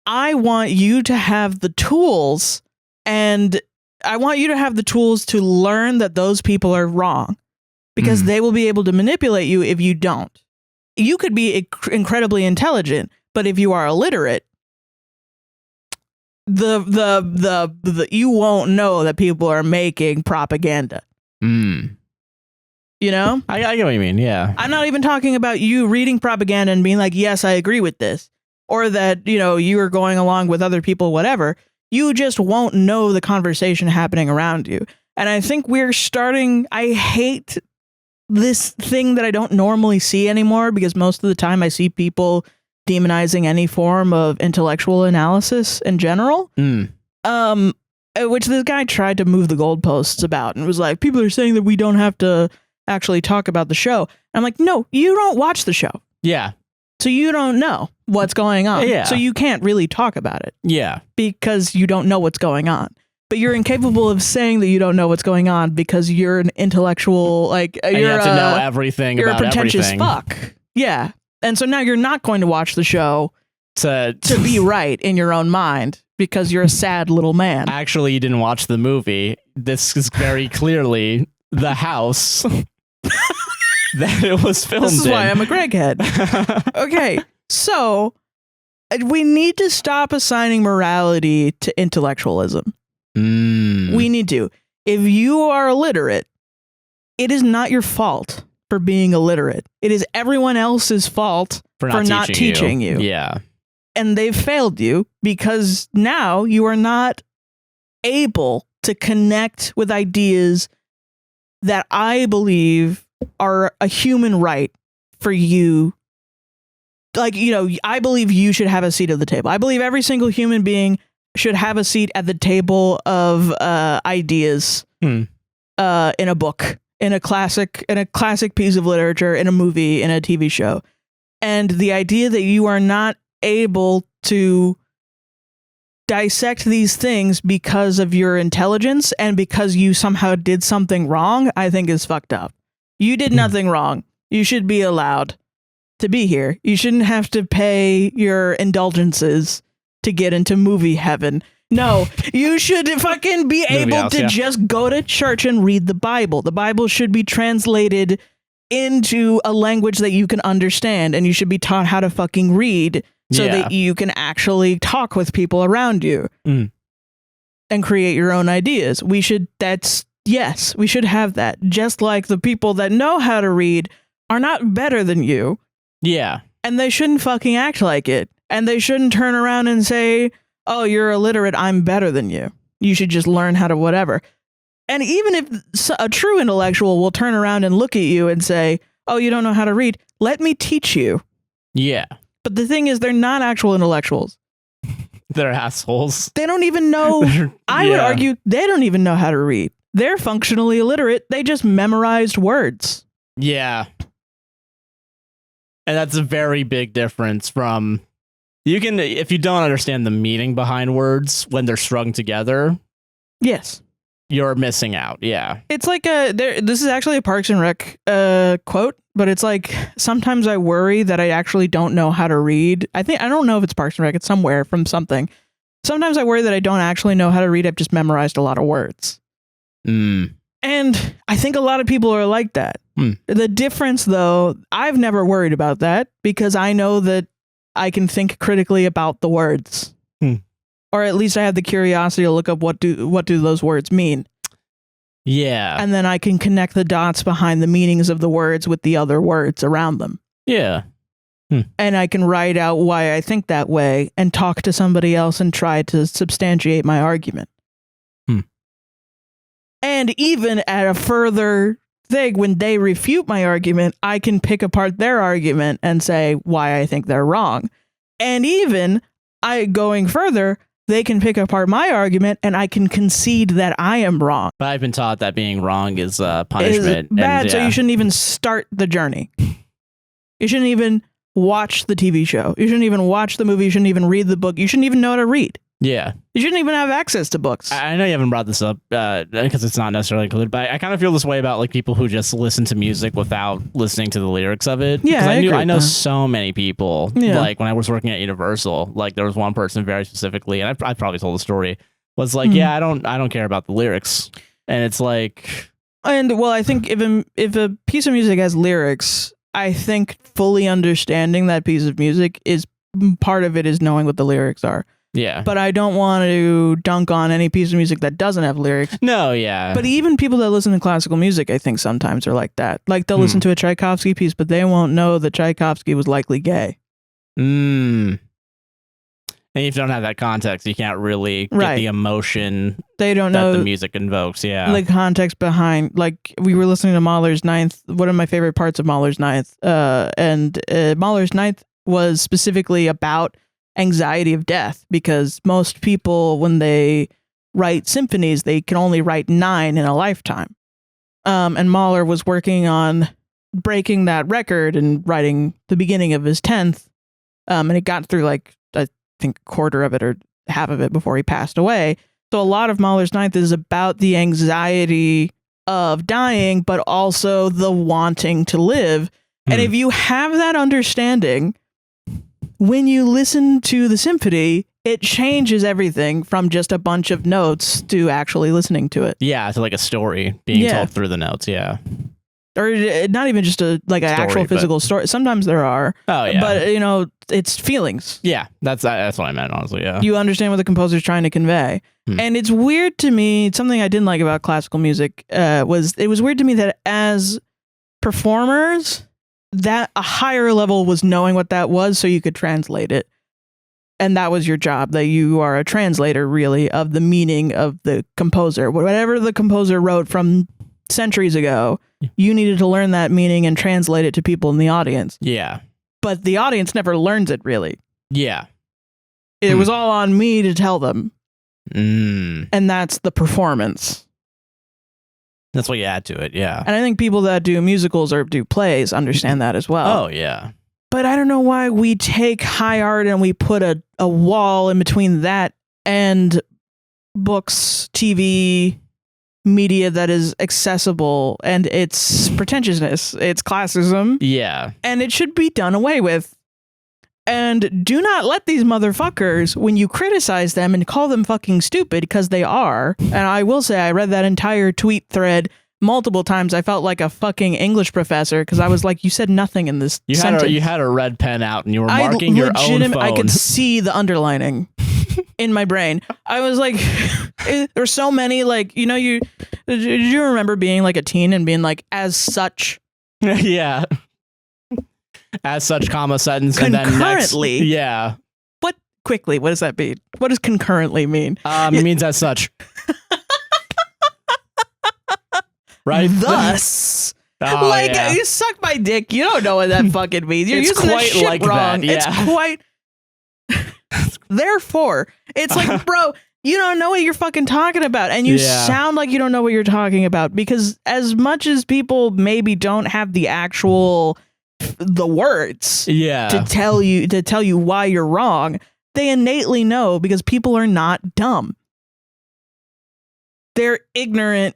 I want you to have the tools, and I want you to have the tools to learn that those people are wrong, because they will be able to manipulate you if you don't. You could be incredibly intelligent, but if you are illiterate, you won't know that people are making propaganda. You know? I get what you mean, yeah. I'm not even talking about you reading propaganda and being like, yes, I agree with this. Or that, you are going along with other people, whatever. You just won't know the conversation happening around you. And I think I hate this thing that I don't normally see anymore, because most of the time I see people demonizing any form of intellectual analysis in general. Which this guy tried to move the goalposts about and was like, people are saying that we don't have to actually talk about the show. And I'm like, no, you don't watch the show. Yeah. So you don't know what's going on. Yeah. So you can't really talk about it. Yeah. Because you don't know what's going on. But you're incapable of saying that you don't know what's going on because you're an intellectual, you have to know everything about everything. You're a pretentious fuck. Yeah. And so now you're not going to watch the show to be right in your own mind, because you're a sad little man. Actually, you didn't watch the movie. This is very clearly the house that it was filmed in. This is why I'm a Greghead. Okay, so we need to stop assigning morality to intellectualism. We need to. If you are illiterate, it is not your fault for being illiterate. It is everyone else's fault for not teaching you. Yeah. And they've failed you because now you are not able to connect with ideas that I believe are a human right for you. Like, you know, I believe you should have a seat at the table. I believe every single human being should have a seat at the table of ideas in a book, in a classic piece of literature, in a movie, in a TV show. And the idea that you are not able to dissect these things because of your intelligence and because you somehow did something wrong, I think is fucked up. You did nothing wrong. You should be allowed to be here. You shouldn't have to pay your indulgences to get into movie heaven. No, you should fucking be able to just go to church and read the Bible. The Bible should be translated into a language that you can understand, and you should be taught how to fucking read so that you can actually talk with people around you and create your own ideas. We should have that. Just like the people that know how to read are not better than you. Yeah. And they shouldn't fucking act like it. And they shouldn't turn around and say, oh, you're illiterate, I'm better than you. You should just learn how to whatever. And even if a true intellectual will turn around and look at you and say, oh, you don't know how to read, let me teach you. Yeah. But the thing is, they're not actual intellectuals. They're assholes. They don't even know. I would argue they don't even know how to read. They're functionally illiterate. They just memorized words. Yeah. And that's a very big difference from... You can, if you don't understand the meaning behind words when they're strung together. Yes. You're missing out. Yeah. It's like this is actually a Parks and Rec quote, but it's like, sometimes I worry that I actually don't know how to read. I don't know if it's Parks and Rec. It's somewhere from something. Sometimes I worry that I don't actually know how to read. I've just memorized a lot of words. And I think a lot of people are like that. The difference, though, I've never worried about that because I know that I can think critically about the words. Or at least I have the curiosity to look up what do those words mean. Yeah. And then I can connect the dots behind the meanings of the words with the other words around them. Yeah. And I can write out why I think that way and talk to somebody else and try to substantiate my argument. And even at a further thing, when they refute my argument, I can pick apart their argument and say why I think they're wrong. And even going further, they can pick apart my argument and I can concede that I am wrong. But I've been taught that being wrong is punishment. Is bad, so you shouldn't even start the journey. You shouldn't even watch the TV show. You shouldn't even watch the movie. You shouldn't even read the book. You shouldn't even know how to read. Yeah. You shouldn't even have access to books. I know you haven't brought this up because it's not necessarily included, but I kind of feel this way about like people who just listen to music without listening to the lyrics of it. Yeah, I know so many people. Yeah. Like when I was working at Universal, like there was one person very specifically, and I probably told the story, was like, yeah, I don't care about the lyrics, and it's like, and well, I think if a piece of music has lyrics, I think fully understanding that piece of music is part of it is knowing what the lyrics are. Yeah. But I don't want to dunk on any piece of music that doesn't have lyrics. No, yeah. But even people that listen to classical music, I think sometimes are like that. Like they'll listen to a Tchaikovsky piece, but they won't know that Tchaikovsky was likely gay. And if you don't have that context, you can't really get the emotion they don't that know the music invokes. Yeah. Like context behind, like we were listening to Mahler's Ninth, one of my favorite parts of Mahler's Ninth. And Mahler's Ninth was specifically about anxiety of death, because most people, when they write symphonies, they can only write 9 in a lifetime. And Mahler was working on breaking that record and writing the beginning of his 10th. And it got through like, I think a quarter of it or half of it before he passed away. So a lot of Mahler's Ninth is about the anxiety of dying, but also the wanting to live. And if you have that understanding, when you listen to the symphony, it changes everything from just a bunch of notes to actually listening to it. Yeah, to like a story being told through the notes, yeah. or not even just an actual physical story. Sometimes there are. Oh yeah. But it's feelings. Yeah, that's what I meant, honestly. Yeah. You understand what the composer's trying to convey. And it's weird to me, something I didn't like about classical music was weird to me that as performers, that a higher level was knowing what that was so you could translate it. And that was your job, that you are a translator, really, of the meaning of the composer. Whatever the composer wrote from centuries ago, you needed to learn that meaning and translate it to people in the audience. Yeah. But the audience never learns it, really. Yeah. It was all on me to tell them. And that's the performance. That's what you add to it, yeah. And I think people that do musicals or do plays understand that as well. Oh, yeah. But I don't know why we take high art and we put a wall in between that and books, TV, media that is accessible, and it's pretentiousness, it's classism. Yeah. And it should be done away with. And do not let these motherfuckers, when you criticize them and call them fucking stupid, because they are, and I will say I read that entire tweet thread multiple times. I felt like a fucking English professor because I was like, you said nothing in this sentence. You had a red pen out and you were marking your own phone. I could see the underlining in my brain. I was like, there's so many, did you remember being like a teen and being like, as such? Yeah. As such, comma, sentence, and then concurrently. Next. Yeah. What does that mean? What does concurrently mean? It means as such. Right? Thus. You suck my dick. You don't know what that fucking means. You're using that shit like wrong. That, yeah. It's quite. Therefore, it's like, bro, you don't know what you're fucking talking about, and you sound like you don't know what you're talking about, because as much as people maybe don't have the words to tell you why you're wrong, they innately know, because people are not dumb. They're ignorant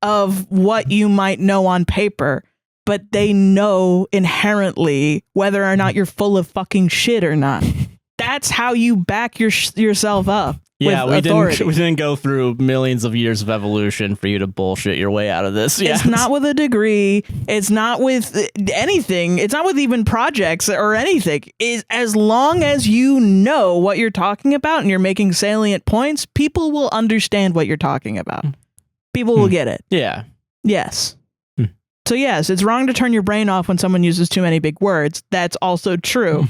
of what you might know on paper, but they know inherently whether or not you're full of fucking shit or not. That's how you back yourself up. Yeah, we didn't go through millions of years of evolution for you to bullshit your way out of this. Yeah. It's not with a degree. It's not with anything. It's not with even projects or anything. As long as you know what you're talking about and you're making salient points, people will understand what you're talking about. People will get it. Yeah. Yes. So yes, it's wrong to turn your brain off when someone uses too many big words. That's also true.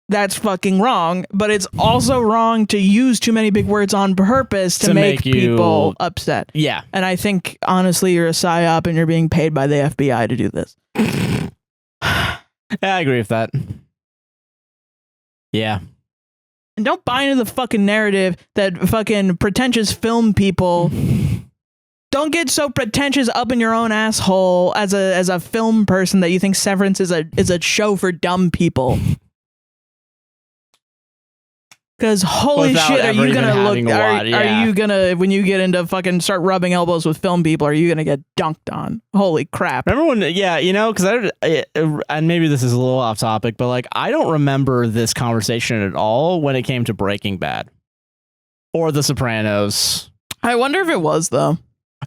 That's fucking wrong, but it's also wrong to use too many big words on purpose to make people upset. Yeah. And I think, honestly, you're a psyop and you're being paid by the FBI to do this. Yeah, I agree with that. Yeah. And don't buy into the fucking narrative that fucking pretentious film people... Don't get so pretentious up in your own asshole as a film person that you think Severance is a show for dumb people. Because holy shit, are you gonna look? Are you gonna, when you get into fucking start rubbing elbows with film people, are you gonna get dunked on? Holy crap! Remember when? Yeah, because and maybe this is a little off topic, but like I don't remember this conversation at all when it came to Breaking Bad or The Sopranos. I wonder if it was though.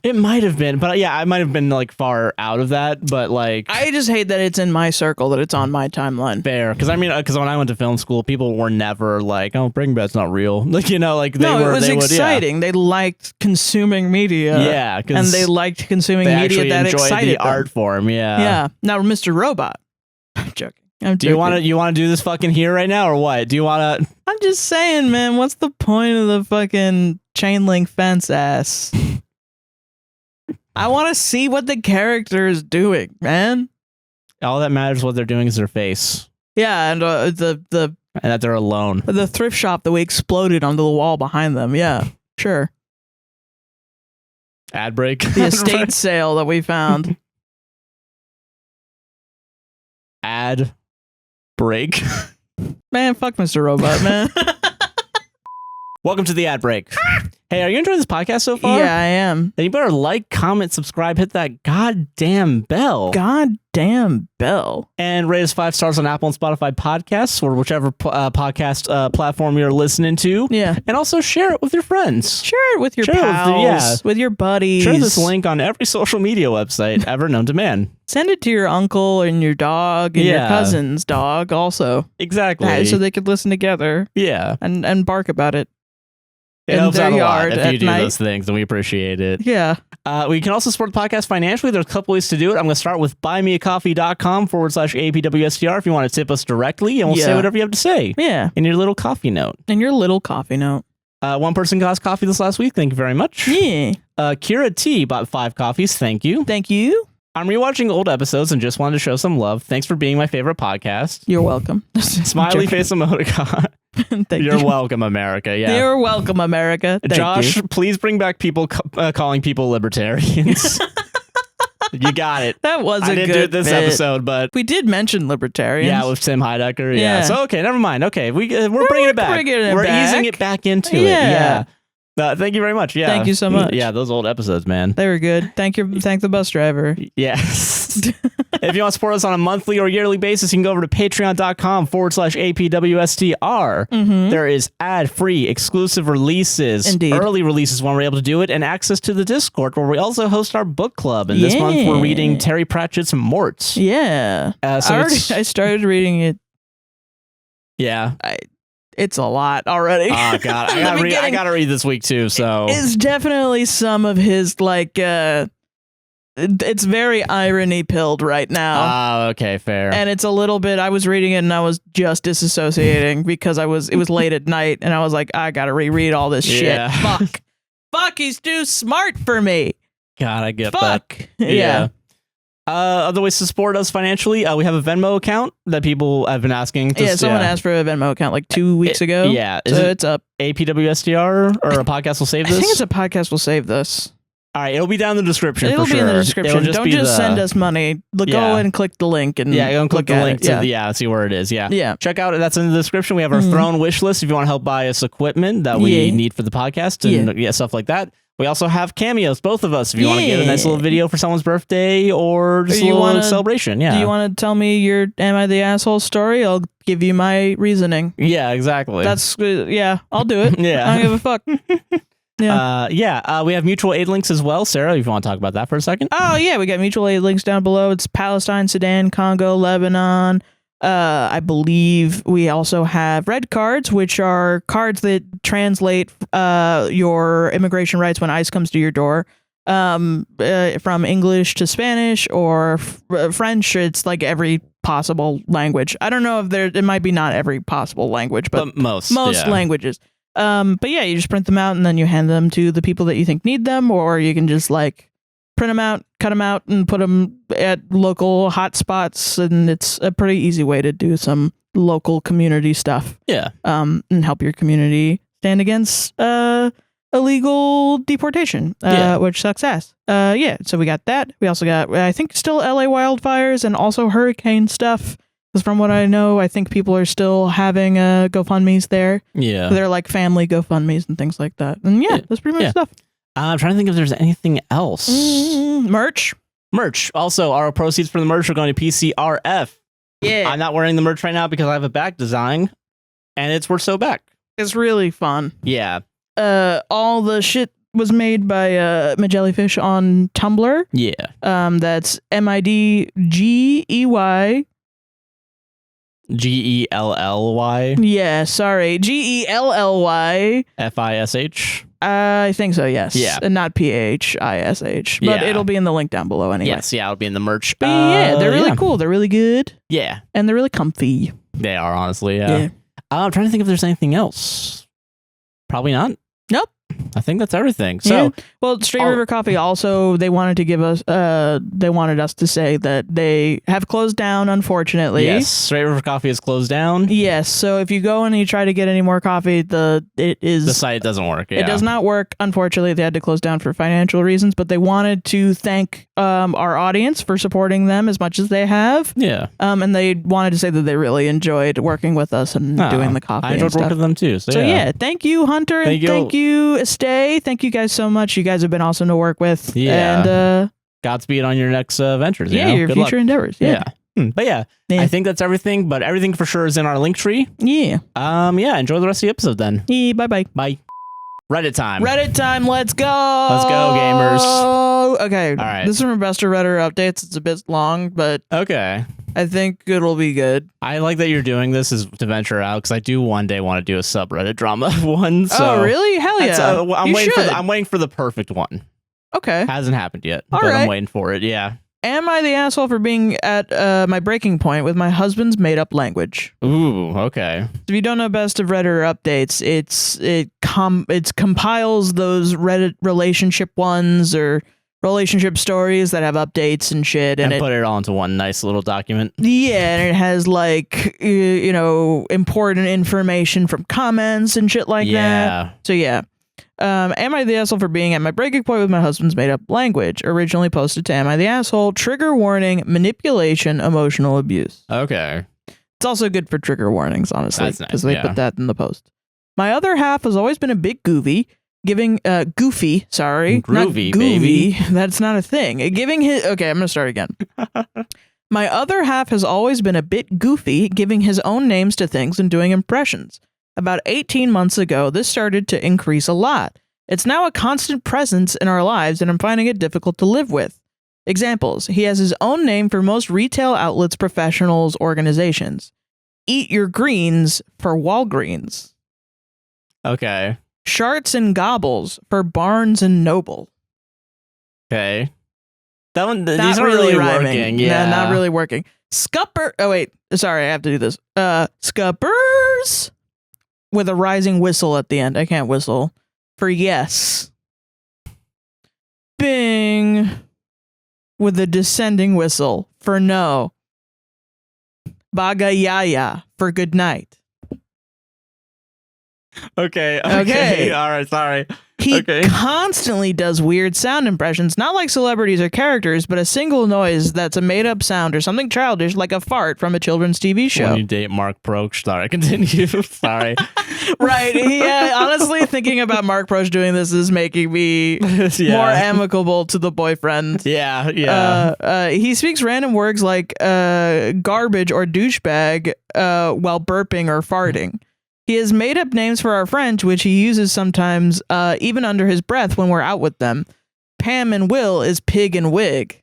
It might have been, but yeah, I might have been like far out of that, but like... I just hate that it's in my circle, that it's on my timeline. Fair, because when I went to film school, people were never like, oh, Breaking Bad's not real. Like, they it was exciting. They liked consuming media. Yeah. And they liked consuming media that excited the art form, yeah. Yeah. Now, Mr. Robot. I'm joking. Do you want to do this fucking here right now, or what? Do you want to... I'm just saying, man, what's the point of the fucking chain link fence ass? I want to see what the character is doing, man. All that matters what they're doing is their face. Yeah, and and that they're alone. The thrift shop that we exploded onto the wall behind them. Yeah, sure. Ad break. The estate sale that we found. Ad break. Man, fuck Mr. Robot, man. Welcome to the ad break. Hey, are you enjoying this podcast so far? Yeah, I am. Then you better like, comment, subscribe, hit that goddamn bell. Goddamn bell. And rate us 5 stars on Apple and Spotify podcasts or whichever podcast platform you're listening to. Yeah. And also share it with your friends. Share it with your pals, with your buddies. Share this link on every social media website ever known to man. Send it to your uncle and your dog and your cousin's dog also. Exactly. So they could listen together. Yeah. And bark about it. It helps out a lot if you do night. those things, and we appreciate it. Yeah. We can also support the podcast financially. There's a couple ways to do it. I'm going to start with buymeacoffee.com/APWSTR if you want to tip us directly, and we'll say whatever you have to say. Yeah. In your little coffee note. One person got us coffee this last week. Thank you very much. Yeah. Kira T bought 5 coffees. Thank you. Thank you. I'm rewatching old episodes and just wanted to show some love. Thanks for being my favorite podcast. You're welcome. Smiley face emoticon. You're welcome, America. Yeah. You're welcome, America. Josh, please bring back people calling people libertarians. You got it. That was a good I didn't do it this episode, but we did mention libertarians. Yeah, with Tim Heidecker. Yeah. So okay, never mind. Okay, we're bringing it back. We're easing it back into it. Yeah. Thank you very much. Yeah. Thank you so much. Yeah, those old episodes, man. They were good. Thank the bus driver. Yes. If you want to support us on a monthly or yearly basis, you can go over to patreon.com/APWSTR. Mm-hmm. There is ad-free exclusive releases, early releases when we're able to do it, and access to the Discord where we also host our book club. And this month we're reading Terry Pratchett's Morts. Yeah. I started reading it. Yeah. It's a lot already. Oh God, I gotta read this week too. So it's definitely some of his it's very irony pilled right now. Oh, okay, fair. And it's a little bit. I was reading it and I was just disassociating because it was late at night and I was like, I gotta reread all this shit. Fuck, he's too smart for me. God, I get that. Yeah. Other ways to support us financially, we have a Venmo account that people have been asking. Someone asked for a Venmo account like 2 weeks ago. Yeah. So it's up. APWSTR or a podcast will save this? I think it's a podcast will save this. All right, it'll be down in the description. It'll be in the description. Don't just send us money. Go and click the link and go and click the link to see where it is. Yeah. Check out that's in the description. We have our throne wish list if you want to help buy us equipment that we need for the podcast and stuff like that. We also have cameos, both of us, if you want to get a nice little video for someone's birthday or just a little celebration. Yeah. Do you want to tell me your Am I the Asshole story? I'll give you my reasoning. Yeah, exactly. I'll do it. Yeah. I don't give a fuck. Yeah. We have mutual aid links as well. Sarah, if you want to talk about that for a second. Oh, yeah. We got mutual aid links down below. It's Palestine, Sudan, Congo, Lebanon. I believe we also have red cards, which are cards that translate your immigration rights when ICE comes to your door. From English to Spanish or French. It's like every possible language. I don't know if it might be not every possible language, but most languages. But yeah, you just print them out and then you hand them to the people that you think need them, or you can just print them out, cut them out, and put them at local hotspots, and it's a pretty easy way to do some local community stuff. Yeah. And help your community stand against illegal deportation, which sucks ass. So we got that. We also got, I think, still LA wildfires and also hurricane stuff. Because from what I know, I think people are still having GoFundMes there. Yeah. They're like family GoFundMes and things like that. And that's pretty much stuff. I'm trying to think if there's anything else. Merch. Also, our proceeds from the merch are going to PCRF. Yeah. I'm not wearing the merch right now because I have a back design, and we're so back. It's really fun. Yeah. All the shit was made by Midgellyfish on Tumblr. Yeah. That's MIDGEY. GELLY. Yeah, sorry. GELLY. FISH. I think so, yes. Yeah. And not PHISH. But it'll be in the link down below anyway. Yes, it'll be in the merch. But they're really cool. They're really good. Yeah. And they're really comfy. They are, honestly, yeah. I'm trying to think if there's anything else. Probably not. Nope. I think that's everything. So, well, Straight River Coffee also, they wanted to give us, they wanted us to say that they have closed down, unfortunately. Yes, Straight River Coffee is closed down. Yes, so if you go and you try to get any more coffee, the site doesn't work. It does not work. Unfortunately, they had to close down for financial reasons, but they wanted to thank our audience for supporting them as much as they have. Yeah. And they wanted to say that they really enjoyed working with us and doing the coffee. I enjoyed working with them too. So yeah, thank you, Hunter, and thank you stay. Thank you guys so much. You guys have been awesome to work with. Yeah. And Godspeed on your next ventures. your Good future luck. endeavors. Yeah. But I think that's everything. But everything for sure is in our link tree. Yeah. Enjoy the rest of the episode then. Yeah. Bye. Reddit time. Reddit time. Let's go. Let's go, gamers. Okay. All right. This is from Best of Reddit updates. It's a bit long, but Okay. I think it'll be good. I like that you're doing this is to venture out because I do one day want to do a subreddit drama one. So really? Hell yeah! I'm waiting for the perfect one. Okay. Hasn't happened yet, All but right. I'm waiting for it. Yeah. Am I the asshole for being at my breaking point with my husband's made-up language? Ooh. Okay. If you don't know Best of Reddit updates, it compiles those Reddit relationship ones or relationship stories that have updates and shit, And it put it all into one nice little document. yeah, and it has like important information from comments and shit like that. So yeah. Am I the asshole for being at my breaking point with my husband's made up language? Originally posted to Am I the asshole? Trigger warning, manipulation, emotional abuse. Okay. It's also good for trigger warnings, honestly, That's nice, because they put that in the post. My other half has always been a bit goofy, goofy, sorry. Groovy, not goofy, baby. That's not a thing. Okay, I'm going to start again. My other half has always been a bit goofy, giving his own names to things and doing impressions. About 18 months ago, this started to increase a lot. It's now a constant presence in our lives, and I'm finding it difficult to live with. Examples. He has his own name for most retail outlets, professionals, organizations. Eat your greens for Walgreens. Okay. Sharts and gobbles for Barnes and Noble. Okay. That one. These Not aren't really rhyming. working. Yeah. No, not really working. Scupper. Oh wait, sorry, I have to do this. Scuppers with a rising whistle at the end. I can't whistle. For yes. Bing with a descending whistle for no. Bagayaya for good night. Okay. Okay. All right. Sorry. He Okay. constantly does weird sound impressions, not like celebrities or characters, but a single noise that's a made-up sound or something childish, like a fart from a children's TV show. When you date Mark Proch. Sorry. Continue. Sorry. Right. Yeah. Honestly, thinking about Mark Proch doing this is making me more amicable to the boyfriend. Yeah. Yeah. He speaks random words like garbage or douchebag while burping or farting. He has made up names for our friends, which he uses sometimes, even under his breath when we're out with them. Pam and Will is Pig and Wig.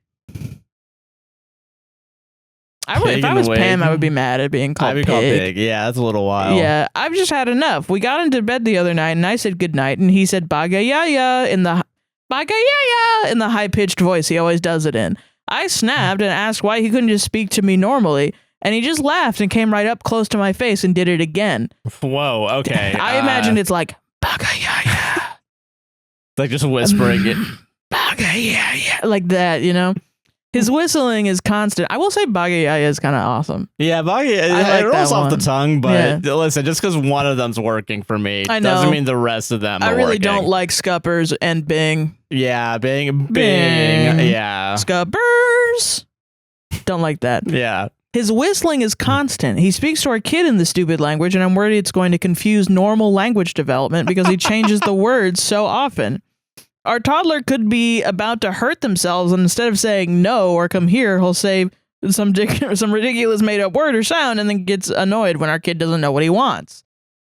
If I was Pam, I would be mad at being called Pig. I'd be called Pig. Yeah, that's a little wild. Yeah, I've just had enough. We got into bed the other night, and I said goodnight, and he said bagayaya in the high-pitched voice he always does it in. I snapped and asked why he couldn't just speak to me normally. And he just laughed and came right up close to my face and did it again. Whoa, okay. I imagine it's like, Bagayaya. Like just whispering it. Bagayaya. Like that, you know? His whistling is constant. I will say Bagayaya is kind of awesome. Yeah, like it rolls that off the one. tongue, but listen, just because one of them's working for me I know. doesn't mean the rest of them are I really working. don't like Scuppers and Bing. Yeah, Bing. Bing. Yeah. Scuppers. Don't like that. Yeah. His whistling is constant. He speaks to our kid in the stupid language, and I'm worried it's going to confuse normal language development because he changes the words so often. Our toddler could be about to hurt themselves, and instead of saying no or come here, he'll say some ridiculous made-up word or sound and then gets annoyed when our kid doesn't know what he wants.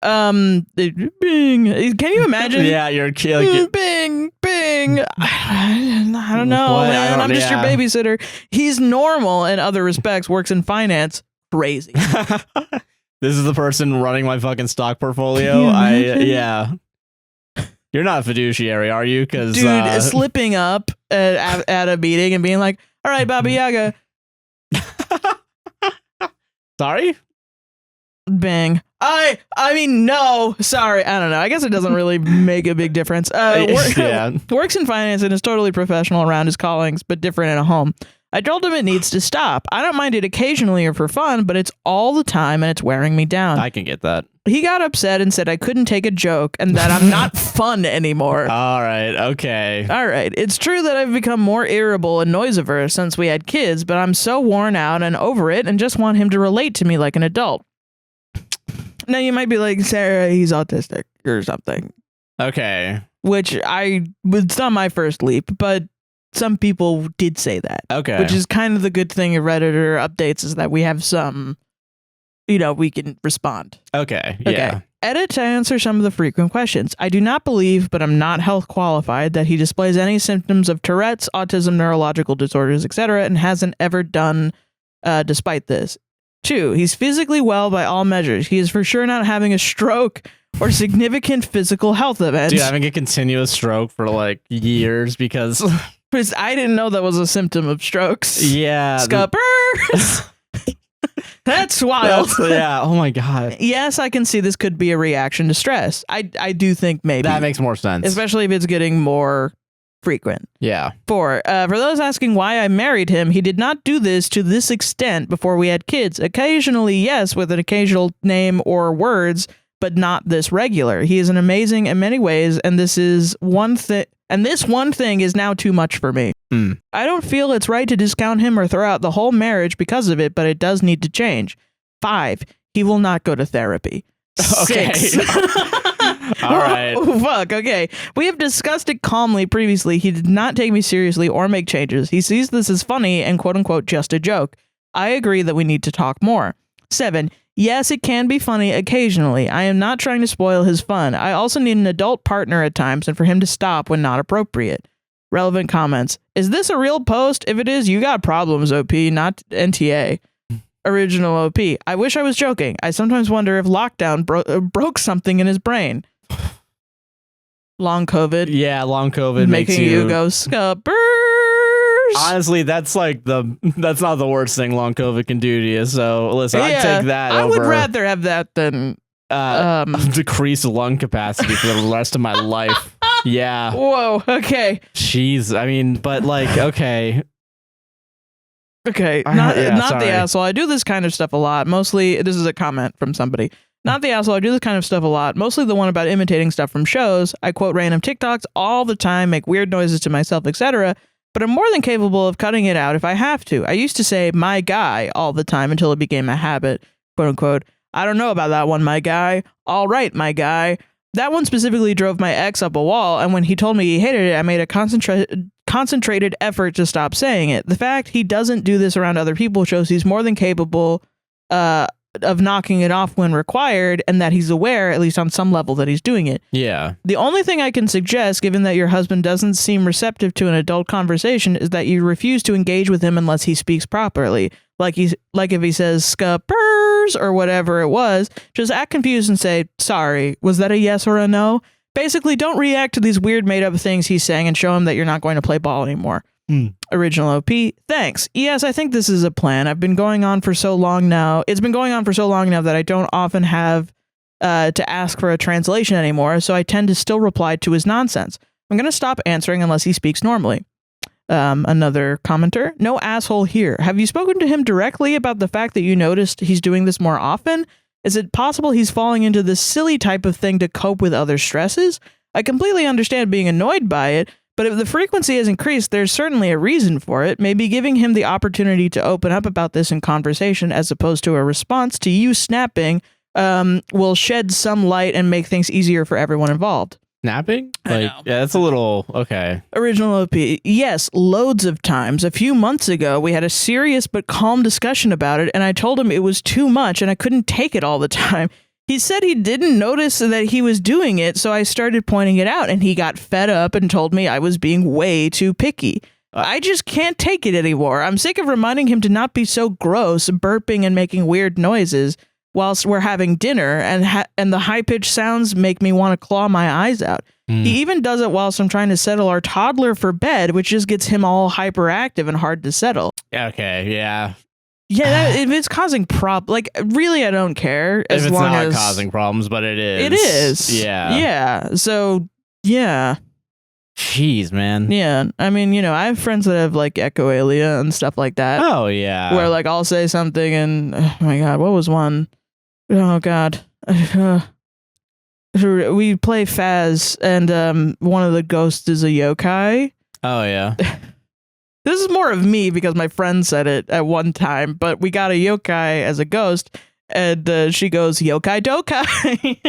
Bing. Can you imagine? Yeah, your kid. Like, Bing, bing. I don't know, What? man. I'm just your babysitter. He's normal in other respects, works in finance. Crazy. This is the person running my fucking stock portfolio. Yeah. You're not a fiduciary, are you? Because dude, slipping up at a meeting and being like, "All right, Baba Yaga." Sorry? Bang. I mean, no. Sorry. I don't know. I guess it doesn't really make a big difference. Works in finance and is totally professional around his callings, but different in a home. I told him it needs to stop. I don't mind it occasionally or for fun, but it's all the time and it's wearing me down. I can get that. He got upset and said I couldn't take a joke and that I'm not fun anymore. All right. Okay. All right. It's true that I've become more irritable and noise averse since we had kids, but I'm so worn out and over it and just want him to relate to me like an adult. Now you might be like, Sarah, he's autistic or something. Okay. which it's not my first leap, but some people did say that. Okay. Which is kind of the good thing of Redditor updates is that we have some, we can respond. Okay. Yeah. Okay. Edit to answer some of the frequent questions. I do not believe, but I'm not health qualified, that he displays any symptoms of Tourette's, autism, neurological disorders, etc., and hasn't ever done despite this. 2, he's physically well by all measures. He is for sure not having a stroke or significant physical health events. Dude, having a continuous stroke for like years because I didn't know that was a symptom of strokes. Yeah. Scuppers! That's wild. Yeah. Oh my God. Yes, I can see this could be a reaction to stress. I do think maybe. That makes more sense. Especially if it's getting more frequent. Yeah. 4, for those asking why I married him, he did not do this to this extent before we had kids. Occasionally, yes, with an occasional name or words, but not this regular. He is an amazing in many ways, and this one thing is now too much for me. I don't feel it's right to discount him or throw out the whole marriage because of it, but it does need to change. 5, he will not go to therapy. Okay. 6. All right. Oh, fuck. Okay. We have discussed it calmly previously. He did not take me seriously or make changes. He sees this as funny and quote unquote just a joke. I agree that we need to talk more. 7. Yes, it can be funny occasionally. I am not trying to spoil his fun. I also need an adult partner at times and for him to stop when not appropriate. Relevant comments. Is this a real post? If it is, you got problems, OP, not NTA. Original OP. I wish I was joking. I sometimes wonder if lockdown broke something in his brain. Long COVID. Yeah, long COVID making makes you go scuppers. Honestly, that's not the worst thing long COVID can do to you. So listen, I'd take that. I would rather have that than decrease lung capacity for the rest of my life. Yeah. Whoa. Okay. Jeez. I mean, but like, okay. Okay. Not the asshole. I do this kind of stuff a lot. Mostly, this is a comment from somebody. Not the asshole. I do this kind of stuff a lot. Mostly the one about imitating stuff from shows. I quote random TikToks all the time, make weird noises to myself, etc. But I'm more than capable of cutting it out if I have to. I used to say my guy all the time until it became a habit, quote unquote. I don't know about that one, my guy. All right, my guy. That one specifically drove my ex up a wall, and when he told me he hated it, I made a concentrated effort to stop saying it. The fact he doesn't do this around other people shows he's more than capable of knocking it off when required, and that he's aware, at least on some level, that he's doing it. Yeah. The only thing I can suggest, given that your husband doesn't seem receptive to an adult conversation, is that you refuse to engage with him unless he speaks properly. Like if he says scuppers or whatever it was, just act confused and say, sorry, was that a yes or a no? Basically, don't react to these weird made up things he's saying and show him that you're not going to play ball anymore. Original OP, thanks. Yes, I think this is a plan. It's been going on for so long now that I don't often have to ask for a translation anymore, so I tend to still reply to his nonsense. I'm going to stop answering unless he speaks normally. Another commenter, no asshole here. Have you spoken to him directly about the fact that you noticed he's doing this more often? Is it possible he's falling into this silly type of thing to cope with other stresses? I completely understand being annoyed by it, but if the frequency has increased, there's certainly a reason for it. Maybe giving him the opportunity to open up about this in conversation as opposed to a response to you snapping will shed some light and make things easier for everyone involved. Snapping? Yeah, that's a little okay. Original OP. Yes, loads of times. A few months ago, we had a serious but calm discussion about it, and I told him it was too much and I couldn't take it all the time. He said he didn't notice that he was doing it, so I started pointing it out, and he got fed up and told me I was being way too picky. I just can't take it anymore. I'm sick of reminding him to not be so gross, burping and making weird noises whilst we're having dinner, and the high-pitched sounds make me want to claw my eyes out. He even does it whilst I'm trying to settle our toddler for bed, which just gets him all hyperactive and hard to settle. Okay, yeah. Yeah, if it's causing really, I don't care. As if it's long not as causing problems, but it is. It is. Yeah. Yeah. So, yeah. Jeez, man. Yeah. I mean, I have friends that have echolalia and stuff like that. Oh, yeah. Where I'll say something and, oh my God, what was one? Oh God. We play Faz and one of the ghosts is a yokai. Oh, yeah. This is more of me because my friend said it at one time, but we got a yokai as a ghost, And she goes, yokai dokai.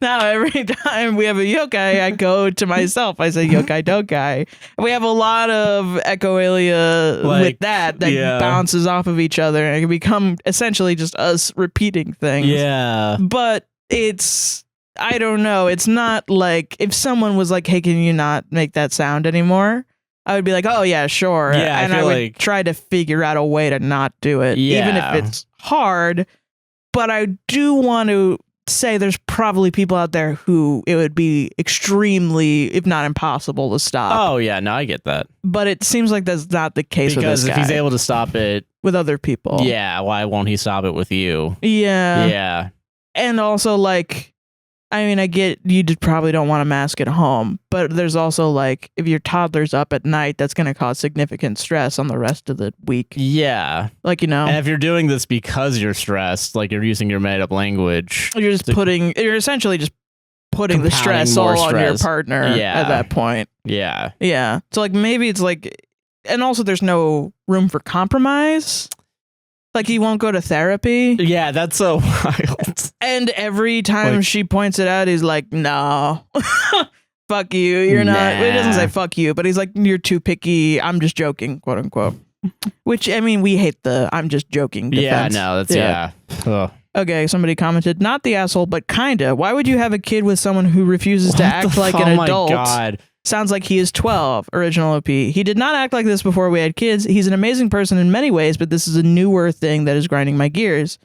Now, every time we have a yokai, I go to myself. I say yokai dokai. We have a lot of echolalia with that bounces off of each other. And it can become essentially just us repeating things. Yeah. But it's, I don't know. It's not like if someone was like, hey, can you not make that sound anymore? I would be like, oh, yeah, sure. Yeah, and I would try to figure out a way to not do it, even if it's hard. But I do want to say there's probably people out there who it would be extremely, if not impossible, to stop. Oh, yeah. No, I get that. But it seems like that's not the case with this guy. Because if he's able to stop it with other people. Yeah, why won't he stop it with you? Yeah. Yeah. And also, like, I mean, I get you probably don't want a mask at home, but there's also like if your toddler's up at night, that's going to cause significant stress on the rest of the week. Yeah. Like, you know. And if you're doing this because you're stressed, like you're using your made up language. You're essentially just putting the stress all on your partner at that point. Yeah. Yeah. So like maybe it's like, and also there's no room for compromise. Like he won't go to therapy. Yeah, that's so wild. And every time she points it out, he's like, no, fuck you. You're not. It doesn't say fuck you, but he's like, you're too picky. I'm just joking, quote unquote. Which, I mean, we hate the I'm just joking defense. Yeah, no, that's, Ugh. Okay, somebody commented, not the asshole, but kinda. Why would you have a kid with someone who refuses to act like an adult? Oh my God. Sounds like he is 12, original OP. He did not act like this before we had kids. He's an amazing person in many ways, but this is a newer thing that is grinding my gears.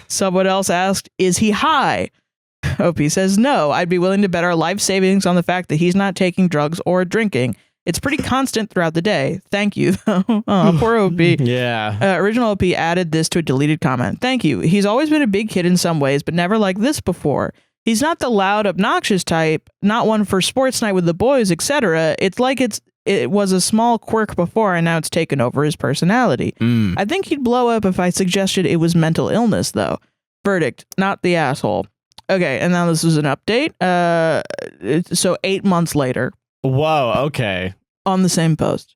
Someone else asked, is he high? OP says, no, I'd be willing to bet our life savings on the fact that he's not taking drugs or drinking. It's pretty constant throughout the day. Thank you, though. Oh, poor OP. Yeah. Original OP added this to a deleted comment. Thank you. He's always been a big kid in some ways, but never like this before. He's not the loud, obnoxious type, not one for sports night with the boys, etc. It's like it was a small quirk before, and now it's taken over his personality. I think he'd blow up if I suggested it was mental illness, though. Verdict, not the asshole. Okay, and now this is an update. So 8 months later. Whoa, okay. On the same post.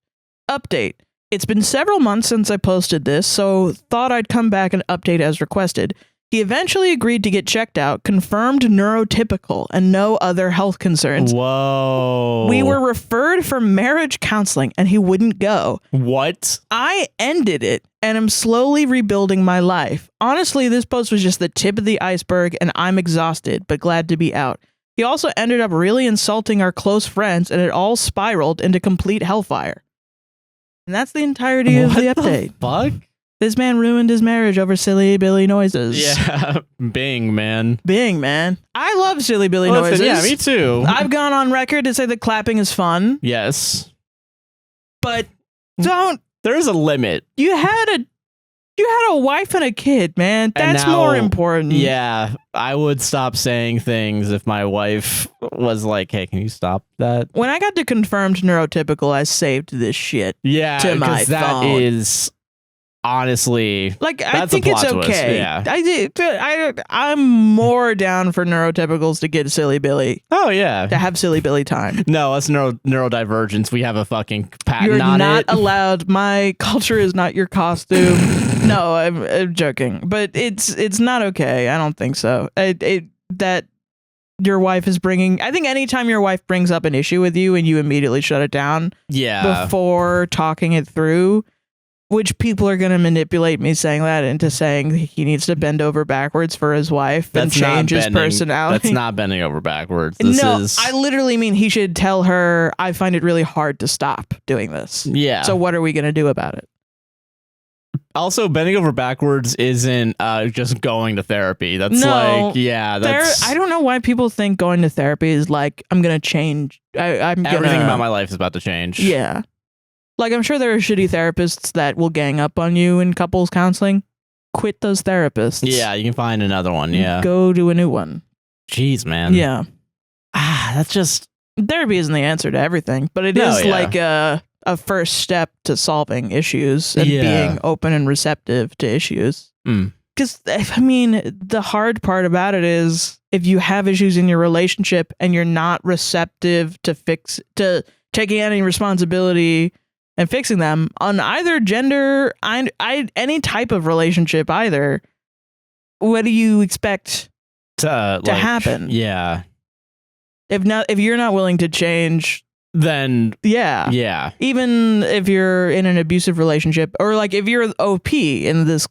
Update. It's been several months since I posted this, so thought I'd come back and update as requested. He eventually agreed to get checked out, confirmed neurotypical, and no other health concerns. Whoa. We were referred for marriage counseling, and he wouldn't go. What? I ended it, and am slowly rebuilding my life. Honestly, this post was just the tip of the iceberg, and I'm exhausted, but glad to be out. He also ended up really insulting our close friends, and it all spiraled into complete hellfire. And that's the entirety of the update. Fuck? This man ruined his marriage over silly Billy noises. Yeah, Bing, man. Bing, man. I love silly Billy noises. Yeah, me too. I've gone on record to say that clapping is fun. Yes. But don't. There's a limit. You had a wife and a kid, man. That's more important. Yeah, I would stop saying things if my wife was like, hey, can you stop that? When I got to confirmed neurotypical, I saved this shit to my phone. That is... Honestly, like I think it's okay. Yeah. I'm more down for neurotypicals to get silly Billy. Oh yeah, to have silly Billy time. No, that's neurodivergence. We have a fucking patent You're on it. You're not allowed. My culture is not your costume. No, I'm joking, but it's not okay. I don't think so. That your wife is bringing. I think anytime your wife brings up an issue with you and you immediately shut it down. Yeah. Before talking it through. Which people are going to manipulate me saying that into saying he needs to bend over backwards for his wife and change his personality. That's not bending over backwards. I literally mean he should tell her, I find it really hard to stop doing this. Yeah. So what are we going to do about it? Also, bending over backwards isn't just going to therapy. That's I don't know why people think going to therapy is like, I'm going to change. Everything about my life is about to change. Yeah. Like, I'm sure there are shitty therapists that will gang up on you in couples counseling. Quit those therapists. Yeah, you can find another one. Yeah. Go to a new one. Jeez, man. Yeah. That's just... Therapy isn't the answer to everything, but it is like a first step to solving issues and being open and receptive to issues. Because, I mean, the hard part about it is if you have issues in your relationship and you're not receptive to taking any responsibility and fixing them on either gender, any type of relationship either. What do you expect to happen? Yeah. If you're not willing to change, then yeah. Even if you're in an abusive relationship, or like if you're OP in this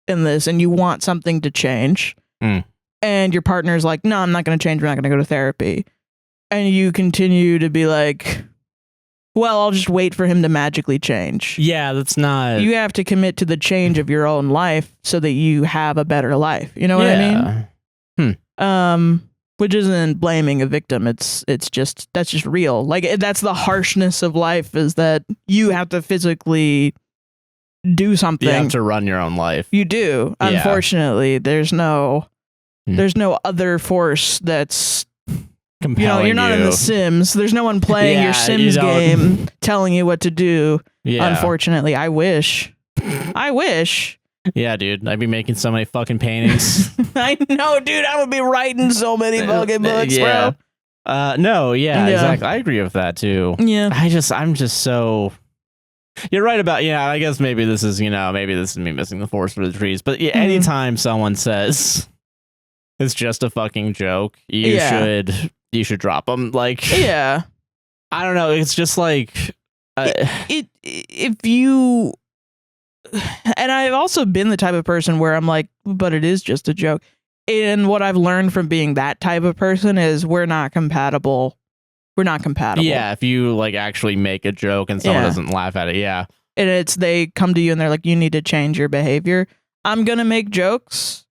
and you want something to change, and your partner's like, no, I'm not going to change. We're not going to go to therapy. And you continue to be like, well, I'll just wait for him to magically change. Yeah, that's not... You have to commit to the change of your own life so that you have a better life. You know what I mean? Which isn't blaming a victim. It's just, that's just real. Like, that's the harshness of life, is that you have to physically do something. You have to run your own life. You do. Yeah. Unfortunately, there's no other force that's compelling. You're not in The Sims. There's no one playing your Sims game telling you what to do. Yeah. Unfortunately, I wish. Yeah, dude, I'd be making so many fucking paintings. I know, dude. I would be writing so many fucking books, bro. Exactly. I agree with that too. Yeah. I'm just so... You're right about, I guess maybe this is me missing the forest for the trees. But anytime someone says it's just a fucking joke, you should drop them. Like, I don't know. It's just like if you... And I've also been the type of person where I'm like, but it is just a joke. And what I've learned from being that type of person is we're not compatible. Yeah, if you like actually make a joke and someone doesn't laugh at it, and they come to you and they're like, you need to change your behavior. I'm gonna make jokes,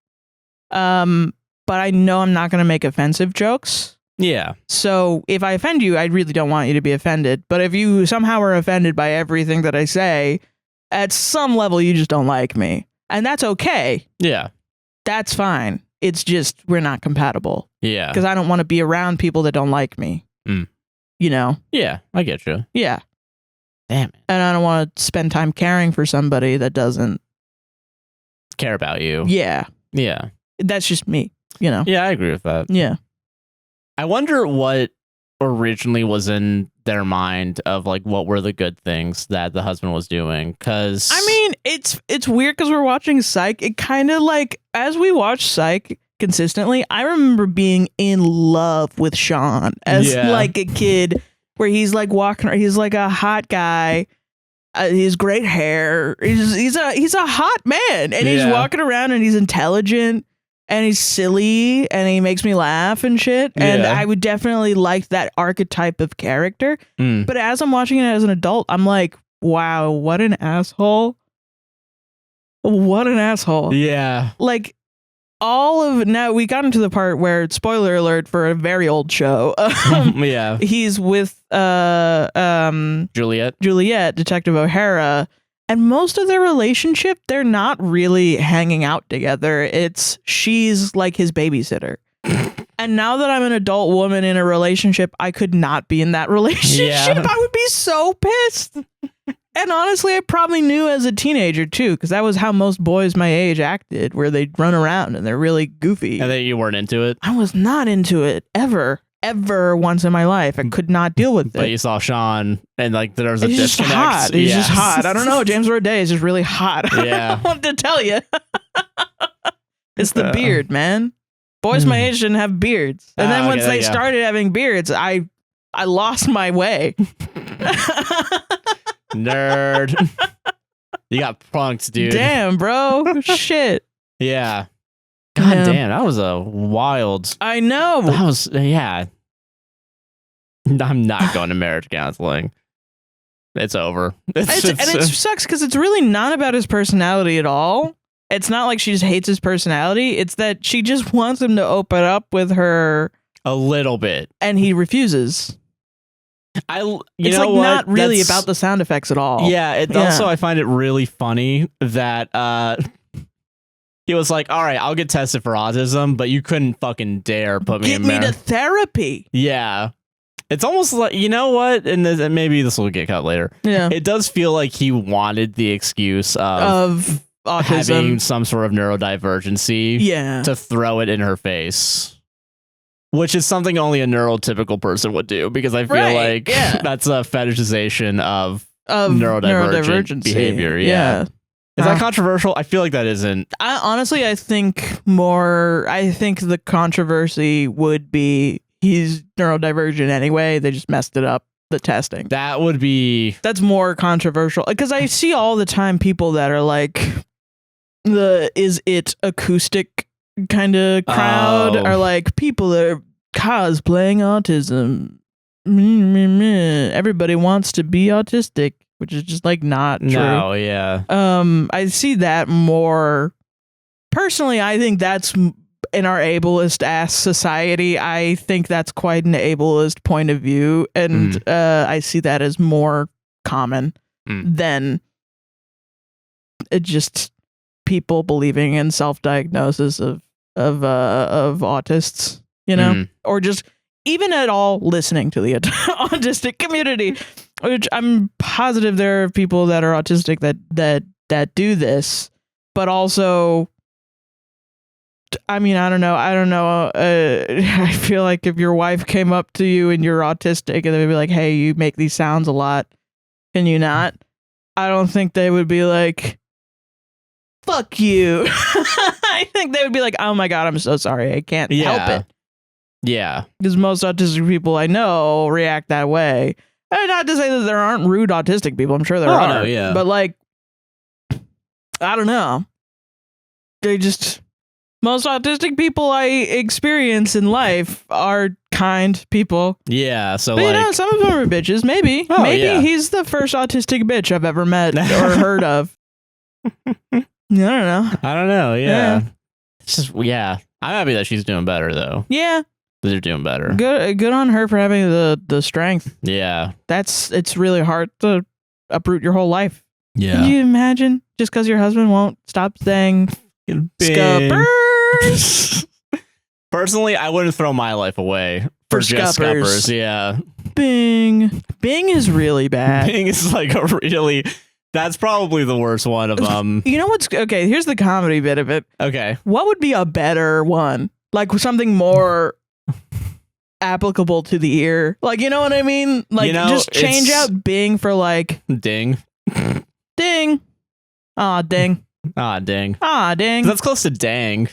but I know I'm not gonna make offensive jokes. Yeah. So if I offend you, I really don't want you to be offended. But if you somehow are offended by everything that I say, at some level you just don't like me, and that's okay. Yeah, that's fine. It's just we're not compatible. Yeah, because I don't want to be around people that don't like me. You know? Yeah, I get you. Yeah. Damn it. And I don't want to spend time caring for somebody that doesn't care about you. Yeah. Yeah. That's just me, you know? Yeah, I agree with that. Yeah. I wonder what originally was in their mind of like what were the good things that the husband was doing, because I mean, it's weird because we're watching Psych. It kind of like, as we watch Psych consistently, I remember being in love with Sean as like a kid, where he's like walking, he's like a hot guy, he's great hair, he's a hot man, and he's walking around and he's intelligent and he's silly and he makes me laugh and shit, and I would definitely like that archetype of character. But as I'm watching it as an adult, I'm like, wow, what an asshole. Yeah, like now we got into the part where, spoiler alert for a very old show, he's with Juliet, Detective O'Hara, and most of their relationship, they're not really hanging out together. She's like his babysitter. And now that I'm an adult woman in a relationship, I could not be in that relationship. I would be so pissed. And honestly, I probably knew as a teenager too, because that was how most boys my age acted, where they'd run around and they're really goofy. And then you weren't into it? I was not into it ever once in my life. I could not deal with it. But you saw Sean, and like there was a disconnect. Hot. He's just hot. I don't know. James Roday is just really hot. Yeah. I want to tell you. It's the beard, man. Boys my age didn't have beards. And then once they started having beards, I lost my way. Nerd. You got punked, dude. Damn, bro. Shit. Yeah. God damn, that was a wild... I know. That was... Yeah. I'm not going to marriage counseling. It's over. And it sucks because it's really not about his personality at all. It's not like she just hates his personality. It's that she just wants him to open up with her... A little bit. And he refuses. It's like not really about the sound effects at all. Yeah, also I find it really funny that he was like, all right, I'll get tested for autism, but you couldn't fucking dare put me in there. Get me to therapy. Yeah. It's almost like, you know what? And maybe this will get cut later. Yeah. It does feel like he wanted the excuse of autism, having some sort of neurodivergency to throw it in her face. Which is something only a neurotypical person would do, because I feel like that's a fetishization of of neurodivergent behavior. Yeah. Is that controversial? I feel like that isn't. I think the controversy would be he's neurodivergent anyway. They just messed it up, the testing. That's more controversial because I see all the time people that are like is it acoustic kind of crowd are like people that are cosplaying autism. Everybody wants to be autistic, which is just like not true. No, yeah. I see that more personally. I think that's in our ableist ass society. I think that's quite an ableist point of view, and I see that as more common than just people believing in self-diagnosis of autists, you know, or just even at all listening to the autistic community, which I'm positive there are people that are autistic that do this, but also, I mean, I don't know. I feel like if your wife came up to you and you're autistic and they'd be like, hey, you make these sounds a lot, can you not? I don't think they would be like, fuck you. I think they would be like, oh my God, I'm so sorry. I can't help it. Yeah. Because most autistic people I know react that way. And not to say that there aren't rude autistic people. I'm sure there are. No, yeah. But like, I don't know. Most autistic people I experience in life are kind people. Yeah, so but, like, some of them are bitches. Maybe he's the first autistic bitch I've ever met or heard of. I don't know. Yeah. It's just, I'm happy that she's doing better though. Yeah. They're doing better. Good on her for having the strength. Yeah. It's really hard to uproot your whole life. Yeah. Can you imagine? Just because your husband won't stop saying scuppers. Personally, I wouldn't throw my life away for just scuppers. Yeah. Bing is really bad. Bing is like that's probably the worst one of them. You know what's okay? Here's the comedy bit of it. Okay. What would be a better one? Like something more applicable to the ear. Like, you know what I mean? Like, just change out Bing for like ding. Ding. Aw, ding. Ah, ding. Ah, ding. That's close to dang.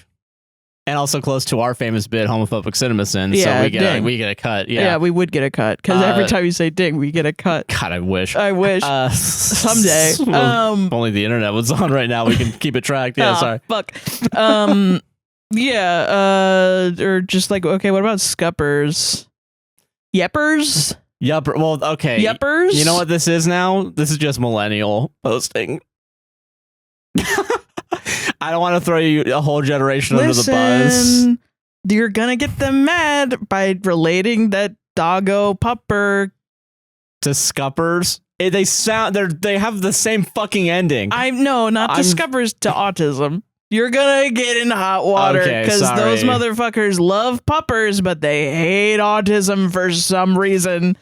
And also close to our famous bit, homophobic CinemaSins. Yeah, so we get a cut. Yeah, we would get a cut. Because every time you say ding, we get a cut. God, I wish. Someday. If only the internet was on right now, we can keep it tracked. Yeah, sorry. Fuck. Or just like, okay, what about scuppers? Yeppers? Well, okay. Yeppers? You know what this is now? This is just millennial posting. I don't want to throw you a whole generation under the bus. You're gonna get them mad by relating that doggo pupper to scuppers. They have the same fucking ending. Not to scuppers, to autism. You're gonna get in hot water because those motherfuckers love puppers, but they hate autism for some reason.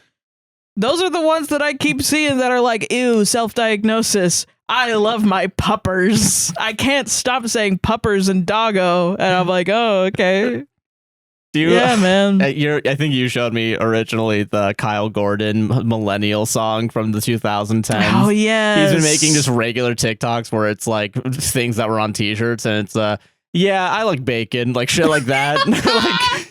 Those are the ones that I keep seeing that are like, ew, self-diagnosis. I love my puppers. I can't stop saying puppers and doggo. And I'm like, oh, okay. Man. I think you showed me originally the Kyle Gordon millennial song from the 2010s. Oh, yeah. He's been making just regular TikToks where it's like things that were on t-shirts and it's I like bacon, like shit like that.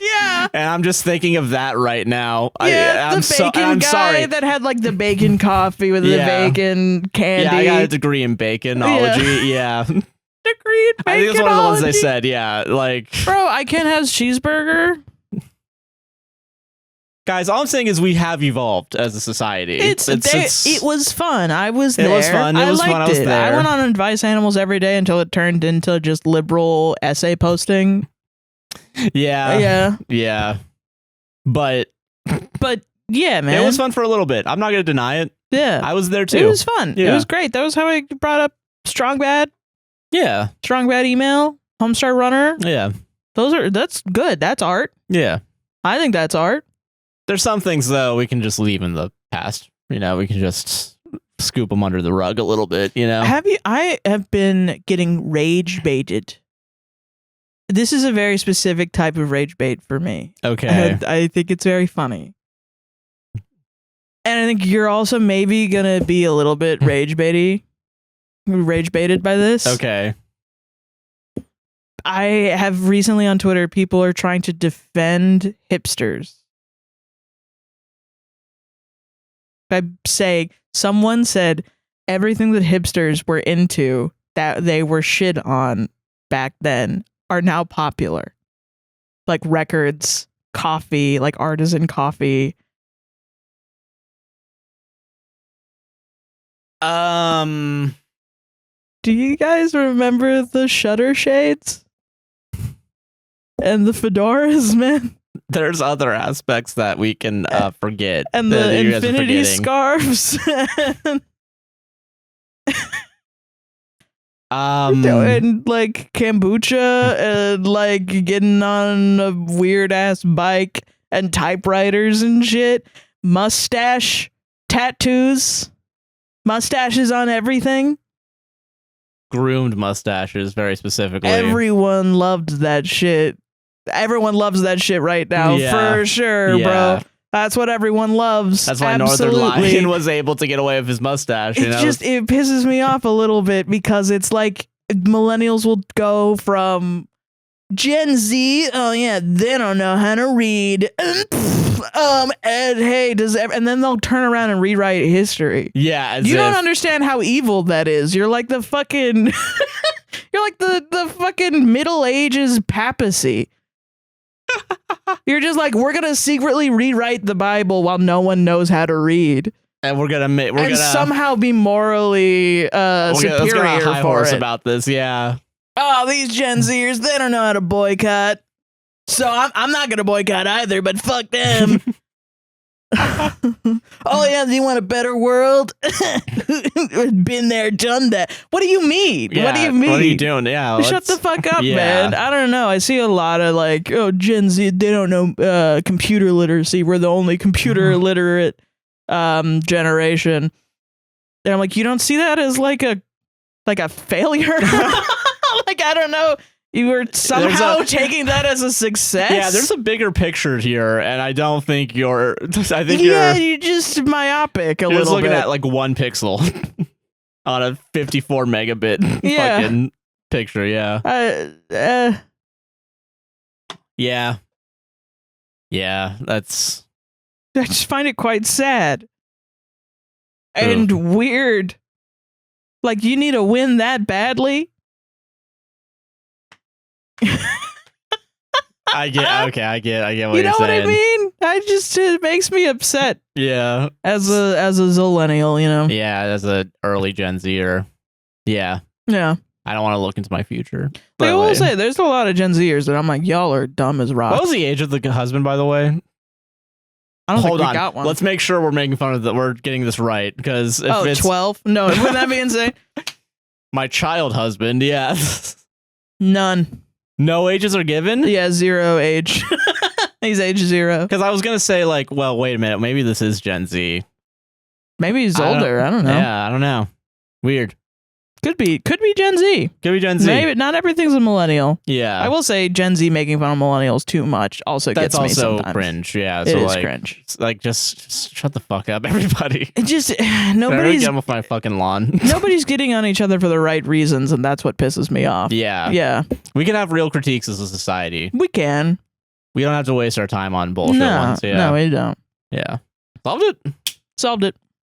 Yeah. And I'm just thinking of that right now. Yeah, I'm bacon guy sorry. That had like the bacon coffee with the bacon candy. Yeah, I got a degree in baconology. Yeah. Degree in baconology. I think it's one of the ones they said. Yeah, like, bro, I can't have cheeseburger. Guys, all I'm saying is we have evolved as a society. It was fun. I was there. It was fun. I liked I was there. I went on Advice Animals every day until it turned into just liberal essay posting. Yeah. But yeah, man. It was fun for a little bit. I'm not going to deny it. Yeah. I was there too. It was fun. Yeah. It was great. That was how I brought up Strong Bad. Yeah. Strong Bad Email. Homestar Runner. Yeah. That's good. That's art. Yeah. I think that's art. There's some things, though, we can just leave in the past. You know, we can just scoop them under the rug a little bit, you know? I have been getting rage baited. This is a very specific type of rage bait for me. Okay. And I think it's very funny. And I think you're also maybe gonna be a little bit rage baited by this. Okay. I have recently on Twitter, people are trying to defend hipsters by saying, someone said everything that hipsters were into that they were shit on back then are now popular. Like records, coffee, like artisan coffee. Do you guys remember the shutter shades? And the fedoras, man? There's other aspects that we can forget. And the infinity scarves. And like kombucha and like getting on a weird ass bike and typewriters and shit. Mustache tattoos. Mustaches on everything. Groomed mustaches, very specifically. Everyone loved that shit. Everyone loves that shit right now, for sure, bro. That's what everyone loves. That's why Northern Lion was able to get away with his mustache. You know? It pisses me off a little bit because it's like millennials will go from Gen Z, oh yeah, they don't know how to read. And hey, and then they'll turn around and rewrite history. Yeah, you don't understand how evil that is. You're like the fucking you're like the fucking Middle Ages papacy. You're just like, we're gonna secretly rewrite the Bible while no one knows how to read, and we're gonna somehow be morally superior high for horse it. about this. Yeah. Oh, these Gen Zers, they don't know how to boycott. So I'm not gonna boycott either. But fuck them. Oh yeah, do you want a better world? Been there, done that. What do you mean? Yeah, what do you mean? What are you doing? Yeah, shut the fuck up, man. I don't know. I see a lot of like, oh, Gen Z, they don't know computer literacy. We're the only computer illiterate generation. And I'm like, you don't see that as like a failure? Like, I don't know. You were somehow taking that as a success? Yeah, there's a bigger picture here, and I don't think you're... I think you're just myopic a little bit. You're just looking at, like, 1 pixel on a 54 megabit fucking picture, yeah. Yeah. Yeah, that's... I just find it quite sad. And weird. Like, you need to win that badly? I get what you're saying. You know what I mean? It makes me upset. Yeah. As a zillennial, you know. Yeah, as a early Gen Zer. Yeah. Yeah. I don't want to look into my future. I will say there's a lot of Gen Zers that I'm like, y'all are dumb as rocks. What was the age of the husband, by the way? I don't think we got one. Let's make sure we're making fun of that. We're getting this right, because if it's 12? No, wouldn't that be insane? My child husband, yeah. None. No ages are given? Yeah, 0 age. He's age 0. Because I was going to say, like, well, wait a minute. Maybe this is Gen Z. Maybe he's older. I don't know. Yeah, I don't know. Weird. Could be Gen Z. Could be Gen Z. Maybe not everything's a millennial. Yeah. I will say Gen Z making fun of millennials too much also gets me sometimes. That's also cringe. Yeah. It is cringe. Like, just shut the fuck up, everybody. It just nobody's getting off my fucking lawn. Nobody's getting on each other for the right reasons, and that's what pisses me off. Yeah. Yeah. We can have real critiques as a society. We can. We don't have to waste our time on bullshit ones. Yeah. No, we don't. Yeah. Solved it.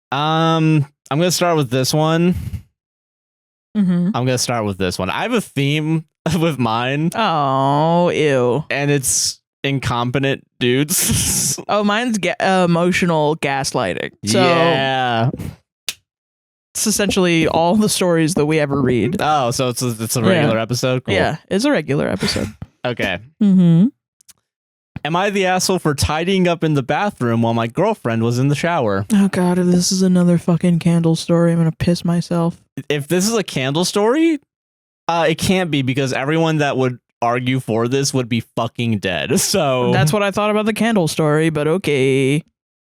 I'm gonna start with this one. Mm-hmm. I'm gonna start with this one. I have a theme with mine. Oh, ew. And it's incompetent dudes. Oh, mine's emotional gaslighting. So yeah. It's essentially all the stories that we ever read. Oh, so it's a regular episode? Cool. Yeah, it's a regular episode. Okay. Mm-hmm. Am I the asshole for tidying up in the bathroom while my girlfriend was in the shower? Oh god, if this is another fucking candle story, I'm gonna piss myself. If this is a candle story, it can't be, because everyone that would argue for this would be fucking dead. So that's what I thought about the candle story, but okay.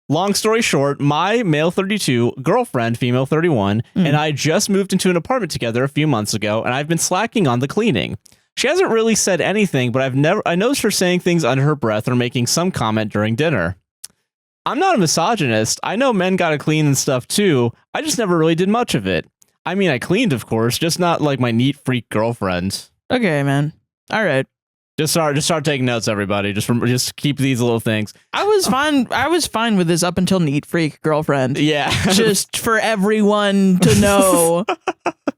Long story short, my male 32 girlfriend, female 31, and I just moved into an apartment together a few months ago, and I've been slacking on the cleaning. She hasn't really said anything, but I noticed her saying things under her breath or making some comment during dinner. I'm not a misogynist. I know men gotta clean and stuff too. I just never really did much of it. I mean, I cleaned, of course, just not like my neat freak girlfriend. Okay, man. All right. Just start taking notes, everybody. Just keep these little things. I was fine with this up until neat freak girlfriend. Yeah. Just for everyone to know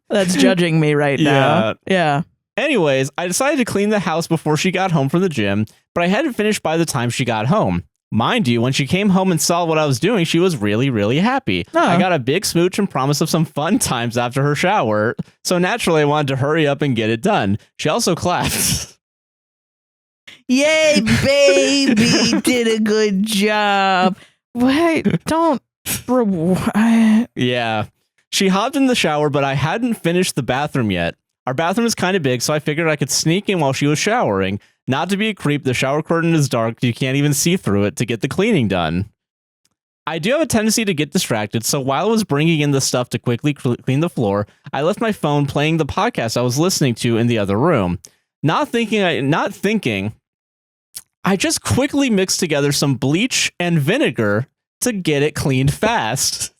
that's judging me right now. Yeah. Anyways, I decided to clean the house before she got home from the gym, but I hadn't finished by the time she got home. Mind you, when she came home and saw what I was doing, she was really, really happy. Oh. I got a big smooch and promise of some fun times after her shower, so naturally I wanted to hurry up and get it done. She also clapped. Yay, baby, did a good job. Wait, don't. Yeah. She hopped in the shower, but I hadn't finished the bathroom yet. Our bathroom is kind of big, so I figured I could sneak in while she was showering. Not to be a creep, the shower curtain is dark, you can't even see through it to get the cleaning done. I do have a tendency to get distracted, so while I was bringing in the stuff to quickly clean the floor, I left my phone playing the podcast I was listening to in the other room. Not thinking, I just quickly mixed together some bleach and vinegar to get it cleaned fast.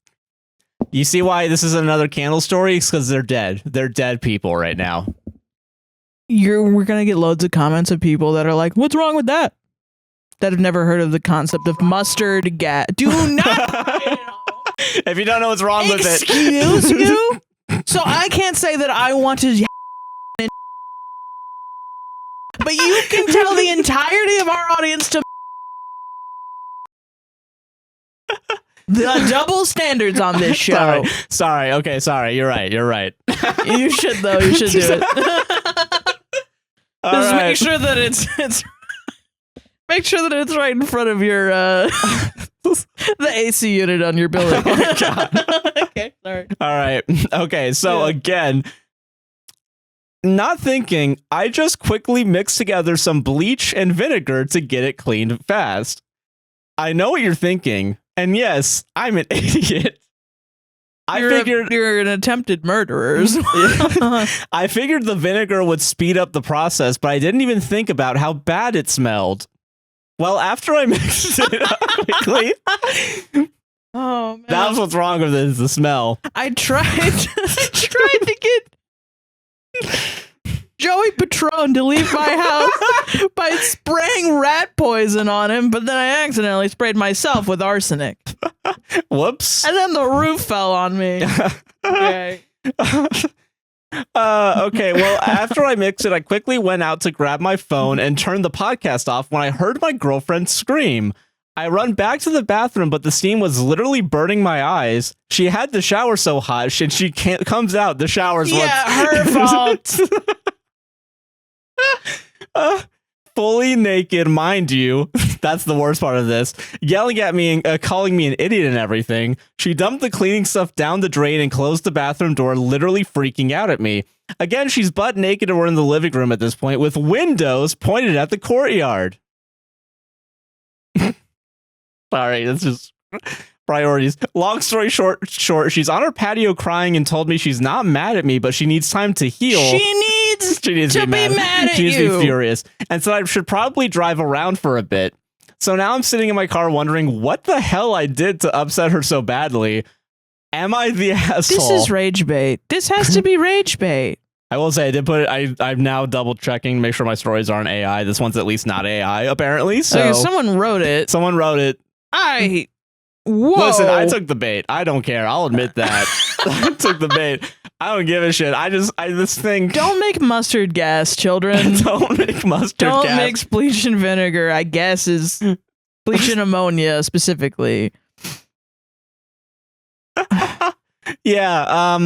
You see why this is another candle story? It's because they're dead. They're dead people right now. We're going to get loads of comments of people that are like, what's wrong with that? That have never heard of the concept of mustard gas. Do not. If you don't know what's wrong with it. Excuse you? So I can't say that I want to. But you can tell the entirety of our audience to. The double standards on this show. Sorry. Okay, sorry. You're right. You should, though. You should do it. Just make sure that it's make sure that it's right in front of your the AC unit on your building. Oh my God. Okay, sorry. All right. Okay, so again, not thinking, I just quickly mixed together some bleach and vinegar to get it cleaned fast. I know what you're thinking. And yes, I'm an idiot. You're an attempted murderer. I figured the vinegar would speed up the process, but I didn't even think about how bad it smelled. Well, after I mixed it up quickly, oh man, that's what's wrong with it, is the smell. I tried to get Joey Patron to leave my house by spraying rat poison on him, but then I accidentally sprayed myself with arsenic. Whoops. And then the roof fell on me. Okay. Okay, well, after I mixed it, I quickly went out to grab my phone and turned the podcast off when I heard my girlfriend scream. I run back to the bathroom, but the steam was literally burning my eyes. She had the shower so hot, and she comes out, the shower's her fault. Fully naked, mind you. That's the worst part of this. Yelling at me and calling me an idiot and everything. She dumped the cleaning stuff down the drain and closed the bathroom door, literally freaking out at me. Again, she's butt naked and we're in the living room at this point with windows pointed at the courtyard. Sorry, that's just priorities. Long story short, she's on her patio crying and told me she's not mad at me, but she needs time to heal. She needs to be mad at She needs you. to be furious. And so I should probably drive around for a bit. So now I'm sitting in my car wondering what the hell I did to upset her so badly. Am I the asshole? This is rage bait. This has to be rage bait. I will say I did put it. I'm now double checking, make sure my stories aren't AI. This one's at least not AI, apparently. So okay, someone wrote it. Whoa. Listen, I took the bait. I don't care. I'll admit that. I took the bait. I don't give a shit. This thing. Don't make mustard gas, children. Don't make mustard gas. Don't mix bleach and vinegar, I guess, is bleach and ammonia specifically. Yeah.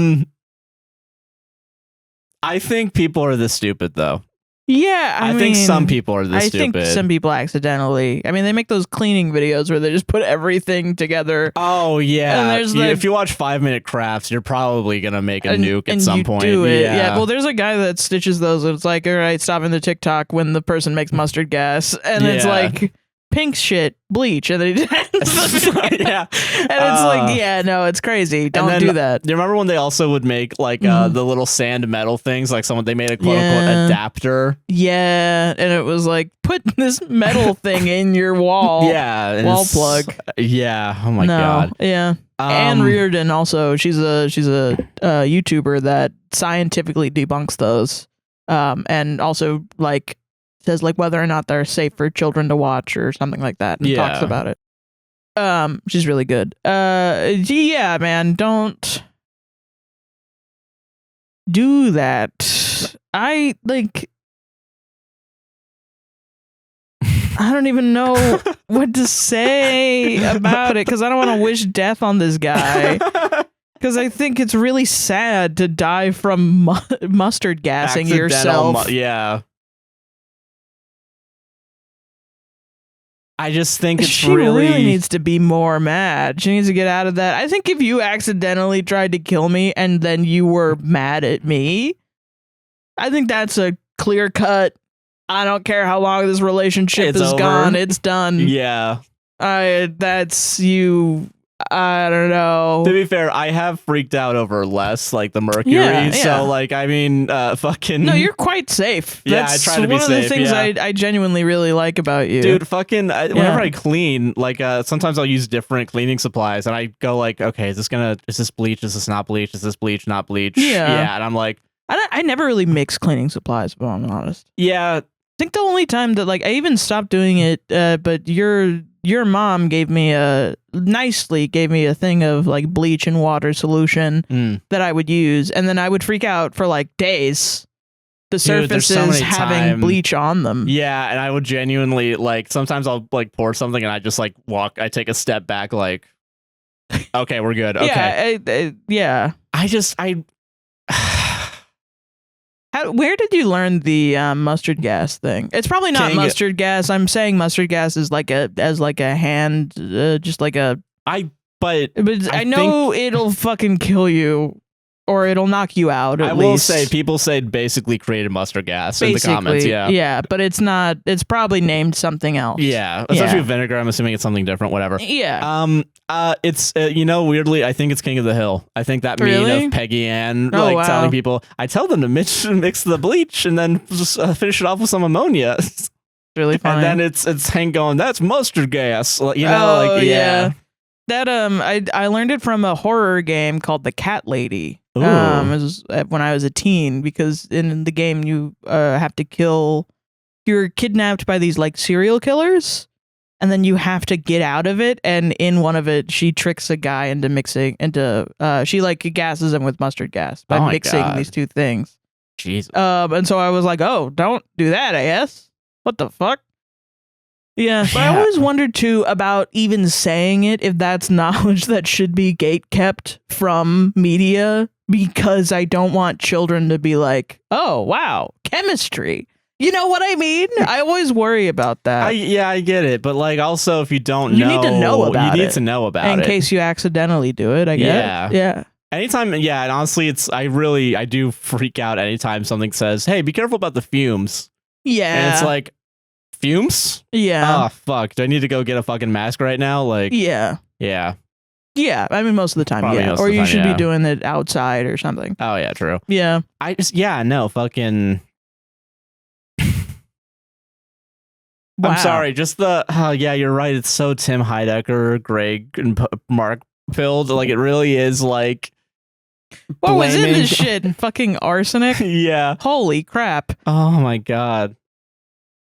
I think people are this stupid, though. Yeah, I mean, think some people are this stupid. I think some people accidentally. I mean, they make those cleaning videos where they just put everything together. Oh yeah, and there's if you watch 5 Minute Crafts, you're probably gonna make a nuke at some point. Do it. Yeah. Well, there's a guy that stitches those. And it's like, all right, stopping the TikTok when the person makes mustard gas, and it's like, pink shit, bleach, and then he yeah. and it's like, yeah, no, it's crazy. Don't do that. Do you remember when they also would make like the little sand metal things? Like they made a quote unquote adapter. Yeah, and it was like, put this metal thing in your wall. Yeah, wall plug. Yeah. Oh my god. Yeah. Anne Reardon also, she's a YouTuber that scientifically debunks those, and also like says like whether or not they're safe for children to watch or something like that, and talks about it. She's really good. Yeah, man, don't do that. I don't even know what to say about it because I don't want to wish death on this guy. Because I think it's really sad to die from mustard gassing yourself. Yeah. I just think it's she really needs to be more mad. She needs to get out of that. I think if you accidentally tried to kill me and then you were mad at me, I think that's a clear cut. I don't care how long this relationship is gone. It's done. Yeah. That's you. I don't know. To be fair, I have freaked out over less, like the Mercury. Yeah. So, like, I mean, fucking. No, you're quite safe. That's I try to be safe. One of the things I genuinely really like about you. Dude, fucking, whenever I clean, like, sometimes I'll use different cleaning supplies and I go, like, okay, is this bleach? Is this not bleach? Is this bleach, not bleach? Yeah. And I'm like. I never really mix cleaning supplies, if I'm honest. Yeah. I think the only time that, like, I even stopped doing it, but your mom nicely gave me a thing of like bleach and water solution that I would use, and then I would freak out for like days. The surfaces having bleach on them. Yeah, and I would genuinely like sometimes I'll like pour something and I just like I take a step back like, okay, we're good. Okay. Yeah. Where did you learn the mustard gas thing? It's probably not mustard gas. I'm saying mustard gas is like a hand, just like a. But I know it'll fucking kill you, or it'll knock you out. I will say, people say basically created mustard gas in the comments. Yeah, but it's not. It's probably named something else. Yeah, especially with vinegar. I'm assuming it's something different. Whatever. Yeah. It's weirdly, I think it's King of the Hill. I think that meme of Peggy Ann telling people, I tell them to mix the bleach and then just finish it off with some ammonia. Really funny. And then it's Hank going, that's mustard gas. Yeah. That I learned it from a horror game called The Cat Lady. It was when I was a teen, because in the game you have to kill. You're kidnapped by these like serial killers. And then you have to get out of it, and in one of it, she tricks a guy into she like gasses him with mustard gas by mixing these two things. Jesus. And so I was like, oh, don't do that, I guess. What the fuck? Yeah, but I always wondered too about even saying it, if that's knowledge that should be gatekept from media, because I don't want children to be like, oh, wow, chemistry. You know what I mean? I always worry about that. I get it. But like, also, if you don't know, you need to know about it. You need to know about it. In case you accidentally do it, I guess. Yeah. Anytime, and honestly, I do freak out anytime something says, hey, be careful about the fumes. Yeah. And it's like, fumes? Yeah. Oh, fuck. Do I need to go get a fucking mask right now? Like, yeah. Yeah. Yeah, I mean, most of the time, or you should be doing it outside or something. Oh, yeah, true. Yeah. Fucking... Wow. I'm sorry, just you're right. It's so Tim Heidecker, Greg, and Mark filled. Like, it really is like. What was in this shit? Fucking arsenic? Yeah. Holy crap. Oh my god.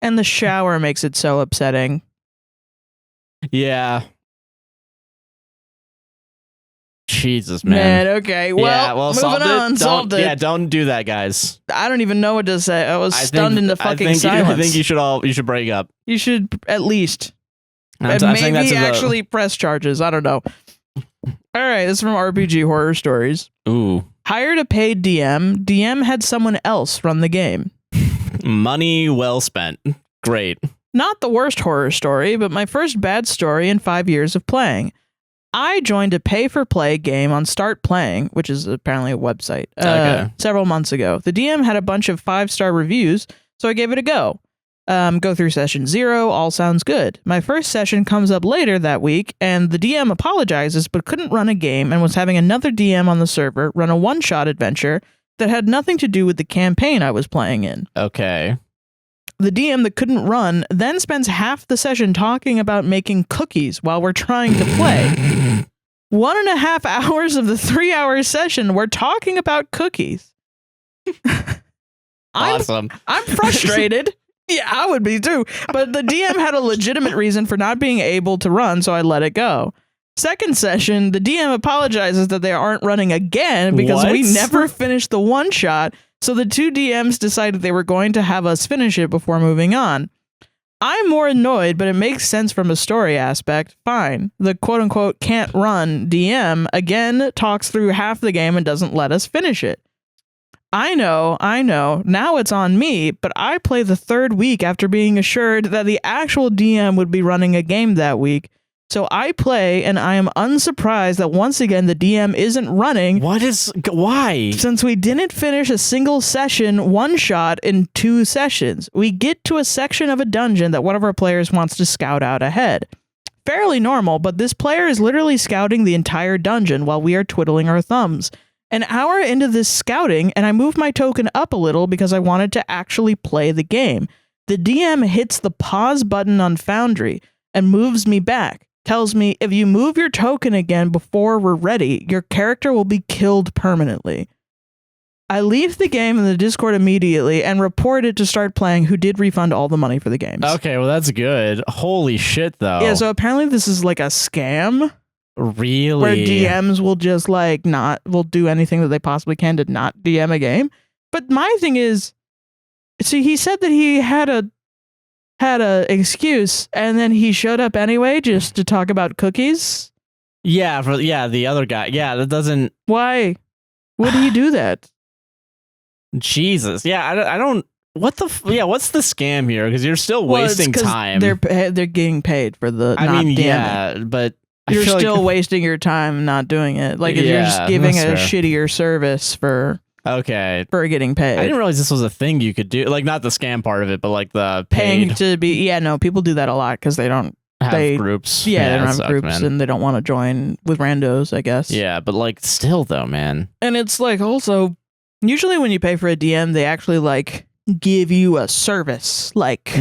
And the shower makes it so upsetting. Yeah. Jesus, man. Okay. Well, moving on. Solved it. Yeah, don't do that, guys. I don't even know what to say. I was stunned into fucking silence. I think you should break up. You should at least. Maybe actually press charges. I don't know. All right, this is from RPG Horror Stories. Ooh. Hired a paid DM. DM had someone else run the game. Money well spent. Great. Not the worst horror story, but my first bad story in 5 years of playing. I joined a pay-for-play game on Start Playing, which is apparently a website, several months ago. The DM had a bunch of 5-star reviews, so I gave it a go. Go through session 0, all sounds good. My first session comes up later that week, and the DM apologizes but couldn't run a game and was having another DM on the server run a one-shot adventure that had nothing to do with the campaign I was playing in. Okay. The DM that couldn't run then spends half the session talking about making cookies while we're trying to play. 1.5 hours of the 3-hour session, we're talking about cookies. Awesome. I'm frustrated. Yeah, I would be too. But the DM had a legitimate reason for not being able to run, so I let it go. Second session, the DM apologizes that they aren't running again because we never finished the one shot, so the two DMs decided they were going to have us finish it before moving on. I'm more annoyed, but it makes sense from a story aspect. Fine. The quote-unquote can't run DM again talks through half the game and doesn't let us finish it. I know. Now it's on me, but I play the third week after being assured that the actual DM would be running a game that week. So I play, and I am unsurprised that once again the DM isn't running. Why? Since we didn't finish a single session one shot in 2 sessions. We get to a section of a dungeon that one of our players wants to scout out ahead. Fairly normal, but this player is literally scouting the entire dungeon while we are twiddling our thumbs. An hour into this scouting, and I moved my token up a little because I wanted to actually play the game. The DM hits the pause button on Foundry and moves me back. Tells me, if you move your token again before we're ready, your character will be killed permanently. I leave the game in the Discord immediately and report it to Start Playing, who did refund all the money for the games. Okay, well that's good. Holy shit, though. Yeah, so apparently this is like a scam. Really? Where DMs will just will do anything that they possibly can to not DM a game. But my thing is, see, he said that he had a excuse, and then he showed up anyway just to talk about cookies. Yeah, the other guy. Yeah, that doesn't. Why would he do that? Jesus. Yeah, I don't. What the? What's the scam here? Because you're still wasting time. They're getting paid for the. But you're still wasting your time not doing it. Like if you're just giving a shittier service for getting paid. I didn't realize this was a thing you could do. Like not the scam part of it, but like the paying to be. Yeah, no, people do that a lot because they don't have groups. Yeah, they don't have groups, and they don't want to join with randos, I guess. Yeah, but like still though, man. And it's like also usually when you pay for a DM, they actually like give you a service, like.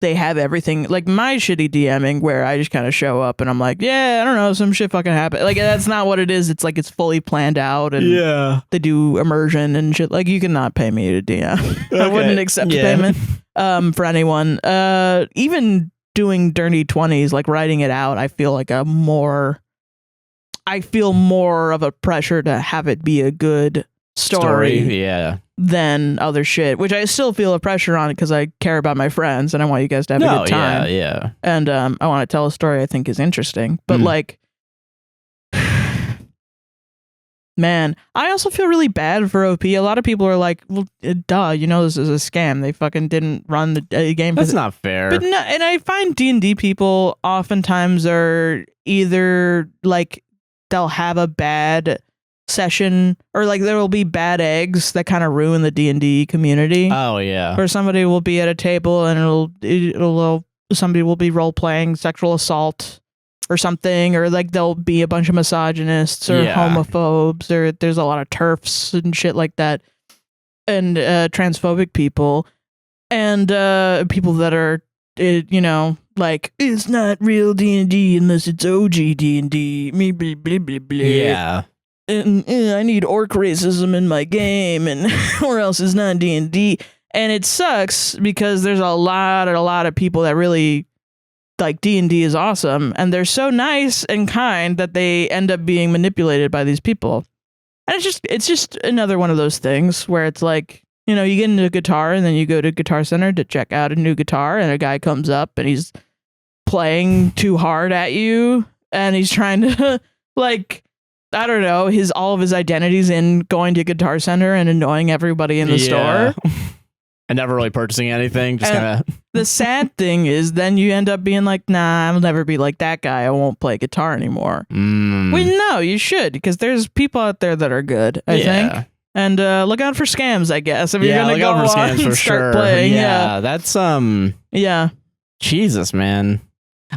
They have everything, like my shitty DMing where I just kind of show up and I'm like, yeah, I don't know, some shit fucking happened. Like that's not what it is. It's like it's fully planned out and they do immersion and shit. Like you cannot pay me to DM. Okay. I wouldn't accept payment for anyone. Even doing dirty 20s, like writing it out, I feel more of a pressure to have it be a good story. Than other shit, which I still feel a pressure on because I care about my friends and I want you guys to have a good time. Yeah. And I want to tell a story I think is interesting. But like, man, I also feel really bad for OP. A lot of people are like, well, duh, you know this is a scam. They fucking didn't run the game. That's not fair. But no, and I find D&D people oftentimes are either like they'll have a bad session or like there will be bad eggs that kind of ruin the D&D community. Oh yeah. Or somebody will be at a table and somebody will be role playing sexual assault or something, or like there'll be a bunch of misogynists or homophobes, or there's a lot of TERFs and shit like that, and transphobic people and people that are like it's not real D&D unless it's OG D&D. Me blah blah blah blah. Yeah. And I need orc racism in my game, and or else it's not D&D. And it sucks because there's a lot of people that really like D&D is awesome, and they're so nice and kind that they end up being manipulated by these people. And it's just another one of those things where it's like, you know, you get into a guitar and then you go to Guitar Center to check out a new guitar, and a guy comes up and he's playing too hard at you, and he's trying to like, I don't know, all of his identities in going to Guitar Center and annoying everybody in the store. And never really purchasing anything. Just kind of. The sad thing is then you end up being like, nah, I'll never be like that guy. I won't play guitar anymore. Well, no, you should, because there's people out there that are good, I think. And look out for scams, I guess. If you're Yeah, gonna look go out for on scams and for start sure. playing, Yeah, that's yeah. Jesus, man.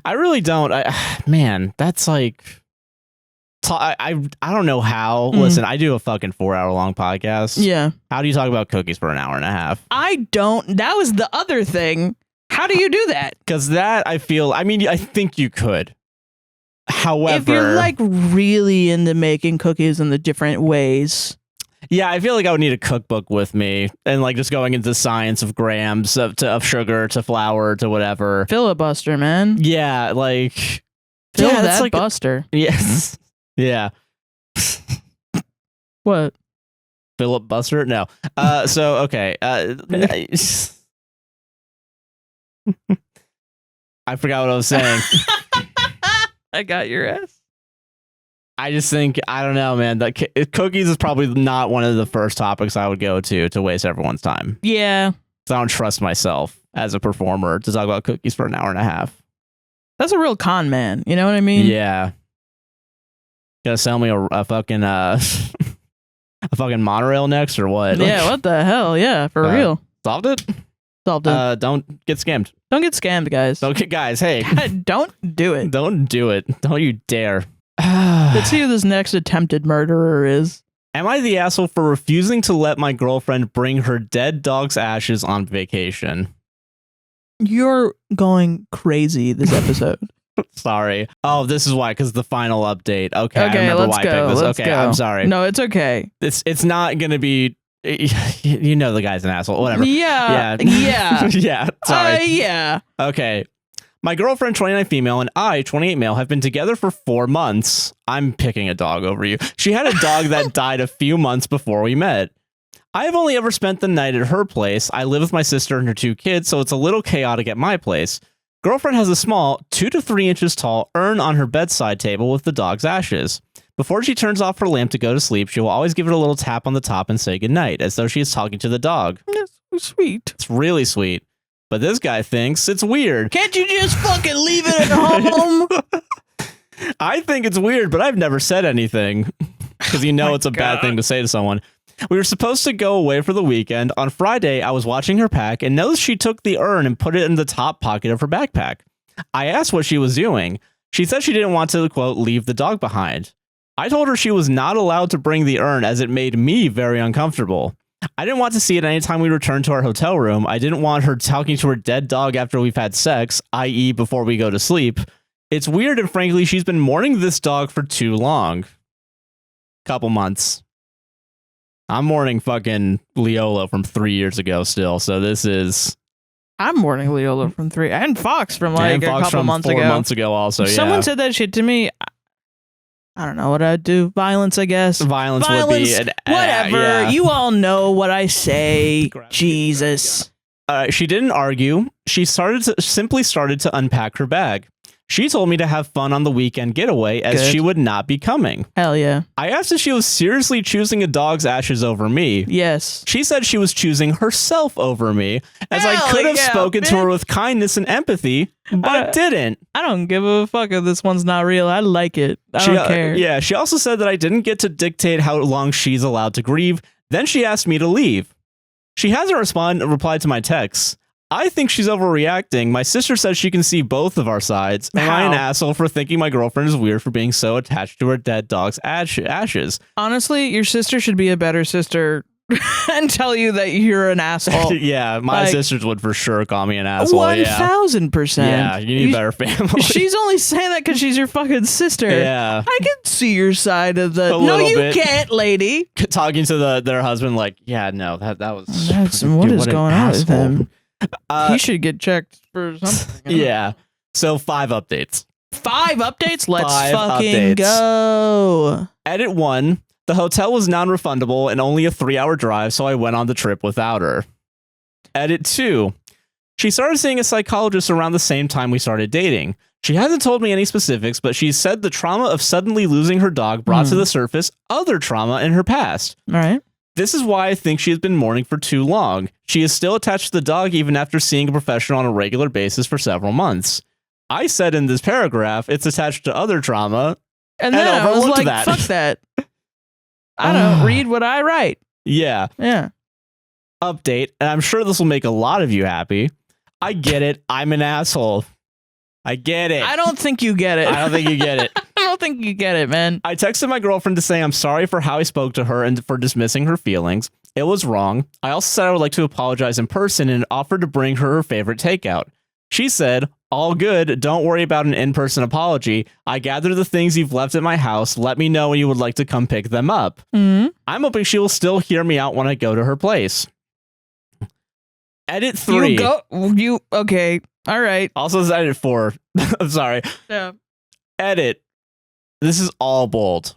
I really don't. Man, that's like. I don't know how. Listen, I do a fucking 4-hour long podcast. Yeah. How do you talk about cookies for an hour and a half? I don't. That was the other thing. How do you do that? Because that I think you could. However, if you're like really into making cookies in the different ways. Yeah, I feel like I would need a cookbook with me and like just going into the science of grams of sugar to flour to whatever. Filibuster, man. Yeah, like Fill yeah, that like buster. Yes. Yeah. What? Philip Buster? No. So okay. I forgot what I was saying. I got your ass. I just think I don't know, man. That cookies is probably not one of the first topics I would go to waste everyone's time. Yeah. So I don't trust myself as a performer to talk about cookies for an hour and a half. That's a real con man. You know what I mean? Yeah. Gonna sell me a fucking a fucking monorail next or what? Yeah. What the hell? Yeah. For real. Solved it. Solved it. Don't get scammed. Don't get scammed, guys. Guys. Hey, don't do it. Don't do it. Don't you dare. Let's see who this next attempted murderer is. Am I the asshole for refusing to let my girlfriend bring her dead dog's ashes on vacation? You're going crazy this episode. Sorry. Oh, this is why, because the final update. Okay, I remember let's why I go. picked this. Let's Okay, go. I'm sorry. No, it's okay. It's not gonna be. You know the guy's an asshole. Whatever. Yeah. Yeah. Sorry. Yeah. Okay. My girlfriend, 29 female, and I, 28 male, have been together for 4 months. I'm picking a dog over you. She had a dog that died a few months before we met. I have only ever spent the night at her place. I live with my sister and her 2 kids, so it's a little chaotic at my place. Girlfriend has a small, 2 to 3 inches tall urn on her bedside table with the dog's ashes. Before she turns off her lamp to go to sleep, she will always give it a little tap on the top and say goodnight, as though she is talking to the dog. That's so sweet. It's really sweet. But this guy thinks it's weird. Can't you just fucking leave it at home? I think it's weird, but I've never said anything. Because it's a bad thing to say to someone. We were supposed to go away for the weekend. On Friday, I was watching her pack and noticed she took the urn and put it in the top pocket of her backpack. I asked what she was doing. She said she didn't want to, quote, leave the dog behind. I told her she was not allowed to bring the urn as it made me very uncomfortable. I didn't want to see it anytime we returned to our hotel room. I didn't want her talking to her dead dog after we've had sex, i.e. before we go to sleep. It's weird, and frankly, she's been mourning this dog for too long. Couple months. I'm mourning fucking Leolo from 3 years ago still, so this is... I'm mourning Leolo from 3, and Fox from like a couple from months 4 ago. months ago also, Someone said that shit to me. I don't know what I'd do. Violence, I guess. Violence would be... Whatever. Yeah. You all know what I say. Jesus. She didn't argue. She simply started to unpack her bag. She told me to have fun on the weekend getaway as she would not be coming. Hell yeah. I asked if she was seriously choosing a dog's ashes over me. Yes. She said she was choosing herself over me, as I could have spoken to her with kindness and empathy, but didn't. I don't give a fuck if this one's not real. I like it. I don't care. Yeah, she also said that I didn't get to dictate how long she's allowed to grieve. Then she asked me to leave. She hasn't replied to my texts. I think she's overreacting. My sister says she can see both of our sides. Am I an asshole for thinking my girlfriend is weird for being so attached to her dead dog's ashes? Honestly, your sister should be a better sister and tell you that you're an asshole. Yeah, my sisters would for sure call me an asshole. 1000%. Yeah, you need a better family. She's only saying that because she's your fucking sister. Yeah. I can see your side of the... No, you can't, lady. Talking to their husband like, yeah, no, that was... What is going on with him? He should get checked for something. Yeah. So 5 updates. 5 updates? Let's 5 fucking updates. go. Edit 1. The hotel was non-refundable and only a 3-hour drive, so I went on the trip without her. Edit 2. She started seeing a psychologist around the same time we started dating. She hasn't told me any specifics, but she said the trauma of suddenly losing her dog brought to the surface other trauma in her past. All right. This is why I think she has been mourning for too long. She is still attached to the dog even after seeing a professional on a regular basis for several months. I said in this paragraph, it's attached to other trauma. And then I was like, that. fuck that. I don't read what I write. Yeah. Yeah. Update, and I'm sure this will make a lot of you happy. I get it. I'm an asshole. I get it. I don't think you get it. I don't think you get it. I don't think you get it, man. I texted my girlfriend to say I'm sorry for how I spoke to her and for dismissing her feelings. It was wrong. I also said I would like to apologize in person and offered to bring her favorite takeout. She said, all good. Don't worry about an in-person apology. I gathered the things you've left at my house. Let me know when you would like to come pick them up. Mm-hmm. I'm hoping she will still hear me out when I go to her place. Edit 3. Okay. All right. Also, this is edit 4. I'm sorry. Yeah. Edit. This is all bold.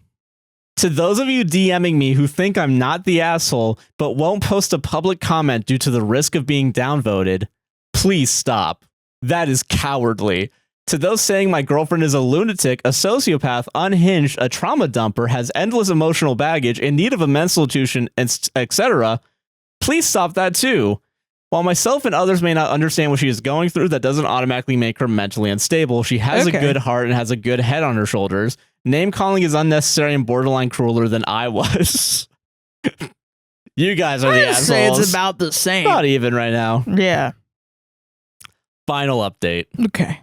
To those of you DMing me who think I'm not the asshole, but won't post a public comment due to the risk of being downvoted, please stop. That is cowardly. To those saying my girlfriend is a lunatic, a sociopath, unhinged, a trauma dumper, has endless emotional baggage, in need of a mental institution, etc., please stop that too. While myself and others may not understand what she is going through, that doesn't automatically make her mentally unstable. She has a good heart and has a good head on her shoulders. Name calling is unnecessary and borderline crueler than I was. You guys are the assholes. Say it's about the same. Not even right now. Yeah. Final update. Okay.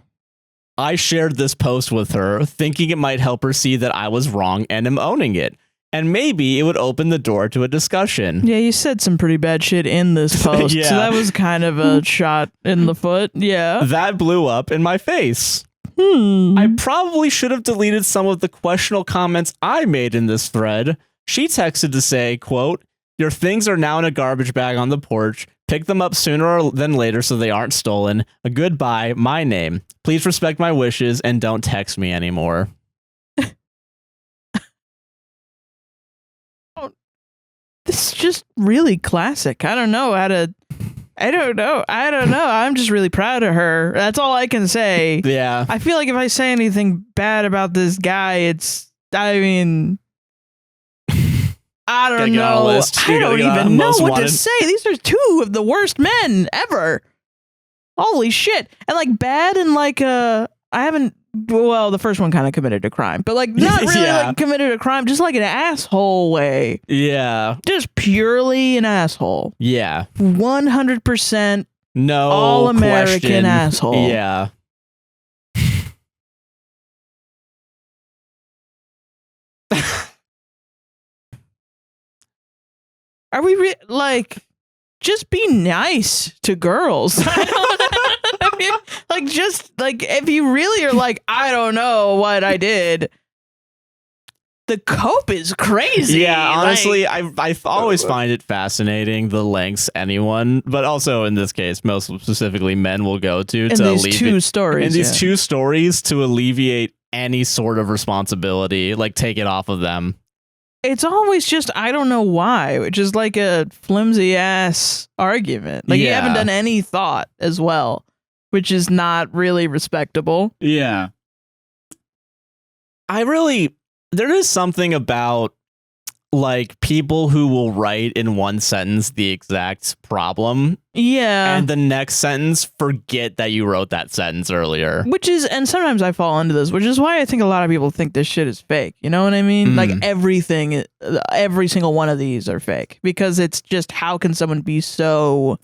I shared this post with her, thinking it might help her see that I was wrong and am owning it. And maybe it would open the door to a discussion. Yeah, you said some pretty bad shit in this post. Yeah. So that was kind of a shot in the foot. Yeah. That blew up in my face. I probably should have deleted some of the questionable comments I made in this thread. She texted to say, quote, your things are now in a garbage bag on the porch. Pick them up sooner than later so they aren't stolen. A goodbye, my name. Please respect my wishes and don't text me anymore. This is just really classic. I don't know. I'm just really proud of her. That's all I can say. Yeah. I feel like if I say anything bad about this guy, I don't know. I don't even know what to say. These are two of the worst men ever. Holy shit. And like bad and like the first one kind of committed a crime, but like not really like committed a crime, just like an asshole way. Yeah. Just purely an asshole. Yeah. 100% no all American question. Asshole. Yeah. Are we just be nice to girls? I mean, like, just like if you really are like, I don't know what I did. The cope is crazy. Yeah, honestly, I always find it fascinating the lengths anyone, but also in this case, most specifically men will go to these two stories to alleviate any sort of responsibility, like take it off of them. It's always just, I don't know why, which is like a flimsy ass argument. Like you haven't done any thought as well, which is not really respectable. Yeah. There is something about like people who will write in one sentence the exact problem. Yeah. And the next sentence forget that you wrote that sentence earlier. And sometimes I fall into this, which is why I think a lot of people think this shit is fake. You know what I mean? Like every single one of these are fake, because it's just, how can someone be so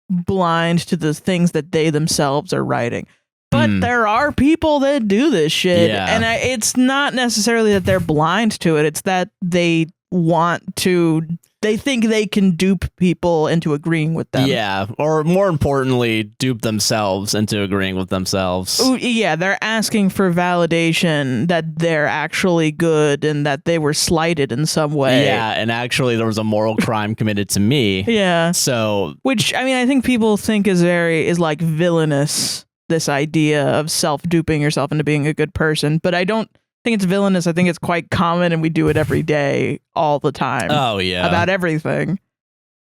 blind to the things that they themselves are writing? But there are people that do this shit, and it's not necessarily that they're blind to it. It's that they think they can dupe people into agreeing with them. Yeah, or more importantly, dupe themselves into agreeing with themselves. Ooh, yeah, they're asking for validation that they're actually good and that they were slighted in some way. Yeah, and actually there was a moral crime committed to me. Yeah. So, which, I mean, I think people think is like villainous. This idea of self-duping yourself into being a good person, but I don't think it's villainous. I think it's quite common, and we do it every day, all the time. Oh yeah, about everything.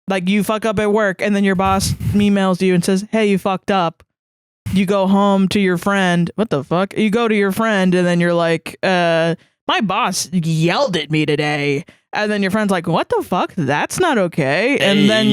Like you fuck up at work, and then your boss emails you and says, "Hey, you fucked up." You go home to your friend. What the fuck? You go to your friend, and then you're like, "My boss yelled at me today," and then your friend's like, "What the fuck? That's not okay." And then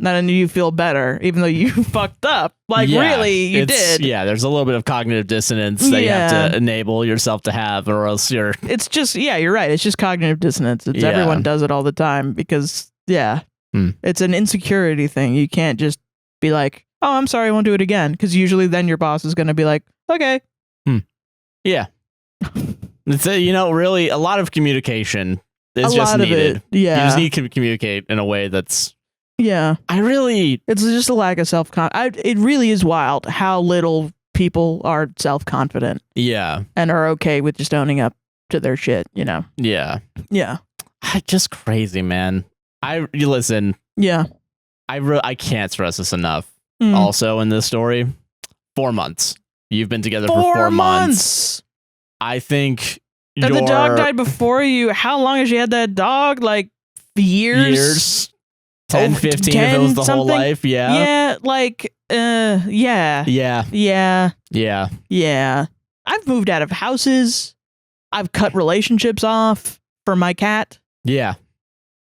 then you feel better, even though you fucked up. Like, really, you did. Yeah, there's a little bit of cognitive dissonance that you have to enable yourself to have, or else you're... It's just, you're right. It's just cognitive dissonance. It's everyone does it all the time because, it's an insecurity thing. You can't just be like, oh, I'm sorry, I won't do it again. Because usually then your boss is going to be like, okay. Yeah. It's really a lot of communication is just needed. Yeah. You just need to communicate in a way that's... Yeah. It's just a lack of self-confidence. It really is wild how little people are self-confident. Yeah. And are okay with just owning up to their shit, Yeah. Yeah. Just crazy, man. Listen. Yeah. I can't stress this enough. Also in this story, 4 months. You've been together for 4 months. I think and the dog died before you. How long has she had that dog? Like years? 10, 15 if it was the whole life. Yeah. Yeah. Like, yeah. Yeah. Yeah. Yeah. Yeah. I've moved out of houses. I've cut relationships off for my cat. Yeah.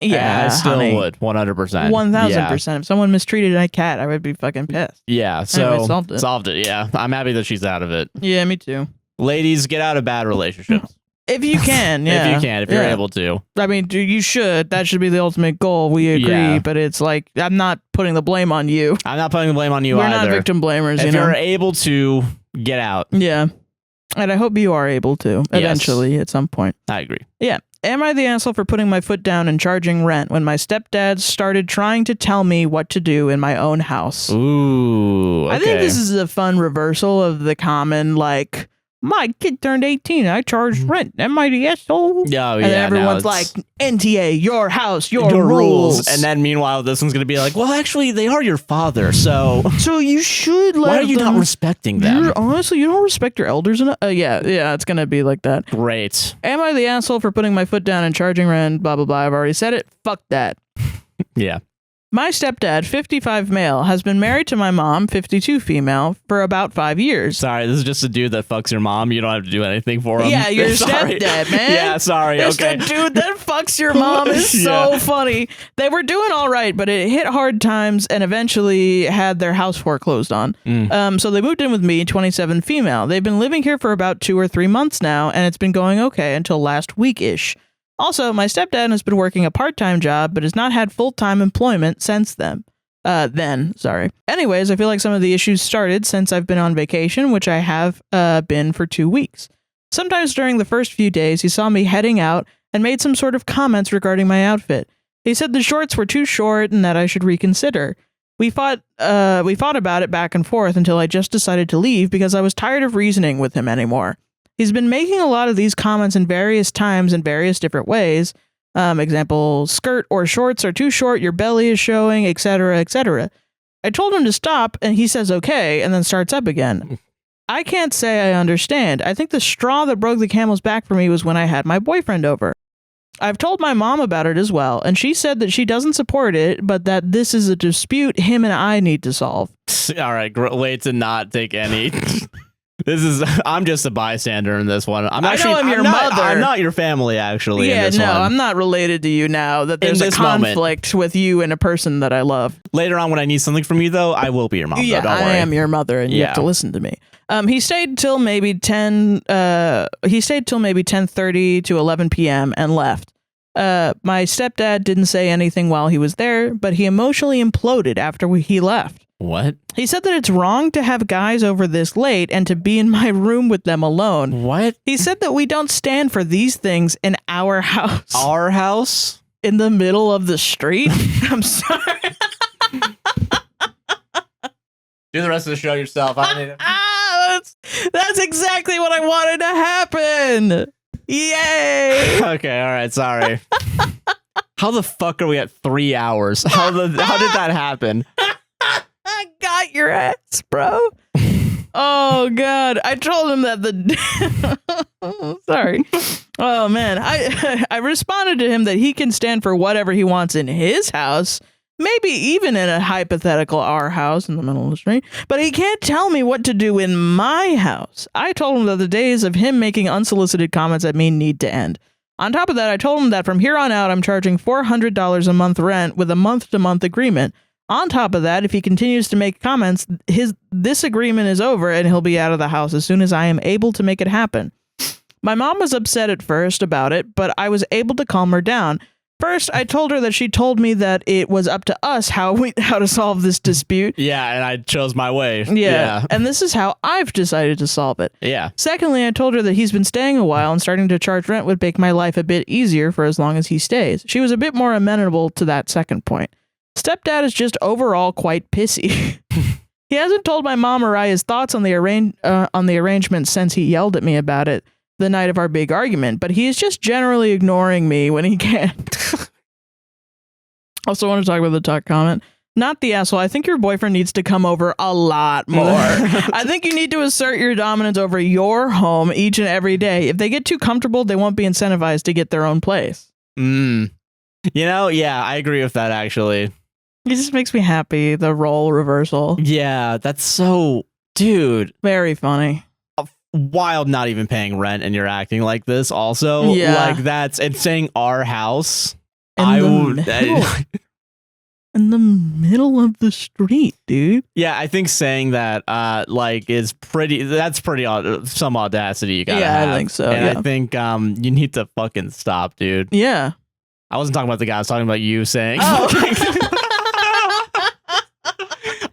Yeah. I still would. 100%. 1000%. If someone mistreated my cat, I would be fucking pissed. Yeah. So anyway, solved it. Yeah. I'm happy that she's out of it. Yeah, me too. Ladies, get out of bad relationships. If you can, yeah. if you're able to. I mean, you should. That should be the ultimate goal. We agree, but it's like, I'm not putting the blame on you. I'm not putting the blame on you We're either. not victim blamers, If you're able to, get out. Yeah. And I hope you are able to, eventually, at some point. I agree. Yeah. Am I the asshole for putting my foot down and charging rent when my stepdad started trying to tell me what to do in my own house? Ooh, okay. I think this is a fun reversal of the common, like, my kid turned 18. I charged rent. Am I the asshole? And everyone's like, NTA, your house, your rules. And then meanwhile, this one's going to be like, well, actually, they are your father, so... So you should let Why are you not respecting them? Honestly, you don't respect your elders enough? Yeah, it's going to be like that. Great. Am I the asshole for putting my foot down and charging rent? Blah, blah, blah. I've already said it. Fuck that. Yeah. My stepdad, 55 male, has been married to my mom, 52 female, for about 5 years. Sorry, this is just a dude that fucks your mom. You don't have to do anything for him. Yeah, your stepdad, man. Yeah, sorry. Just a dude that fucks your mom is so funny. They were doing all right, but it hit hard times and eventually had their house foreclosed on. So they moved in with me, 27 female. They've been living here for about 2 or 3 months now, and it's been going okay until last week-ish. Also, my stepdad has been working a part-time job, but has not had full-time employment since then. Anyways, I feel like some of the issues started since I've been on vacation, which I have been for 2 weeks. Sometimes during the first few days, he saw me heading out and made some sort of comments regarding my outfit. He said the shorts were too short and that I should reconsider. We fought about it back and forth until I just decided to leave because I was tired of reasoning with him anymore. He's been making a lot of these comments in various times in various different ways. Example, skirt or shorts are too short, your belly is showing, etc., etc. I told him to stop, and he says okay, and then starts up again. I can't say I understand. I think the straw that broke the camel's back for me was when I had my boyfriend over. I've told my mom about it as well, and she said that she doesn't support it, but that this is a dispute him and I need to solve. All right, way to not take any... I'm just a bystander in this one. I'm your mother. I'm not your family, actually. Yeah, in this one. I'm not related to you now that there's a conflict with you and a person that I love. Later on, when I need something from you, though, I will be your mom. Yeah, don't worry. I am your mother, and you have to listen to me. He stayed till maybe 10:30 to 11 p.m. and left. My stepdad didn't say anything while he was there, but he emotionally imploded after he left. What? He said that it's wrong to have guys over this late and to be in my room with them alone. What? He said that we don't stand for these things in our house. Our house? In the middle of the street? I'm sorry. Do the rest of the show yourself. I need that's exactly what I wanted to happen. Yay. Okay, all right, sorry. How the fuck are we at 3 hours? How did that happen? I got your ass, bro. Oh God! I told him that sorry. Oh man, I responded to him that he can stand for whatever he wants in his house, maybe even in a hypothetical our house in the middle of the street, but he can't tell me what to do in my house. I told him that the days of him making unsolicited comments at me need to end. On top of that, I told him that from here on out, I'm charging $400 a month rent with a month-to-month agreement. On top of that, if he continues to make comments, this agreement is over and he'll be out of the house as soon as I am able to make it happen. My mom was upset at first about it, but I was able to calm her down. First, I told her that she told me that it was up to us how to solve this dispute. Yeah, and I chose my way. Yeah, and this is how I've decided to solve it. Yeah. Secondly, I told her that he's been staying a while and starting to charge rent would make my life a bit easier for as long as he stays. She was a bit more amenable to that second point. Stepdad is just overall quite pissy. He hasn't told my mom or I his thoughts on the arrangement since he yelled at me about it the night of our big argument, but he is just generally ignoring me when he can. Also want to talk about the talk comment. Not the asshole. I think your boyfriend needs to come over a lot more. I think you need to assert your dominance over your home each and every day. If they get too comfortable, they won't be incentivized to get their own place. You know, yeah, I agree with that, actually. It just makes me happy, the role reversal. Yeah, that's so... Dude. Very funny. Wild not even paying rent and you're acting like this also. Yeah. Like that's... And saying our house... In the middle of the street, dude. Yeah, I think saying that like is pretty. That's pretty some audacity you gotta have. I think so. And I think you need to fucking stop, dude. Yeah. I wasn't talking about the guy. I was talking about you saying. Oh.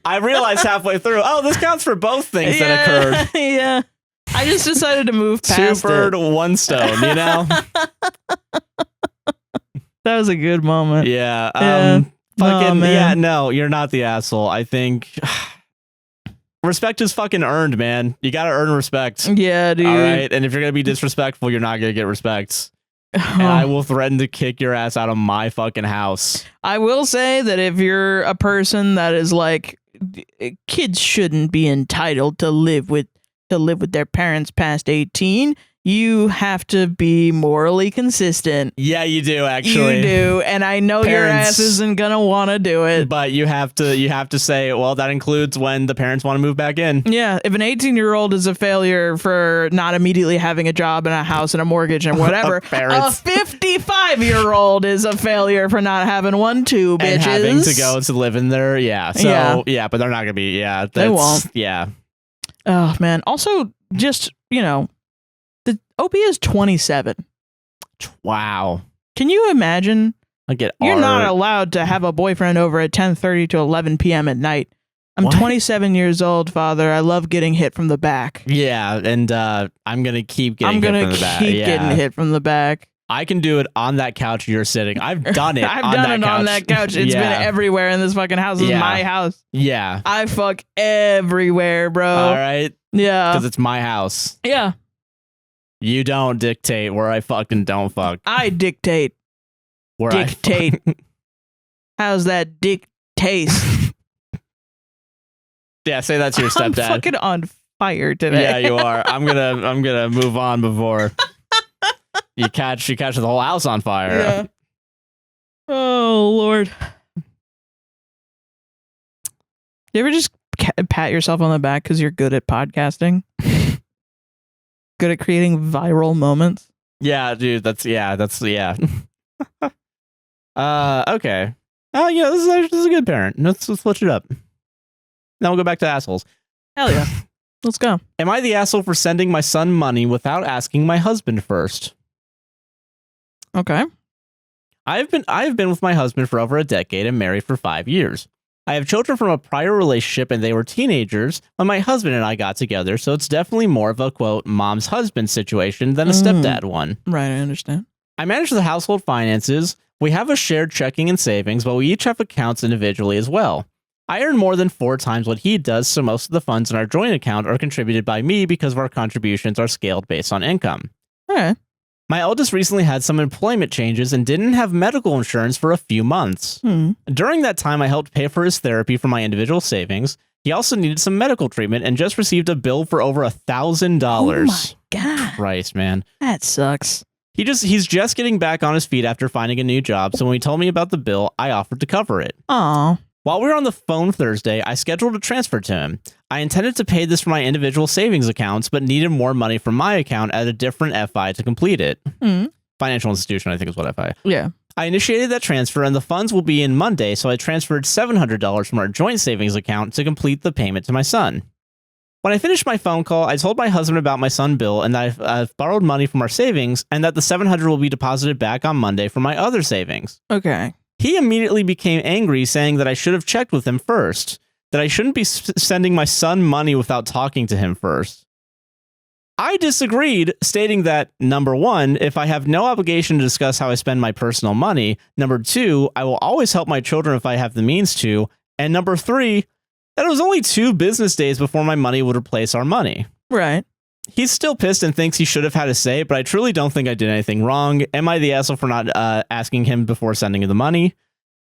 I realized halfway through. Oh, this counts for both things that occurred. Yeah. I just decided to move past Two bird, one stone. You know. That was a good moment. Yeah. Oh, yeah, no, you're not the asshole. I think respect is fucking earned, man. You gotta earn respect. Yeah, dude. All right. And if you're gonna be disrespectful, you're not gonna get respect. And I will threaten to kick your ass out of my fucking house. I will say that if you're a person that is like, kids shouldn't be entitled to live with their parents past 18. You have to be morally consistent. Yeah, you do, actually. You do, and I know your ass isn't gonna want to do it. But you have to say, well, that includes when the parents want to move back in. Yeah, if an 18-year-old is a failure for not immediately having a job and a house and a mortgage and whatever, a 55-year-old is a failure for not having 1, 2 bitches. And having to go to live in there, yeah. So, yeah, but they're not gonna be, yeah. They won't. Yeah. Oh, man. Also, just, the OP is 27. Wow. Can you imagine? You're not allowed to have a boyfriend over at 10:30 to 11 p.m. at night. I'm 27 years old, father. I love getting hit from the back. Yeah, and I'm going to keep getting hit from the back. Getting hit from the back. I can do it on that couch you're sitting. I've done it. I've done it on that couch. It's been everywhere in this fucking house. This is my house. Yeah. I fuck everywhere, bro. All right. Yeah. Because it's my house. Yeah. You don't dictate where I fucking don't fuck. I dictate. Dictate. How's that dick taste? Yeah, say that to your stepdad. I'm fucking on fire today. Yeah, you are. I'm gonna move on before you catch the whole house on fire. Yeah. Oh Lord. You ever just pat yourself on the back because you're good at podcasting? Good at creating viral moments? Yeah, dude. That's yeah. Okay. Oh yeah, this is a good parent. Let's switch it up. Now we'll go back to assholes. Hell yeah. Let's go. Am I the asshole for sending my son money without asking my husband first? Okay. I have been with my husband for over a decade and married for 5 years. I have children from a prior relationship and they were teenagers when my husband and I got together, so it's definitely more of a, quote, mom's husband situation than a stepdad one. Right, I understand. I manage the household finances. We have a shared checking and savings, but we each have accounts individually as well. I earn more than 4 times what he does, so most of the funds in our joint account are contributed by me because of our contributions are scaled based on income. All right. My eldest recently had some employment changes and didn't have medical insurance for a few months. During that time, I helped pay for his therapy from my individual savings. He also needed some medical treatment and just received a bill for over $1,000. Oh my God. Christ, man. That sucks. He's just getting back on his feet after finding a new job, so when he told me about the bill, I offered to cover it. Aw. While we were on the phone Thursday, I scheduled a transfer to him. I intended to pay this from my individual savings accounts, but needed more money from my account at a different FI to complete it. Financial institution, I think is what FI. Yeah. I initiated that transfer and the funds will be in Monday, so I transferred $700 from our joint savings account to complete the payment to my son. When I finished my phone call, I told my husband about my son Bill and that I've borrowed money from our savings and that the $700 will be deposited back on Monday from my other savings. Okay. He immediately became angry, saying that I should have checked with him first, that I shouldn't be sending my son money without talking to him first. I disagreed, stating that, number one, if I have no obligation to discuss how I spend my personal money, number two, I will always help my children if I have the means to, and number three, that it was only 2 business days before my money would replace our money. Right. He's still pissed and thinks he should have had a say, but I truly don't think I did anything wrong. Am I the asshole for not asking him before sending him the money?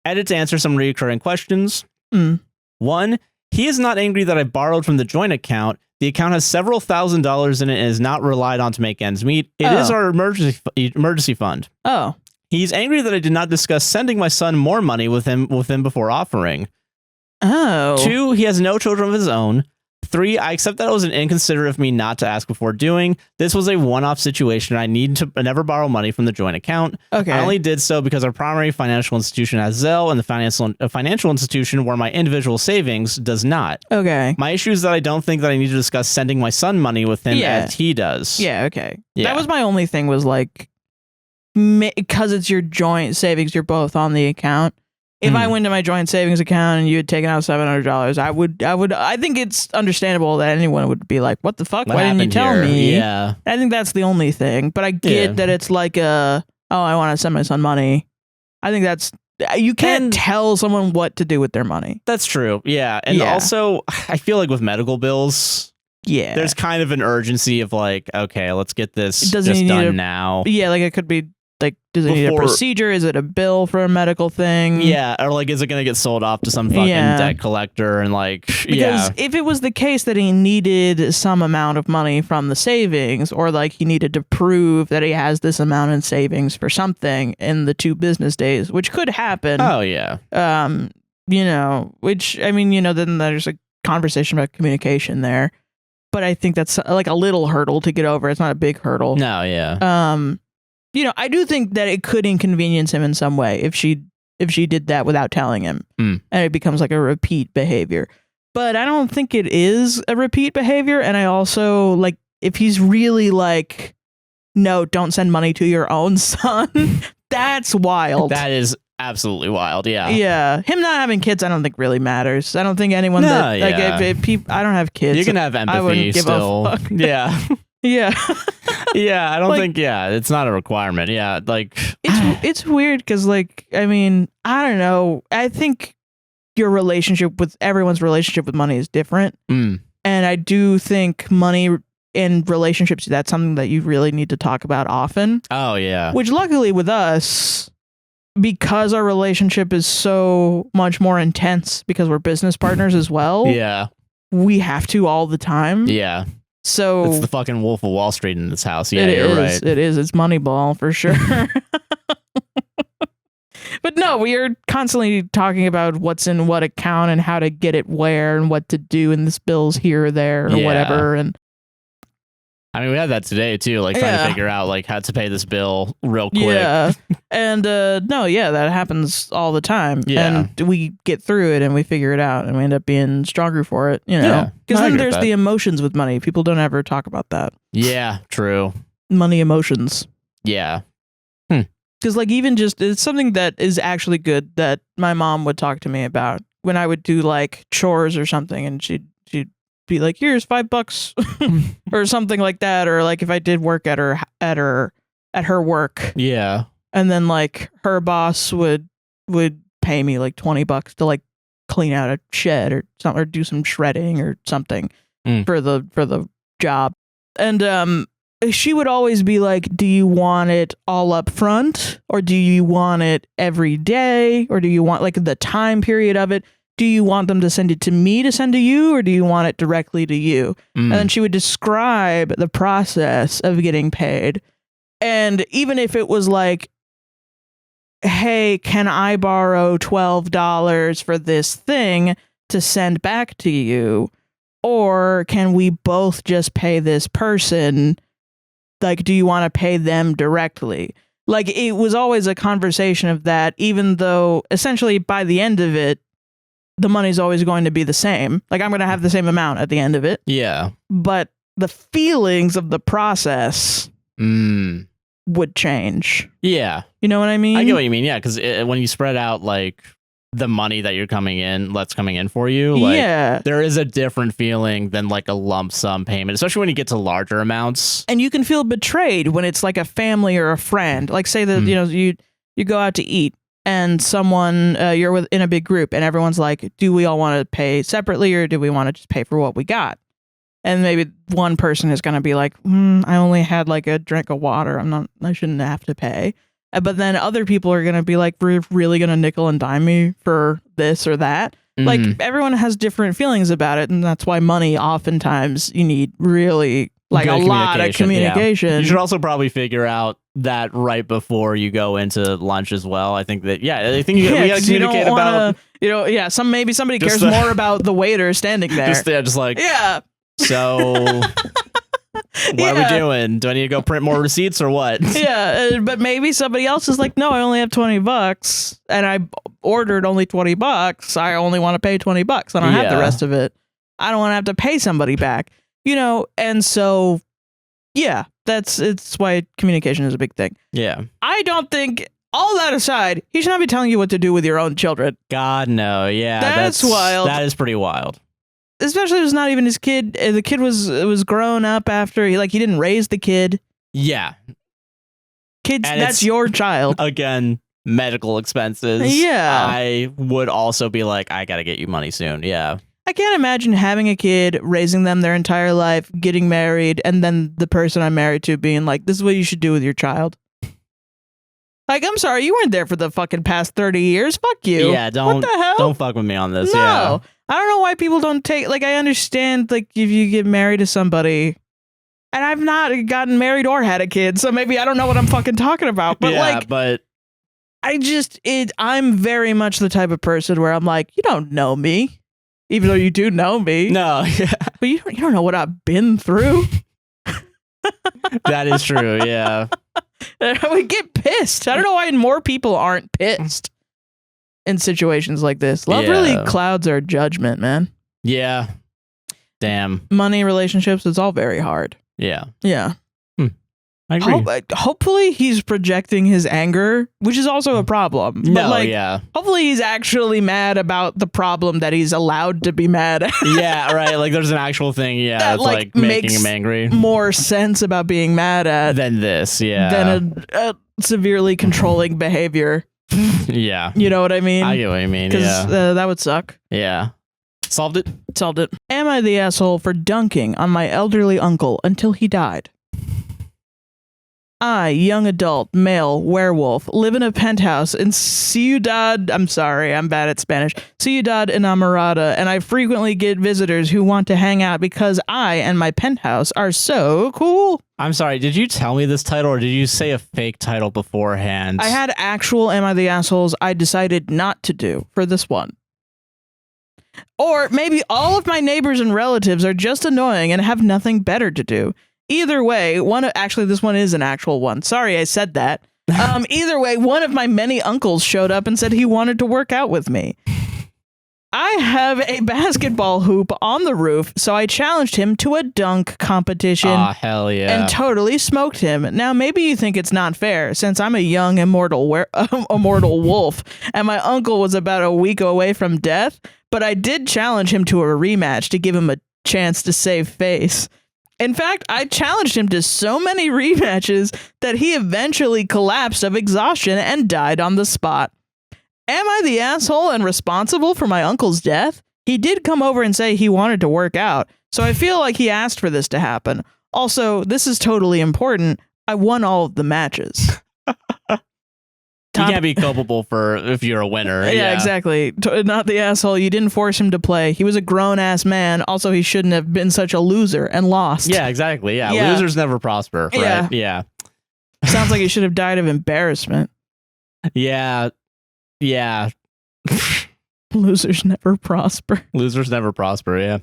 Edit to answer some recurring questions. 1, he is not angry that I borrowed from the joint account. The account has several $1,000s in it and is not relied on to make ends meet. It is our emergency fund. Oh. He's angry that I did not discuss sending my son more money with him before offering. Oh. 2, he has no children of his own. 3, I accept that it was an inconsiderate of me not to ask before doing. This was a one-off situation. I need to never borrow money from the joint account. Okay. I only did so because our primary financial institution has Zelle and the financial institution where my individual savings does not. Okay. My issue is that I don't think that I need to discuss sending my son money with him as he does. Yeah, okay. Yeah. That was my only thing was like, because it's your joint savings, you're both on the account. If I went to my joint savings account and you had taken out $700, I think it's understandable that anyone would be like, what the fuck? Why didn't you tell me? Yeah. I think that's the only thing. But I get that it's like I want to send my son money. I think that's, you can't tell someone what to do with their money. That's true. Yeah. And also, I feel like with medical bills, there's kind of an urgency of like, okay, let's get this just done now. Yeah, like it could be like, does it need a procedure? Is it a bill for a medical thing? Yeah, or like, is it going to get sold off to some fucking debt collector? And like, because if it was the case that he needed some amount of money from the savings, or like he needed to prove that he has this amount in savings for something in the 2 business days, which could happen. Oh yeah. You know, which I mean, you know, then there's a conversation about communication there, but I think that's like a little hurdle to get over. It's not a big hurdle. No, yeah. You know, I do think that it could inconvenience him in some way if she did that without telling him, and it becomes like a repeat behavior. But I don't think it is a repeat behavior, and I also like if he's really like, no, don't send money to your own son. That's wild. That is absolutely wild. Yeah. Yeah. Him not having kids, I don't think really matters. I don't think anyone like if people, I don't have kids. You can have empathy. I wouldn't give still. a fuck. Yeah. Yeah. Yeah, I don't like, think it's not a requirement. Yeah, like it's weird because like I mean, I don't know. I think everyone's relationship with money is different. And I do think money in relationships, that's something that you really need to talk about often. Oh yeah. Which luckily with us, because our relationship is so much more intense because we're business partners as well. Yeah. We have to all the time. Yeah. So it's the fucking Wolf of Wall Street in this house. Yeah, you're right. It is. It's Moneyball for sure. But no, we are constantly talking about what's in what account and how to get it where and what to do in this bill's here or there or whatever. And I mean, we had that today too, like trying to figure out like how to pay this bill real quick. Yeah. And that happens all the time. Yeah. And we get through it and we figure it out and we end up being stronger for it, you know. Because then there's the emotions with money. People don't ever talk about that. Yeah, true. Money emotions. Yeah. Because like even just it's something that is actually good that my mom would talk to me about when I would do like chores or something, and she'd be like, here's $5 or something like that, or like if I did work at her work, and then like her boss would pay me like $20 to like clean out a shed or something, or do some shredding or something for the job, and she would always be like, do you want it all up front, or do you want it every day, or do you want like the time period of it? Do you want them to send it to me to send to you, or do you want it directly to you? And then she would describe the process of getting paid. And even if it was like, hey, can I borrow $12 for this thing to send back to you? Or can we both just pay this person? Like, do you want to pay them directly? Like, it was always a conversation of that, even though essentially by the end of it, the money's always going to be the same. Like, I'm going to have the same amount at the end of it. Yeah. But the feelings of the process would change. Yeah. You know what I mean? I get what you mean. Yeah, because when you spread out, like, the money that you're coming in for you, like, there is a different feeling than, like, a lump sum payment, especially when you get to larger amounts. And you can feel betrayed when it's, like, a family or a friend. Like, say that, you know, you go out to eat, and someone, you're in a big group, and everyone's like, do we all want to pay separately, or do we want to just pay for what we got? And maybe one person is going to be like, I only had like a drink of water. I shouldn't have to pay. But then other people are going to be like, we're really going to nickel and dime me for this or that. Like, everyone has different feelings about it. And that's why money, oftentimes, you need really like a lot of communication. Yeah. You should also probably figure out that right before you go into lunch as well. I think that, I think we got to communicate about, maybe somebody cares more about the waiter standing there. So what are we doing? Do I need to go print more receipts or what? But maybe somebody else is like, no, I only have $20 and I ordered only $20. I only want to pay $20. I don't have the rest of it. I don't want to have to pay somebody back, you know? And so, it's why communication is a big thing. Yeah. I don't think, all that aside, he should not be telling you what to do with your own children. God, no. Yeah. That's wild. That is pretty wild. Especially if it was not even his kid. The kid was grown up after he didn't raise the kid. Yeah. Kids, that's your child. Again, medical expenses. Yeah. I would also be like, I gotta get you money soon. Yeah. I can't imagine having a kid, raising them their entire life, getting married, and then the person I'm married to being like, this is what you should do with your child. Like, I'm sorry, you weren't there for the fucking past 30 years. Fuck you. Yeah, what the hell? Don't fuck with me on this. No. Yeah. I don't know why people don't take, like, I understand, like, if you get married to somebody, and I've not gotten married or had a kid, so maybe I don't know what I'm fucking talking about, but but I'm very much the type of person where I'm like, you don't know me, even though you do know me. No, but you don't know what I've been through. That is true, yeah. I would get pissed. I don't know why more people aren't pissed in situations like this. Love really clouds our judgment, man. Yeah. Damn. Money, relationships, it's all very hard. Yeah. Yeah. I agree. Hopefully he's projecting his anger, which is also a problem. Hopefully he's actually mad about the problem that he's allowed to be mad at. Yeah, right. Like, there's an actual thing, that's like making him angry. More sense about being mad at than this, than a severely controlling behavior. Yeah. You know what I mean? I get what you mean, because that would suck. Yeah. Solved it. Am I the asshole for dunking on my elderly uncle until he died? I, young adult, male, werewolf, live in a penthouse in Ciudad, I'm sorry, I'm bad at Spanish, Ciudad Enamorada, and I frequently get visitors who want to hang out because I and my penthouse are so cool. I'm sorry, did you tell me this title or did you say a fake title beforehand? I had actual Am I the Assholes I decided not to do for this one. Or maybe all of my neighbors and relatives are just annoying and have nothing better to do. Either way, actually, this one is an actual one. Sorry, I said that. Either way, one of my many uncles showed up and said he wanted to work out with me. I have a basketball hoop on the roof, so I challenged him to a dunk competition. Aw, hell yeah. And totally smoked him. Now, maybe you think it's not fair, since I'm a young, immortal wolf, and my uncle was about a week away from death, but I did challenge him to a rematch to give him a chance to save face. In fact, I challenged him to so many rematches that he eventually collapsed of exhaustion and died on the spot. Am I the asshole and responsible for my uncle's death? He did come over and say he wanted to work out, so I feel like he asked for this to happen. Also, this is totally important. I won all of the matches. You can't be culpable for if you're a winner. Yeah, exactly. Not the asshole. You didn't force him to play. He was a grown-ass man. Also, he shouldn't have been such a loser and lost. Yeah, exactly. Yeah. Losers never prosper, right? Yeah. Sounds like he should have died of embarrassment. Yeah. Yeah. Losers never prosper. Losers never prosper, yeah.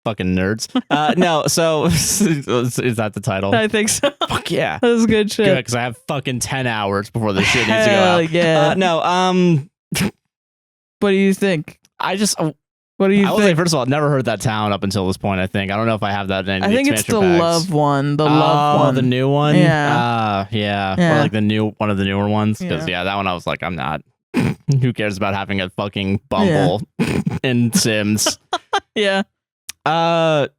Fucking nerds. No, so is that the title? I think so. Fuck yeah. That was good shit. Good, because I have fucking 10 hours before this shit needs to go out. Yeah. What do you think? I What do you will think? say, first of all, I've never heard that town up until this point, I think. I don't know if I have that in I think it's the packs. love one. The love one. The new one? Yeah. Yeah. Or like one of the newer ones. Because, Yeah. that one I was like, I'm not. Who cares about having a fucking Bumble in Sims? Yeah. I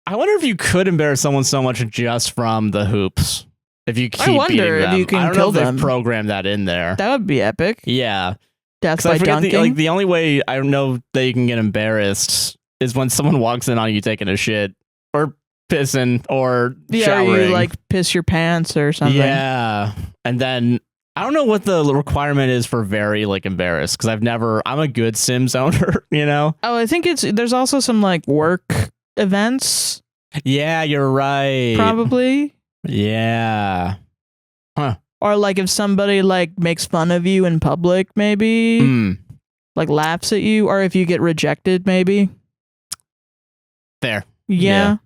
wonder if you could embarrass someone so much just from the hoops. If you keep beating them. If you can I don't kill know if them. they've programmed that in there. That would be epic. Yeah. Death I by forget dunking. the only way I know that you can get embarrassed is when someone walks in on you taking a shit or pissing or showering. Or you like piss your pants or something. Yeah. And then I don't know what the requirement is for very like embarrassed because I'm a good Sims owner, you know? Oh, I think there's also some like work events. Yeah, you're right. Probably. Yeah. Huh. Or like if somebody like makes fun of you in public, maybe like laughs at you, or if you get rejected, maybe. Fair. Yeah.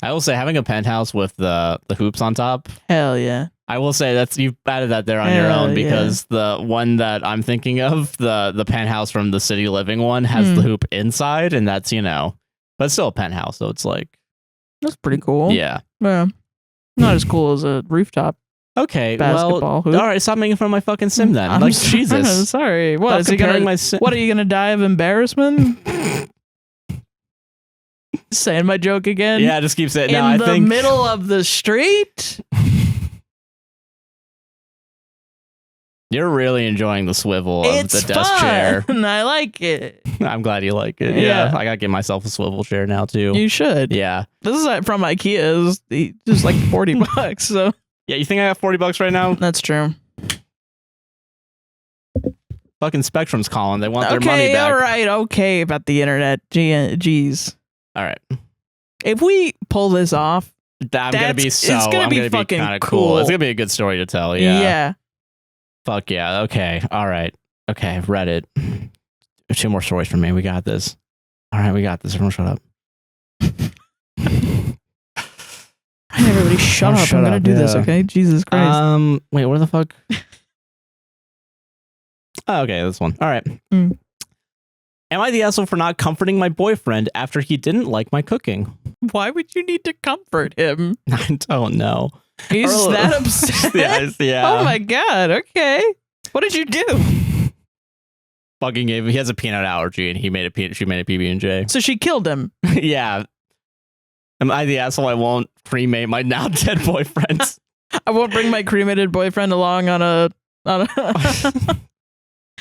I will say having a penthouse with the hoops on top. Hell yeah. I will say you've added that there on your own because the one that I'm thinking of, the penthouse from the City Living one has the hoop inside, and that's but it's still a penthouse, so it's like that's pretty cool. Yeah. Well, not as cool as a rooftop. Okay, basketball hoop. All right, stop making fun of my fucking sim then. I'm like Jesus. I'm sorry. What is he comparing gonna? What are you gonna die of embarrassment? Saying my joke again? Yeah, just keep saying. In No, I the think middle of the street. you're really enjoying the swivel of It's the desk chair. I like it. I'm glad you like it. Yeah, I gotta get myself a swivel chair now too. You should. Yeah. This is from IKEA. It's just like $40. So yeah, you think I got $40 right now? that's true. Fucking Spectrum's calling. They want their money back. All right. Okay, about the internet. Jeez. All right. If we pull this off, It's gonna be fucking kind of cool. It's gonna be a good story to tell. Yeah. Yeah. Fuck yeah. Okay. All right. Okay. Reddit. 2 more stories from me. We got this. All right. We got this. Everyone shut up. Everybody shut up. I'm gonna do this, okay? Jesus Christ. Wait, where the fuck? Oh, okay, this one. All right. Am I the asshole for not comforting my boyfriend after he didn't like my cooking? Why would you need to comfort him? I don't know. He's that upset? Yeah. Oh my god, okay. What did you do? Fucking gave he has a peanut allergy and she made a PB&J. So she killed him. Yeah. Am I the asshole I won't cremate my now dead boyfriend? I won't bring my cremated boyfriend along on a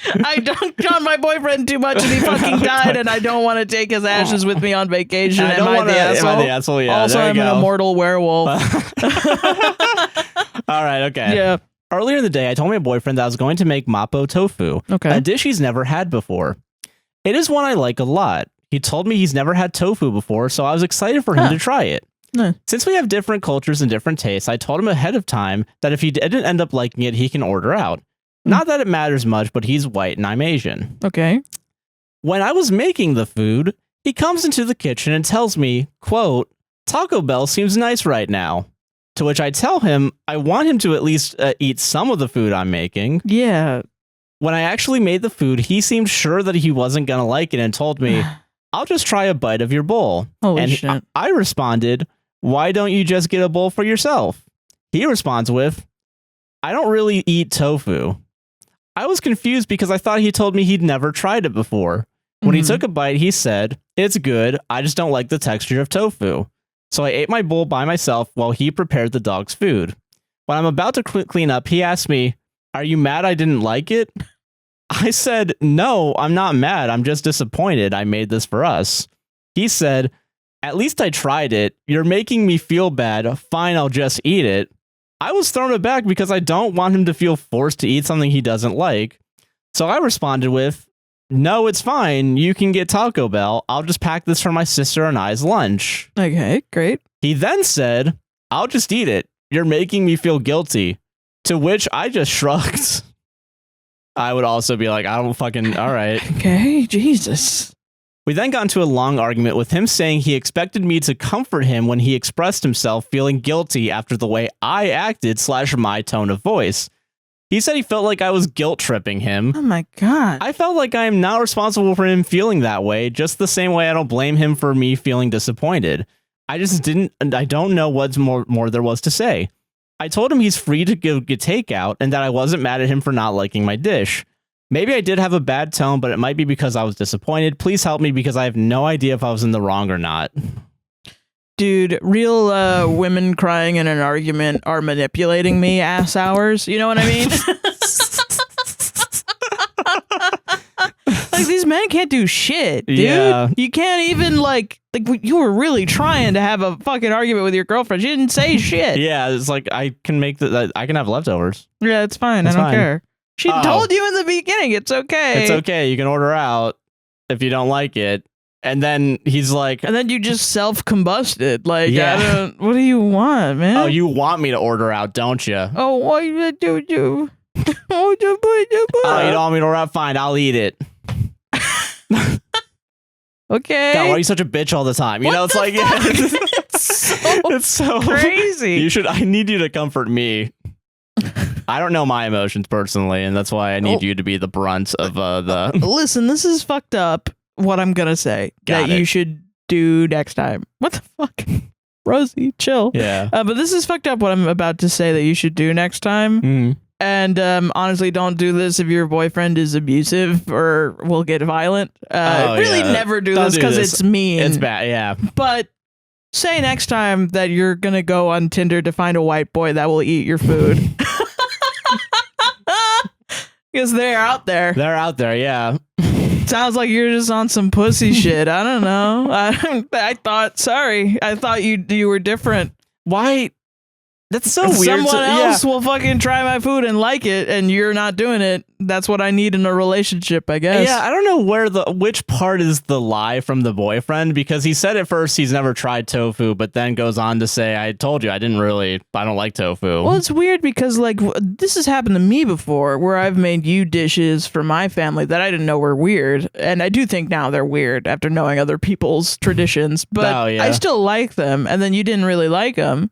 I dunked on my boyfriend too much and he fucking died and I don't want to take his ashes with me on vacation. Am I the asshole? Yeah, also, I'm an immortal werewolf. All right, okay. Yeah. Earlier in the day, I told my boyfriend that I was going to make mapo tofu, a dish he's never had before. It is one I like a lot. He told me he's never had tofu before, so I was excited for him to try it. Since we have different cultures and different tastes, I told him ahead of time that if he didn't end up liking it, he can order out. Not that it matters much, but he's white and I'm Asian. Okay. When I was making the food, he comes into the kitchen and tells me, quote, Taco Bell seems nice right now. To which I tell him I want him to at least eat some of the food I'm making. Yeah. When I actually made the food, he seemed sure that he wasn't going to like it and told me, I'll just try a bite of your bowl. Holy shit. I responded, why don't you just get a bowl for yourself? He responds with, I don't really eat tofu. I was confused because I thought he told me he'd never tried it before. When he took a bite, he said, it's good. I just don't like the texture of tofu. So I ate my bowl by myself while he prepared the dog's food. When I'm about to clean up, he asked me, are you mad I didn't like it? I said, no, I'm not mad. I'm just disappointed. I made this for us. He said, at least I tried it. You're making me feel bad. Fine, I'll just eat it. I was thrown aback because I don't want him to feel forced to eat something he doesn't like. So I responded with, no, it's fine. You can get Taco Bell. I'll just pack this for my sister and I's lunch. Okay, great. He then said, I'll just eat it. You're making me feel guilty. To which I just shrugged. I would also be like, I don't fucking, all right. Okay, Jesus. We then got into a long argument with him saying he expected me to comfort him when he expressed himself feeling guilty after the way I acted / my tone of voice. He said he felt like I was guilt tripping him. Oh my God. I felt like I am not responsible for him feeling that way, just the same way I don't blame him for me feeling disappointed. I don't know what's more there was to say. I told him he's free to go get takeout and that I wasn't mad at him for not liking my dish. Maybe I did have a bad tone, but it might be because I was disappointed. Please help me because I have no idea if I was in the wrong or not. Dude, real women crying in an argument are manipulating me ass hours. You know what I mean? Like, these men can't do shit, dude. Yeah. You can't even, like you were really trying to have a fucking argument with your girlfriend. She didn't say shit. Yeah, it's like, I can have leftovers. Yeah, it's fine. I don't care. She told you in the beginning. It's okay. It's okay. You can order out if you don't like it. And then he's like... And then you just self-combusted. Like, yeah. What do you want, man? Oh, you want me to order out, don't you? Oh, what do you? Oh, you don't want me to order out? Fine, I'll eat it. Okay. God, why are you such a bitch all the time? You know, it's like... it's so crazy. I need you to comfort me. I don't know my emotions personally, and that's why I need you to be the brunt of the... Listen, this is fucked up. What I'm gonna say you should do next time. What the fuck? Rosie, chill. Yeah. But this is fucked up what I'm about to say that you should do next time. Mm. And honestly, don't do this if your boyfriend is abusive or will get violent. Never do this because it's mean. It's bad, yeah. But say next time that you're gonna go on Tinder to find a white boy that will eat your food. Because they're out there. They're out there, yeah. Sounds like you're just on some pussy shit. I don't know. I thought you were different. Why? That's so weird. Someone else will fucking try my food and like it, and you're not doing it. That's what I need in a relationship, I guess. Yeah, I don't know which part is the lie from the boyfriend, because he said at first he's never tried tofu, but then goes on to say, I told you I don't like tofu. Well, it's weird because like this has happened to me before, where I've made you dishes for my family that I didn't know were weird, and I do think now they're weird after knowing other people's traditions, but I still like them, and then you didn't really like them.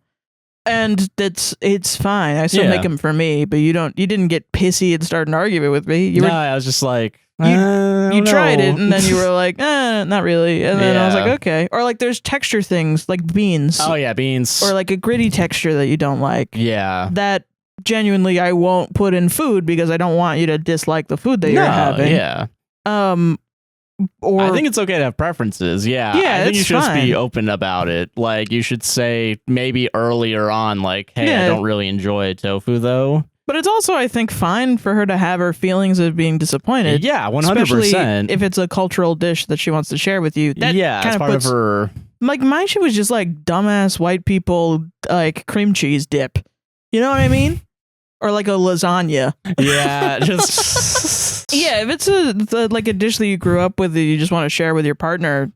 And it's fine. I still make them for me, but you didn't get pissy and start an argument with me. I was just like, you tried it, and then you were like, not really. And then I was like, okay. Or like there's texture things like beans. Oh yeah, beans. Or like a gritty texture that you don't like. Yeah. That genuinely I won't put in food because I don't want you to dislike the food that you're having. Yeah. Or I think it's okay to have preferences. Yeah. I think you should just be open about it. Like you should say maybe earlier on, like, hey, I don't really enjoy tofu though. But it's also, I think, fine for her to have her feelings of being disappointed. Yeah, 100%. Especially if it's a cultural dish that she wants to share with you. That it's part of her. Like my shit was just like dumbass white people like cream cheese dip. You know what I mean? Or like a lasagna. Yeah, just... Yeah, if it's like a dish that you grew up with that you just want to share with your partner,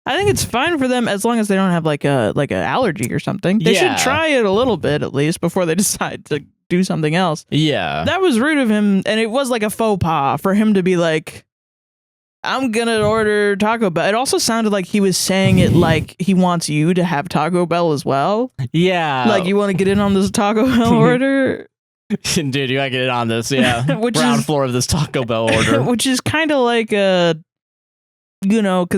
I think it's fine for them as long as they don't have like an allergy or something. They should try it a little bit at least before they decide to do something else. Yeah. That was rude of him, and it was like a faux pas for him to be like, I'm gonna order Taco Bell. It also sounded like he was saying it like he wants you to have Taco Bell as well. Yeah. Like you want to get in on this Taco Bell order. Dude, you gotta get on this, yeah. Ground floor of this Taco Bell order. Which is kind of like because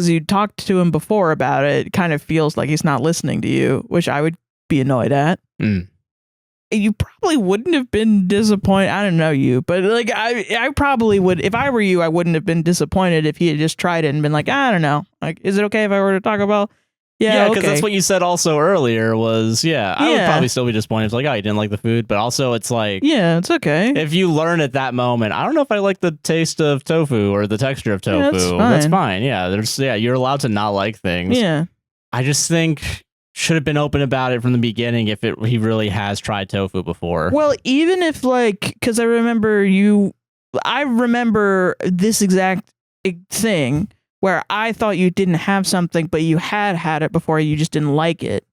you talked to him before about it, it kind of feels like he's not listening to you, which I would be annoyed at. Mm. You probably wouldn't have been disappointed. I don't know you, but like I probably would. If I were you, I wouldn't have been disappointed if he had just tried it and been like, I don't know. Like, is it okay if I order Taco Bell? Yeah, because that's what you said also earlier was, I would probably still be disappointed. It's like, oh, you didn't like the food, but also it's like... Yeah, it's okay. If you learn at that moment, I don't know if I like the taste of tofu or the texture of tofu. That's fine. Yeah, you're allowed to not like things. Yeah. I just think should have been open about it from the beginning if he really has tried tofu before. Well, even if like, because I remember this exact thing where I thought you didn't have something, but you had it before, you just didn't like it.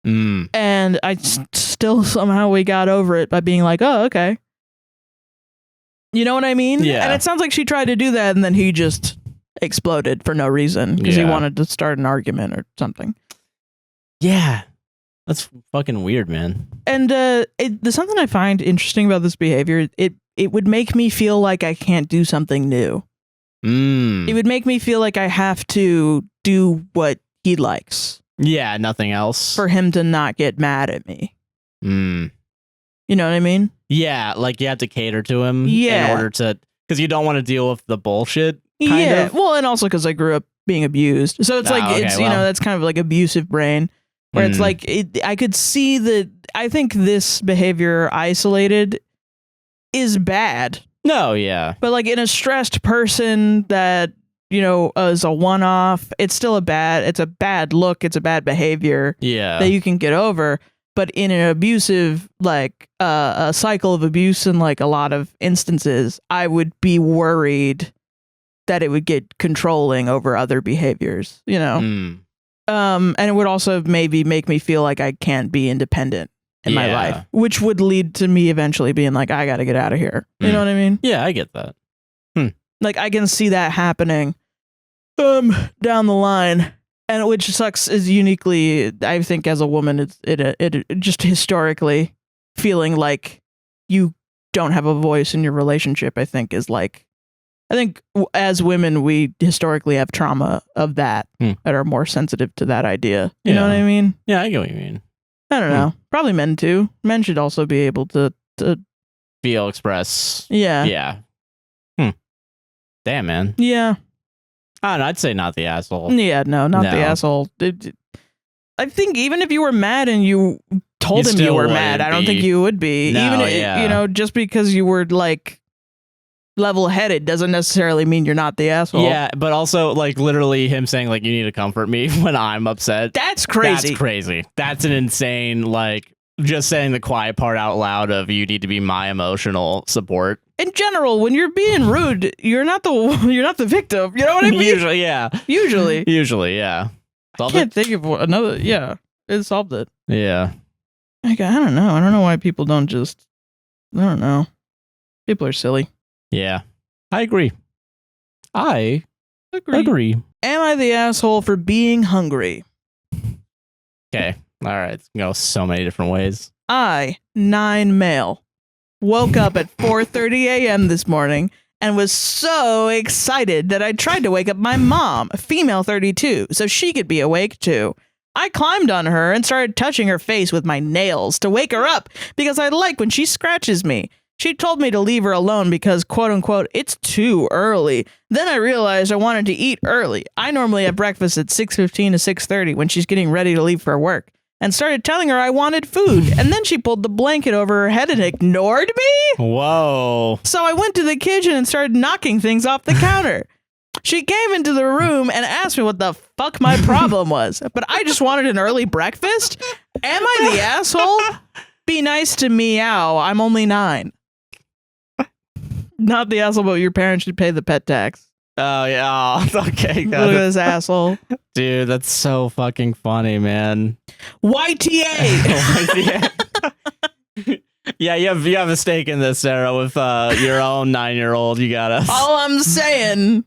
Mm. And I still somehow we got over it by being like, oh, okay. You know what I mean? Yeah. And it sounds like she tried to do that, and then he just exploded for no reason because he Yeah. wanted to start an argument or something. Yeah. That's fucking weird, man. And there's something I find interesting about this behavior. It would make me feel like I can't do something new. It would make me feel like I have to do what he likes. Yeah, nothing else. For him to not get mad at me. Mm. You know what I mean? Yeah, like you have to cater to him Yeah. in order to, because you don't want to deal with the bullshit. Kind of. Well, and also because I grew up being abused, so it's like it's you know that's kind of like abusive brain, where it's like I could see that. I think this behavior isolated is bad. No, yeah, but like in a stressed person that is a one-off, it's still it's a bad look, it's a bad behavior. Yeah, that you can get over. But in an abusive, like a cycle of abuse in like a lot of instances, I would be worried that it would get controlling over other behaviors, and it would also maybe make me feel like I can't be independent in my life, which would lead to me eventually being like, I got to get out of here. You know what I mean? Yeah, I get that. Like I can see that happening down the line. And which sucks is uniquely, I think, as a woman, it just historically feeling like you don't have a voice in your relationship, I think, is like, I think as women, we historically have trauma of that that are more sensitive to that idea. You know what I mean? Yeah, I get what you mean. I don't know. Probably men too. Men should also be able to feel, express. Yeah. Yeah. Damn, man. Yeah. I don't know, I'd say not the asshole. Yeah, no, not the asshole. I think even if you were mad and you told him you were mad, I don't think you would be. No, even just because you were like level-headed doesn't necessarily mean you're not the asshole. Yeah, but also like literally him saying like you need to comfort me when I'm upset. That's crazy. That's crazy. That's an insane, like, just saying the quiet part out loud of you need to be my emotional support. In general, when you're being rude, you're not the victim. You know what I mean? Usually, yeah. Usually, yeah. I can't think of another. Yeah, it solved it. Yeah. Like, I don't know. I don't know why people don't just. I don't know. People are silly. Yeah, I agree. I agree. Am I the asshole for being hungry? Okay. All right. It's gonna go so many different ways. I, 9 male, woke up at 4:30 a.m. this morning and was so excited that I tried to wake up my mom, female 32, so she could be awake too. I climbed on her and started touching her face with my nails to wake her up because I like when she scratches me. She told me to leave her alone because, quote unquote, it's too early. Then I realized I wanted to eat early. I normally have breakfast at 6:15 to 6:30 when she's getting ready to leave for work, and started telling her I wanted food. And then she pulled the blanket over her head and ignored me? Whoa. So I went to the kitchen and started knocking things off the counter. She came into the room and asked me what the fuck my problem was. But I just wanted an early breakfast? Am I the asshole? Be nice to meow. I'm only 9. Not the asshole, but your parents should pay the pet tax. Oh, yeah. Oh, okay. Look at this asshole. Dude, that's so fucking funny, man. YTA! Yeah, you have a stake in this, Sarah, with your own 9-year-old. You got us. All I'm saying,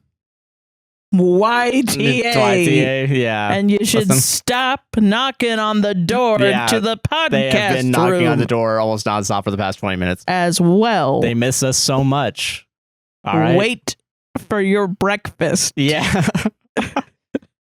YTA. Yeah. And you should stop knocking on the door to the podcast They have been knocking room on the door almost nonstop for the past 20 minutes. as well. They miss us so much. All right. Wait for your breakfast. Yeah.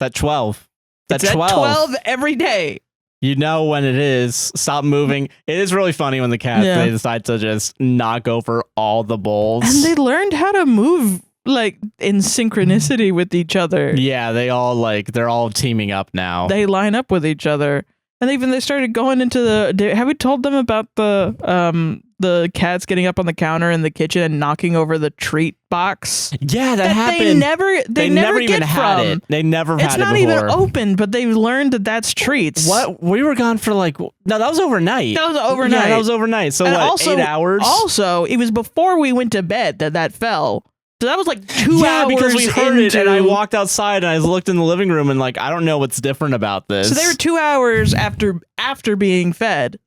At 12. It's at 12 every day. You know when it is. Stop moving. It is really funny when the cats they decide to just knock over all the bowls. And they learned how to move like in synchronicity with each other. Yeah, they're all teaming up now. They line up with each other. And they started going into have we told them about the cats getting up on the counter in the kitchen and knocking over the treat box? Yeah, that happened. They never even had it. They never had it. It's not even open, but they've learned that that's treats. What? We were gone for no, that was overnight. That was overnight. Yeah, that was overnight. So what, 8 hours? Also, it was before we went to bed that fell. So that was like 2 hours. Because we heard it, and I walked outside and I looked in the living room and I don't know what's different about this. So they were 2 hours after being fed.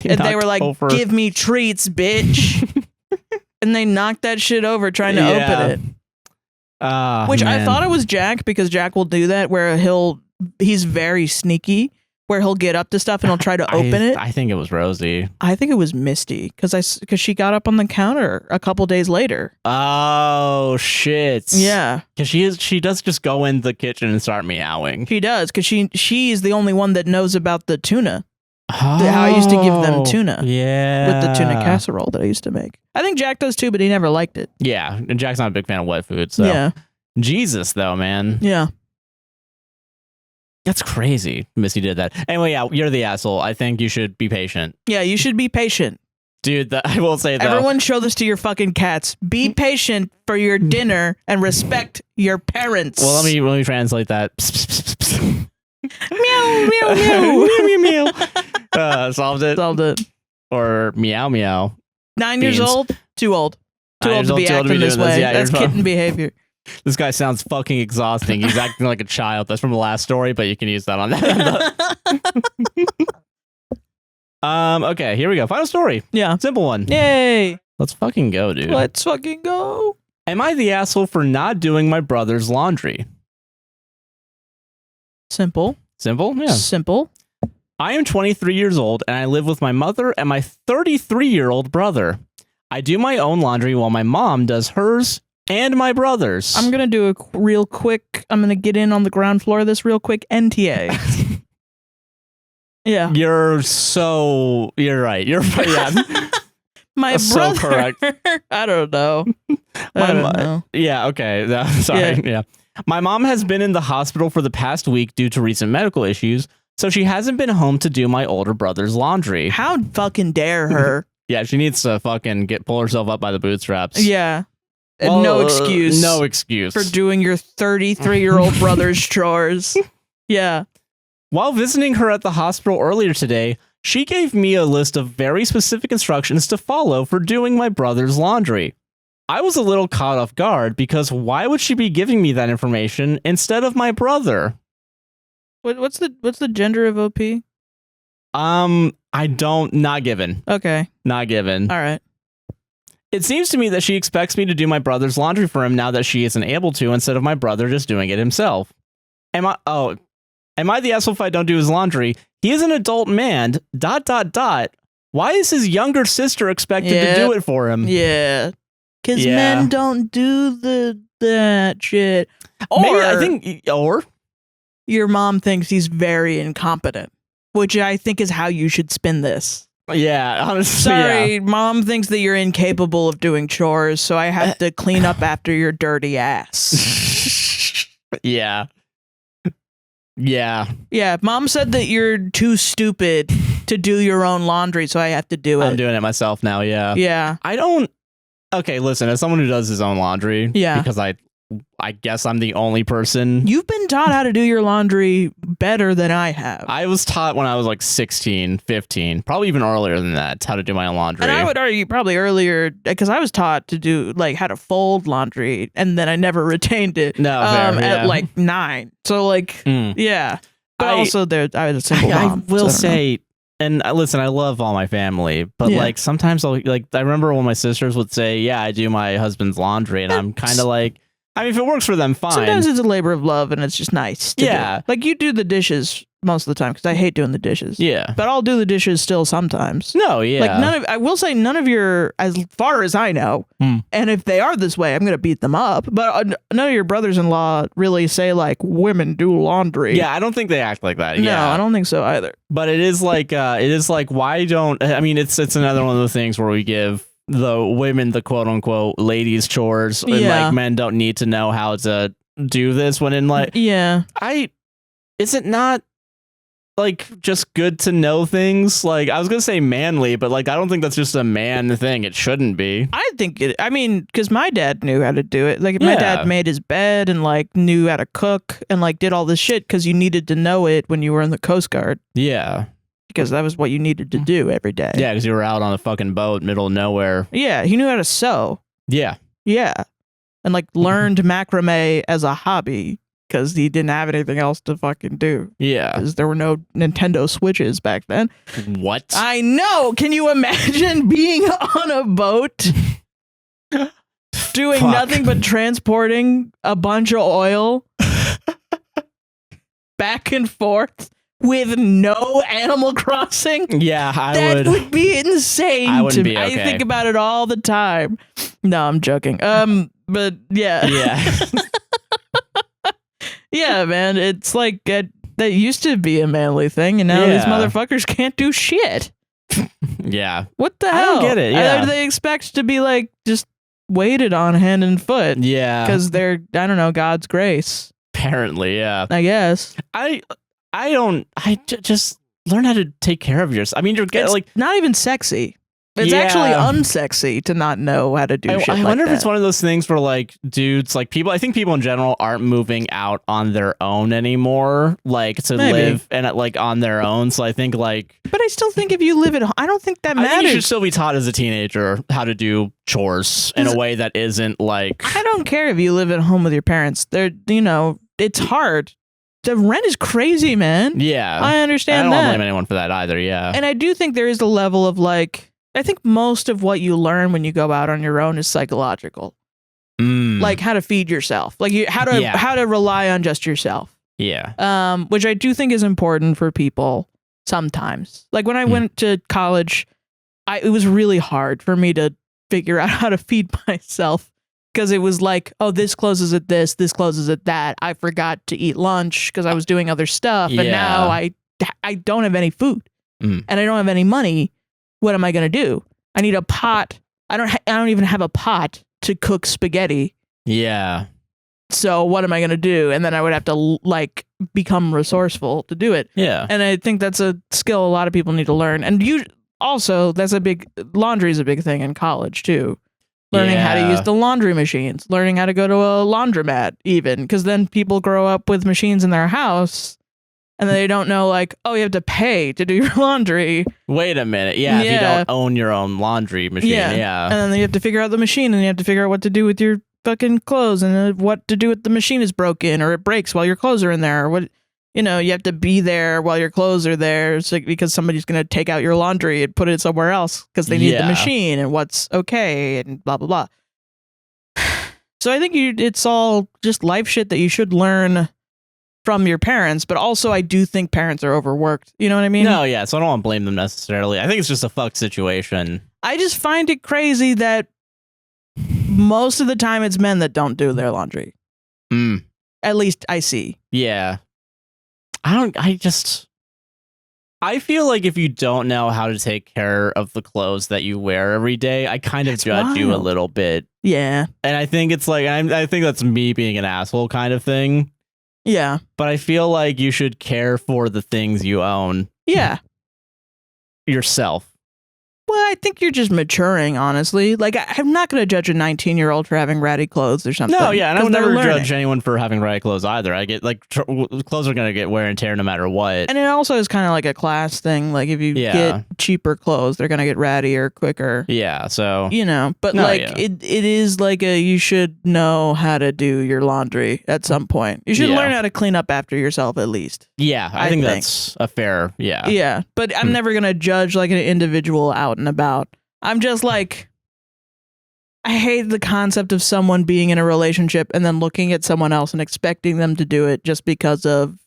And they were like, give me treats, bitch. And they knocked that shit over trying to open it. Which I thought it was Jack, because Jack will do that where he's very sneaky, where he'll get up to stuff and he'll try to open it. I think it was Rosie. I think it was Misty, because she got up on the counter a couple days later. Oh shit! Yeah, because she does just go in the kitchen and start meowing. She does, because she's the only one that knows about the tuna. How I used to give them tuna. Yeah, with the tuna casserole that I used to make. I think Jack does too, but he never liked it. Yeah, and Jack's not a big fan of wet food. So yeah, Jesus though, man. Yeah. That's crazy. Missy did that. Anyway, yeah, you're the asshole. I think you should be patient. Yeah, you should be patient. Dude, I will say though. Everyone show this to your fucking cats. Be patient for your dinner and respect your parents. Well, let me translate that. Meow, meow, meow. Meow, meow, meow. Solved it. Solved it. Or meow, meow. 9 years old? Too old. Too old to be acting this way. Yeah, that's kitten behavior. This guy sounds fucking exhausting. He's acting like a child. That's from the last story, but you can use that on that. Okay, here we go. Final story. Yeah. Simple one. Yay. Let's fucking go, dude. Let's fucking go. Am I the asshole for not doing my brother's laundry? Simple. Simple? Yeah. Simple. I am 23 years old, and I live with my mother and my 33-year-old brother. I do my own laundry while my mom does hers and my brother's. I'm going to do a real quick, I'm going to get in on the ground floor of this real quick. NTA. Yeah. You're right. You're right. Yeah. My That's brother. so correct. I don't know. I don't know. Yeah, okay. Sorry. Yeah. My mom has been in the hospital for the past week due to recent medical issues, so she hasn't been home to do my older brother's laundry. How fucking dare her? Yeah, she needs to fucking pull herself up by the bootstraps. Yeah. Well, no excuse. No excuse. For doing your 33-year-old brother's chores. Yeah. While visiting her at the hospital earlier today, she gave me a list of very specific instructions to follow for doing my brother's laundry. I was a little caught off guard because why would she be giving me that information instead of my brother? What's the gender of OP? Not given. Okay. Not given. All right. It seems to me that she expects me to do my brother's laundry for him now that she isn't able to, instead of my brother just doing it himself. Am I the asshole if I don't do his laundry? He is an adult man, ... Why is his younger sister expected to do it for him? Yeah. Because men don't do that shit. Or your mom thinks he's very incompetent, which I think is how you should spin this. Yeah, honestly. Sorry, Mom thinks that you're incapable of doing chores, so I have to clean up after your dirty ass. Yeah. Yeah. Yeah, Mom said that you're too stupid to do your own laundry, so I have to do it. I'm doing it myself now, yeah. Yeah. Okay, listen, as someone who does his own laundry, because I guess I'm the only person. You've been taught how to do your laundry better than I have. I was taught when I was like 16, 15, probably even earlier than that, how to do my own laundry. And I would argue probably earlier, because I was taught to do like how to fold laundry, and then I never retained it. At like 9. So like, yeah. But I was a single mom. I will say, and listen, I love all my family, but like sometimes I remember when my sisters would say, yeah, I do my husband's laundry, and I'm kind of like, I mean, if it works for them, fine. Sometimes it's a labor of love, and it's just nice to do. Like, you do the dishes most of the time, because I hate doing the dishes. Yeah. But I'll do the dishes still sometimes. No, yeah. Like, I will say none of your, as far as I know, and if they are this way, I'm going to beat them up, but none of your brothers-in-law really say, like, women do laundry. Yeah, I don't think they act like that. No, I don't think so either. But it is like, why don't, I mean, it's another one of the things where we give the women the quote unquote ladies chores, and like men don't need to know how to do this, when in like is it not like just good to know things? Like, I was gonna say manly, but like I don't think that's just a man thing. It shouldn't be. I think because my dad knew how to do it. Like, my dad made his bed and like knew how to cook and like did all this shit because you needed to know it when you were in the Coast Guard. Yeah. Because that was what you needed to do every day. Yeah, because you were out on a fucking boat, middle of nowhere. Yeah, he knew how to sew. Yeah. Yeah. And like learned macrame as a hobby because he didn't have anything else to fucking do. Yeah. Because there were no Nintendo Switches back then. What? I know. Can you imagine being on a boat? doing nothing but transporting a bunch of oil back and forth with no Animal Crossing. Yeah, that would be insane. I wouldn't be okay. I think about it all the time. No, I'm joking. But yeah. Yeah. Yeah, man. It's like that used to be a manly thing, and now these motherfuckers can't do shit. Yeah. What the hell? I don't get it. Yeah. They expect to be like just weighted on hand and foot. Yeah. Because they're, I don't know, God's grace. Apparently, yeah. I guess. Just learn how to take care of yourself. I mean, it's like not even sexy. It's actually unsexy to not know how to do shit. I wonder if it's one of those things where like dudes, like people, I think people in general aren't moving out on their own anymore, like to live and like on their own. So I think like, but I still think if you live at home, I don't think that matters. I think you should still be taught as a teenager how to do chores in a way that isn't like. I don't care if you live at home with your parents. They're, it's hard. The rent is crazy, man. Yeah, I understand that. I don't blame anyone for that either. Yeah, and I do think there is a level of like. I think most of what you learn when you go out on your own is psychological, like how to feed yourself, like how to rely on just yourself. Yeah. Which I do think is important for people sometimes. Like when I went to college, it was really hard for me to figure out how to feed myself because it was like, oh, this closes at this closes at that. I forgot to eat lunch because I was doing other stuff, and now I don't have any food and I don't have any money. What am I going to do? I need a pot. I don't even have a pot to cook spaghetti. Yeah. So what am I going to do? And then I would have to like become resourceful to do it. Yeah. And I think that's a skill a lot of people need to learn. And laundry is a big thing in college too. Learning how to use the laundry machines, learning how to go to a laundromat even, because then people grow up with machines in their house. And then they don't know, like, oh, you have to pay to do your laundry. Wait a minute. Yeah, if you don't own your own laundry machine. Yeah. And then you have to figure out the machine, and you have to figure out what to do with your fucking clothes, and what to do if the machine is broken, or it breaks while your clothes are in there. Or what, you have to be there while your clothes are there, because somebody's going to take out your laundry and put it somewhere else because they need the machine, and what's okay, and blah, blah, blah. So I think it's all just life shit that you should learn from your parents, but also I do think parents are overworked. You know what I mean? No, yeah. So I don't want to blame them necessarily. I think it's just a fucked situation. I just find it crazy that most of the time it's men that don't do their laundry. At least I see. Yeah. I feel like if you don't know how to take care of the clothes that you wear every day, I kind of judge you a little bit. Yeah. And I think it's like, I think that's me being an asshole kind of thing. Yeah. But I feel like you should care for the things you own. Yeah. Yourself. Well, I think you're just maturing, honestly. Like, I'm not going to judge a 19-year-old for having ratty clothes or something. No, yeah, and I've never judged anyone for having ratty clothes either. I get, like, clothes are going to get wear and tear no matter what. And it also is kind of like a class thing. Like, if you get cheaper clothes, they're going to get rattier quicker. Yeah, so... But, it is like you should know how to do your laundry at some point. You should learn how to clean up after yourself, at least. Yeah, I think that's a fair... Yeah. Yeah, but I'm never going to judge, like, an individual out and about. I'm just like, I hate the concept of someone being in a relationship and then looking at someone else and expecting them to do it just because of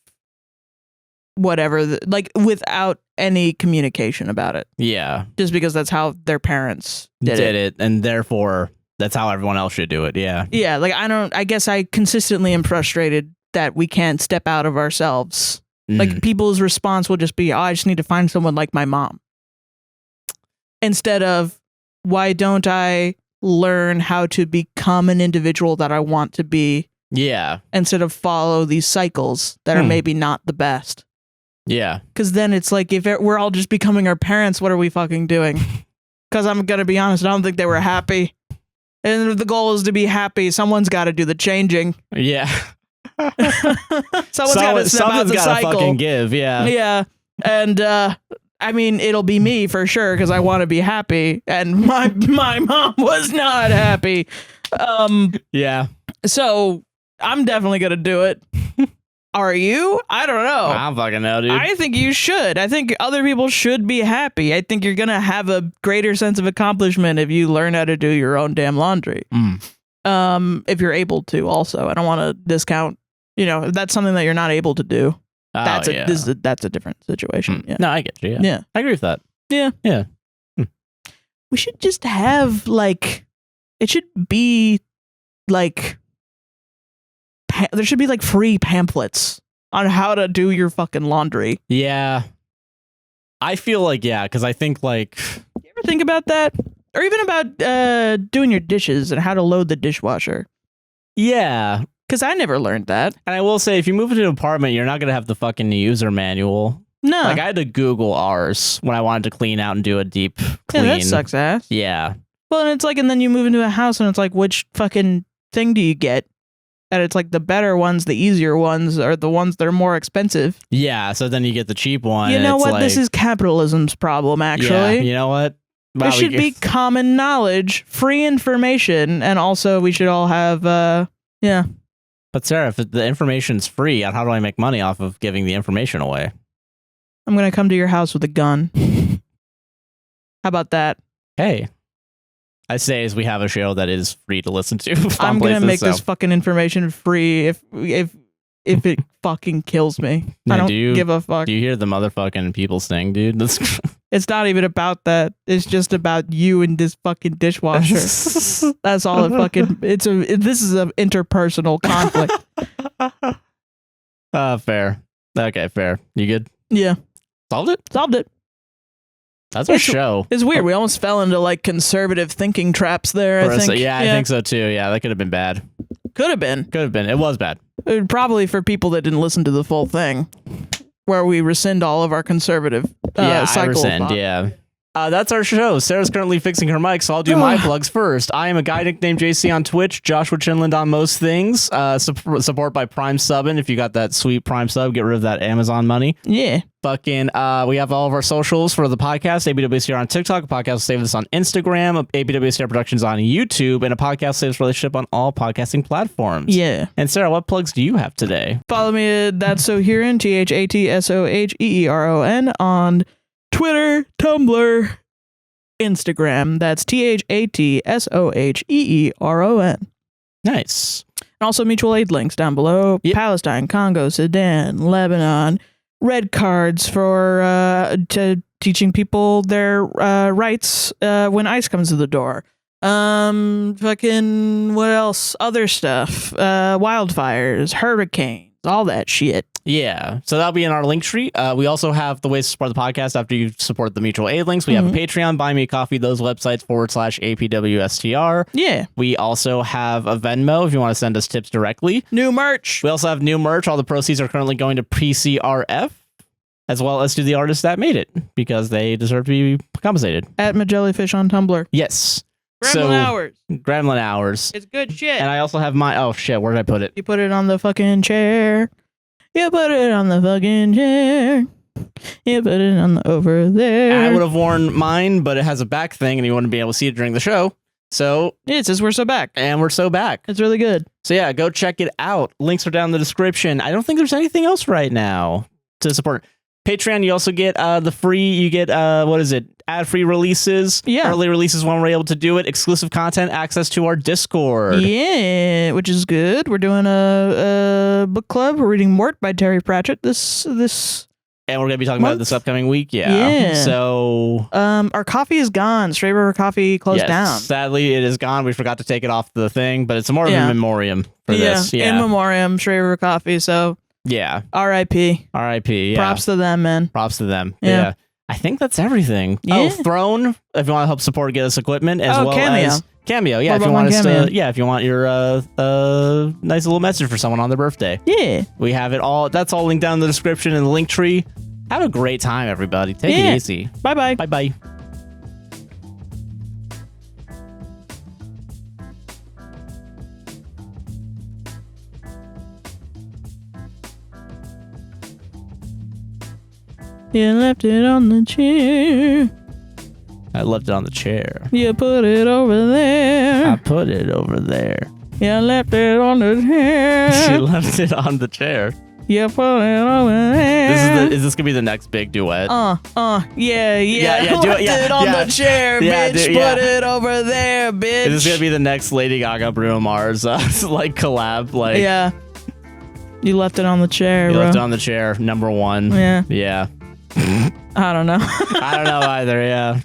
whatever, like without any communication about it. Yeah. Just because that's how their parents did it. And therefore that's how everyone else should do it. Yeah. Yeah. Like, I guess I consistently am frustrated that we can't step out of ourselves. Like, people's response will just be, oh, I just need to find someone like my mom. Instead of, why don't I learn how to become an individual that I want to be? Yeah. Instead of follow these cycles that are maybe not the best. Yeah. Because then it's like, if we're all just becoming our parents, what are we fucking doing? Because I'm going to be honest, I don't think they were happy. And if the goal is to be happy, someone's got to do the changing. Yeah. Someone's got to step out the cycle. Fucking give, yeah. Yeah. And, I mean, it'll be me for sure because I want to be happy, and my mom was not happy. Yeah. So I'm definitely gonna do it. Are you? I don't know. I don't fucking know, dude. I think you should. I think other people should be happy. I think you're gonna have a greater sense of accomplishment if you learn how to do your own damn laundry. If you're able to, also, I don't want to discount. If that's something that you're not able to do, that's a different situation. Yeah. No, I get you. Yeah. I agree with that. Yeah. Yeah. We should just have it should be there should be free pamphlets on how to do your fucking laundry. Yeah. I feel because I think You ever think about that? Or even about doing your dishes and how to load the dishwasher. Yeah. Because I never learned that. And I will say, if you move into an apartment, you're not going to have the fucking user manual. No. I had to Google ours when I wanted to clean out and do a deep clean. Yeah, that sucks ass. Yeah. Well, and it's and then you move into a house and it's which fucking thing do you get? And it's the better ones, the easier ones are the ones that are more expensive. Yeah, so then you get the cheap one. You know what? This is capitalism's problem, actually. Yeah, you know what? Wow, there should be common knowledge, free information, and also we should all have, yeah. But Sarah, if the information's free, how do I make money off of giving the information away? I'm going to come to your house with a gun. How about that? Hey. I say as we have a show that is free to listen to. I'm going to make this fucking information free if it fucking kills me. I don't give a fuck. Do you hear the motherfucking people sing, dude? It's not even about that. It's just about you and this fucking dishwasher. That's all it fucking... This is an interpersonal conflict. Fair. Okay, fair. You good? Yeah. Solved it? Solved it. That's our show. It's weird. We almost fell into conservative thinking traps there, I think. Yeah, I think so too. Yeah, that could have been bad. Could have been. Could have been. It was bad. Probably for people that didn't listen to the full thing, where we rescind all of our conservative I cycle. rescind, yeah. That's our show. Sarah's currently fixing her mic, so I'll do my plugs first. I am a guy nicknamed JC on Twitch, Joshua Chinland on most things. Support by Prime Subbing. If you got that sweet Prime sub, get rid of that Amazon money. Yeah. Fucking, we have all of our socials for the podcast. APWSTR on TikTok. A podcast will save this on Instagram. APWSTR Productions on YouTube. And a podcast saves relationship on all podcasting platforms. Yeah. And Sarah, what plugs do you have today? Follow me at That's So Herein, THATSOHEERON on Twitter, Tumblr, Instagram. That's THATSOHEERON. Nice. And also mutual aid links down below. Yep. Palestine, Congo, Sudan, Lebanon. Red cards for teaching people their rights when ICE comes to the door. Fucking what else? Other stuff. Wildfires, hurricanes, all that shit. Yeah, so that'll be in our link tree. We also have the ways to support the podcast after you support the mutual aid links. We have a Patreon, Buy Me a Coffee, those websites /APWSTR. Yeah. We also have a Venmo if you want to send us tips directly. New merch. We also have new merch. All the proceeds are currently going to PCRF, as well as to the artists that made it, because they deserve to be compensated. At Midgellyfish on Tumblr. Yes. Gremlin Hours. It's good shit. And I also have my... Oh, shit. Where did I put it? You put it on the fucking chair. You put it on the fucking chair. You put it on the over there. I would have worn mine, but it has a back thing, and you wouldn't be able to see it during the show. So... Yeah, it says we're so back. And we're so back. It's really good. So yeah, go check it out. Links are down in the description. I don't think there's anything else right now to support. Patreon, you also get the free, you get, ad-free releases, early releases when we're able to do it, exclusive content, access to our Discord. Yeah, which is good. We're doing a book club. We're reading Mort by Terry Pratchett this and we're going to be talking about it this upcoming week, yeah. So... our coffee is gone. Straight River Coffee closed down. Sadly, it is gone. We forgot to take it off the thing, but it's more of a memoriam for this. Yeah, in memoriam, Straight River Coffee, so... Yeah. R.I.P. R.I.P. Yeah. Props to them, man. Props to them. Yeah. I think that's everything. Yeah. Oh, Throne, if you want to help support, get us equipment as well Cameo. as Cameo. Yeah, if you want us to, if you want your nice little message for someone on their birthday. Yeah. We have it all. That's all linked down in the description and the link tree. Have a great time, everybody. Take it easy. Bye-bye. Bye-bye. You left it on the chair. I left it on the chair. You put it over there. I put it over there. You left it on the chair. She left it on the chair. You put it over there. Is this gonna be the next big duet? Yeah. Do Left it, it on the chair, Yeah, bitch. Put it over there, bitch. Is this gonna be the next Lady Gaga Bruno Mars like collab? Like yeah. You left it on the chair, you bro. left it on the chair. Number one. Yeah. Yeah. I don't know. I don't know either. Yeah.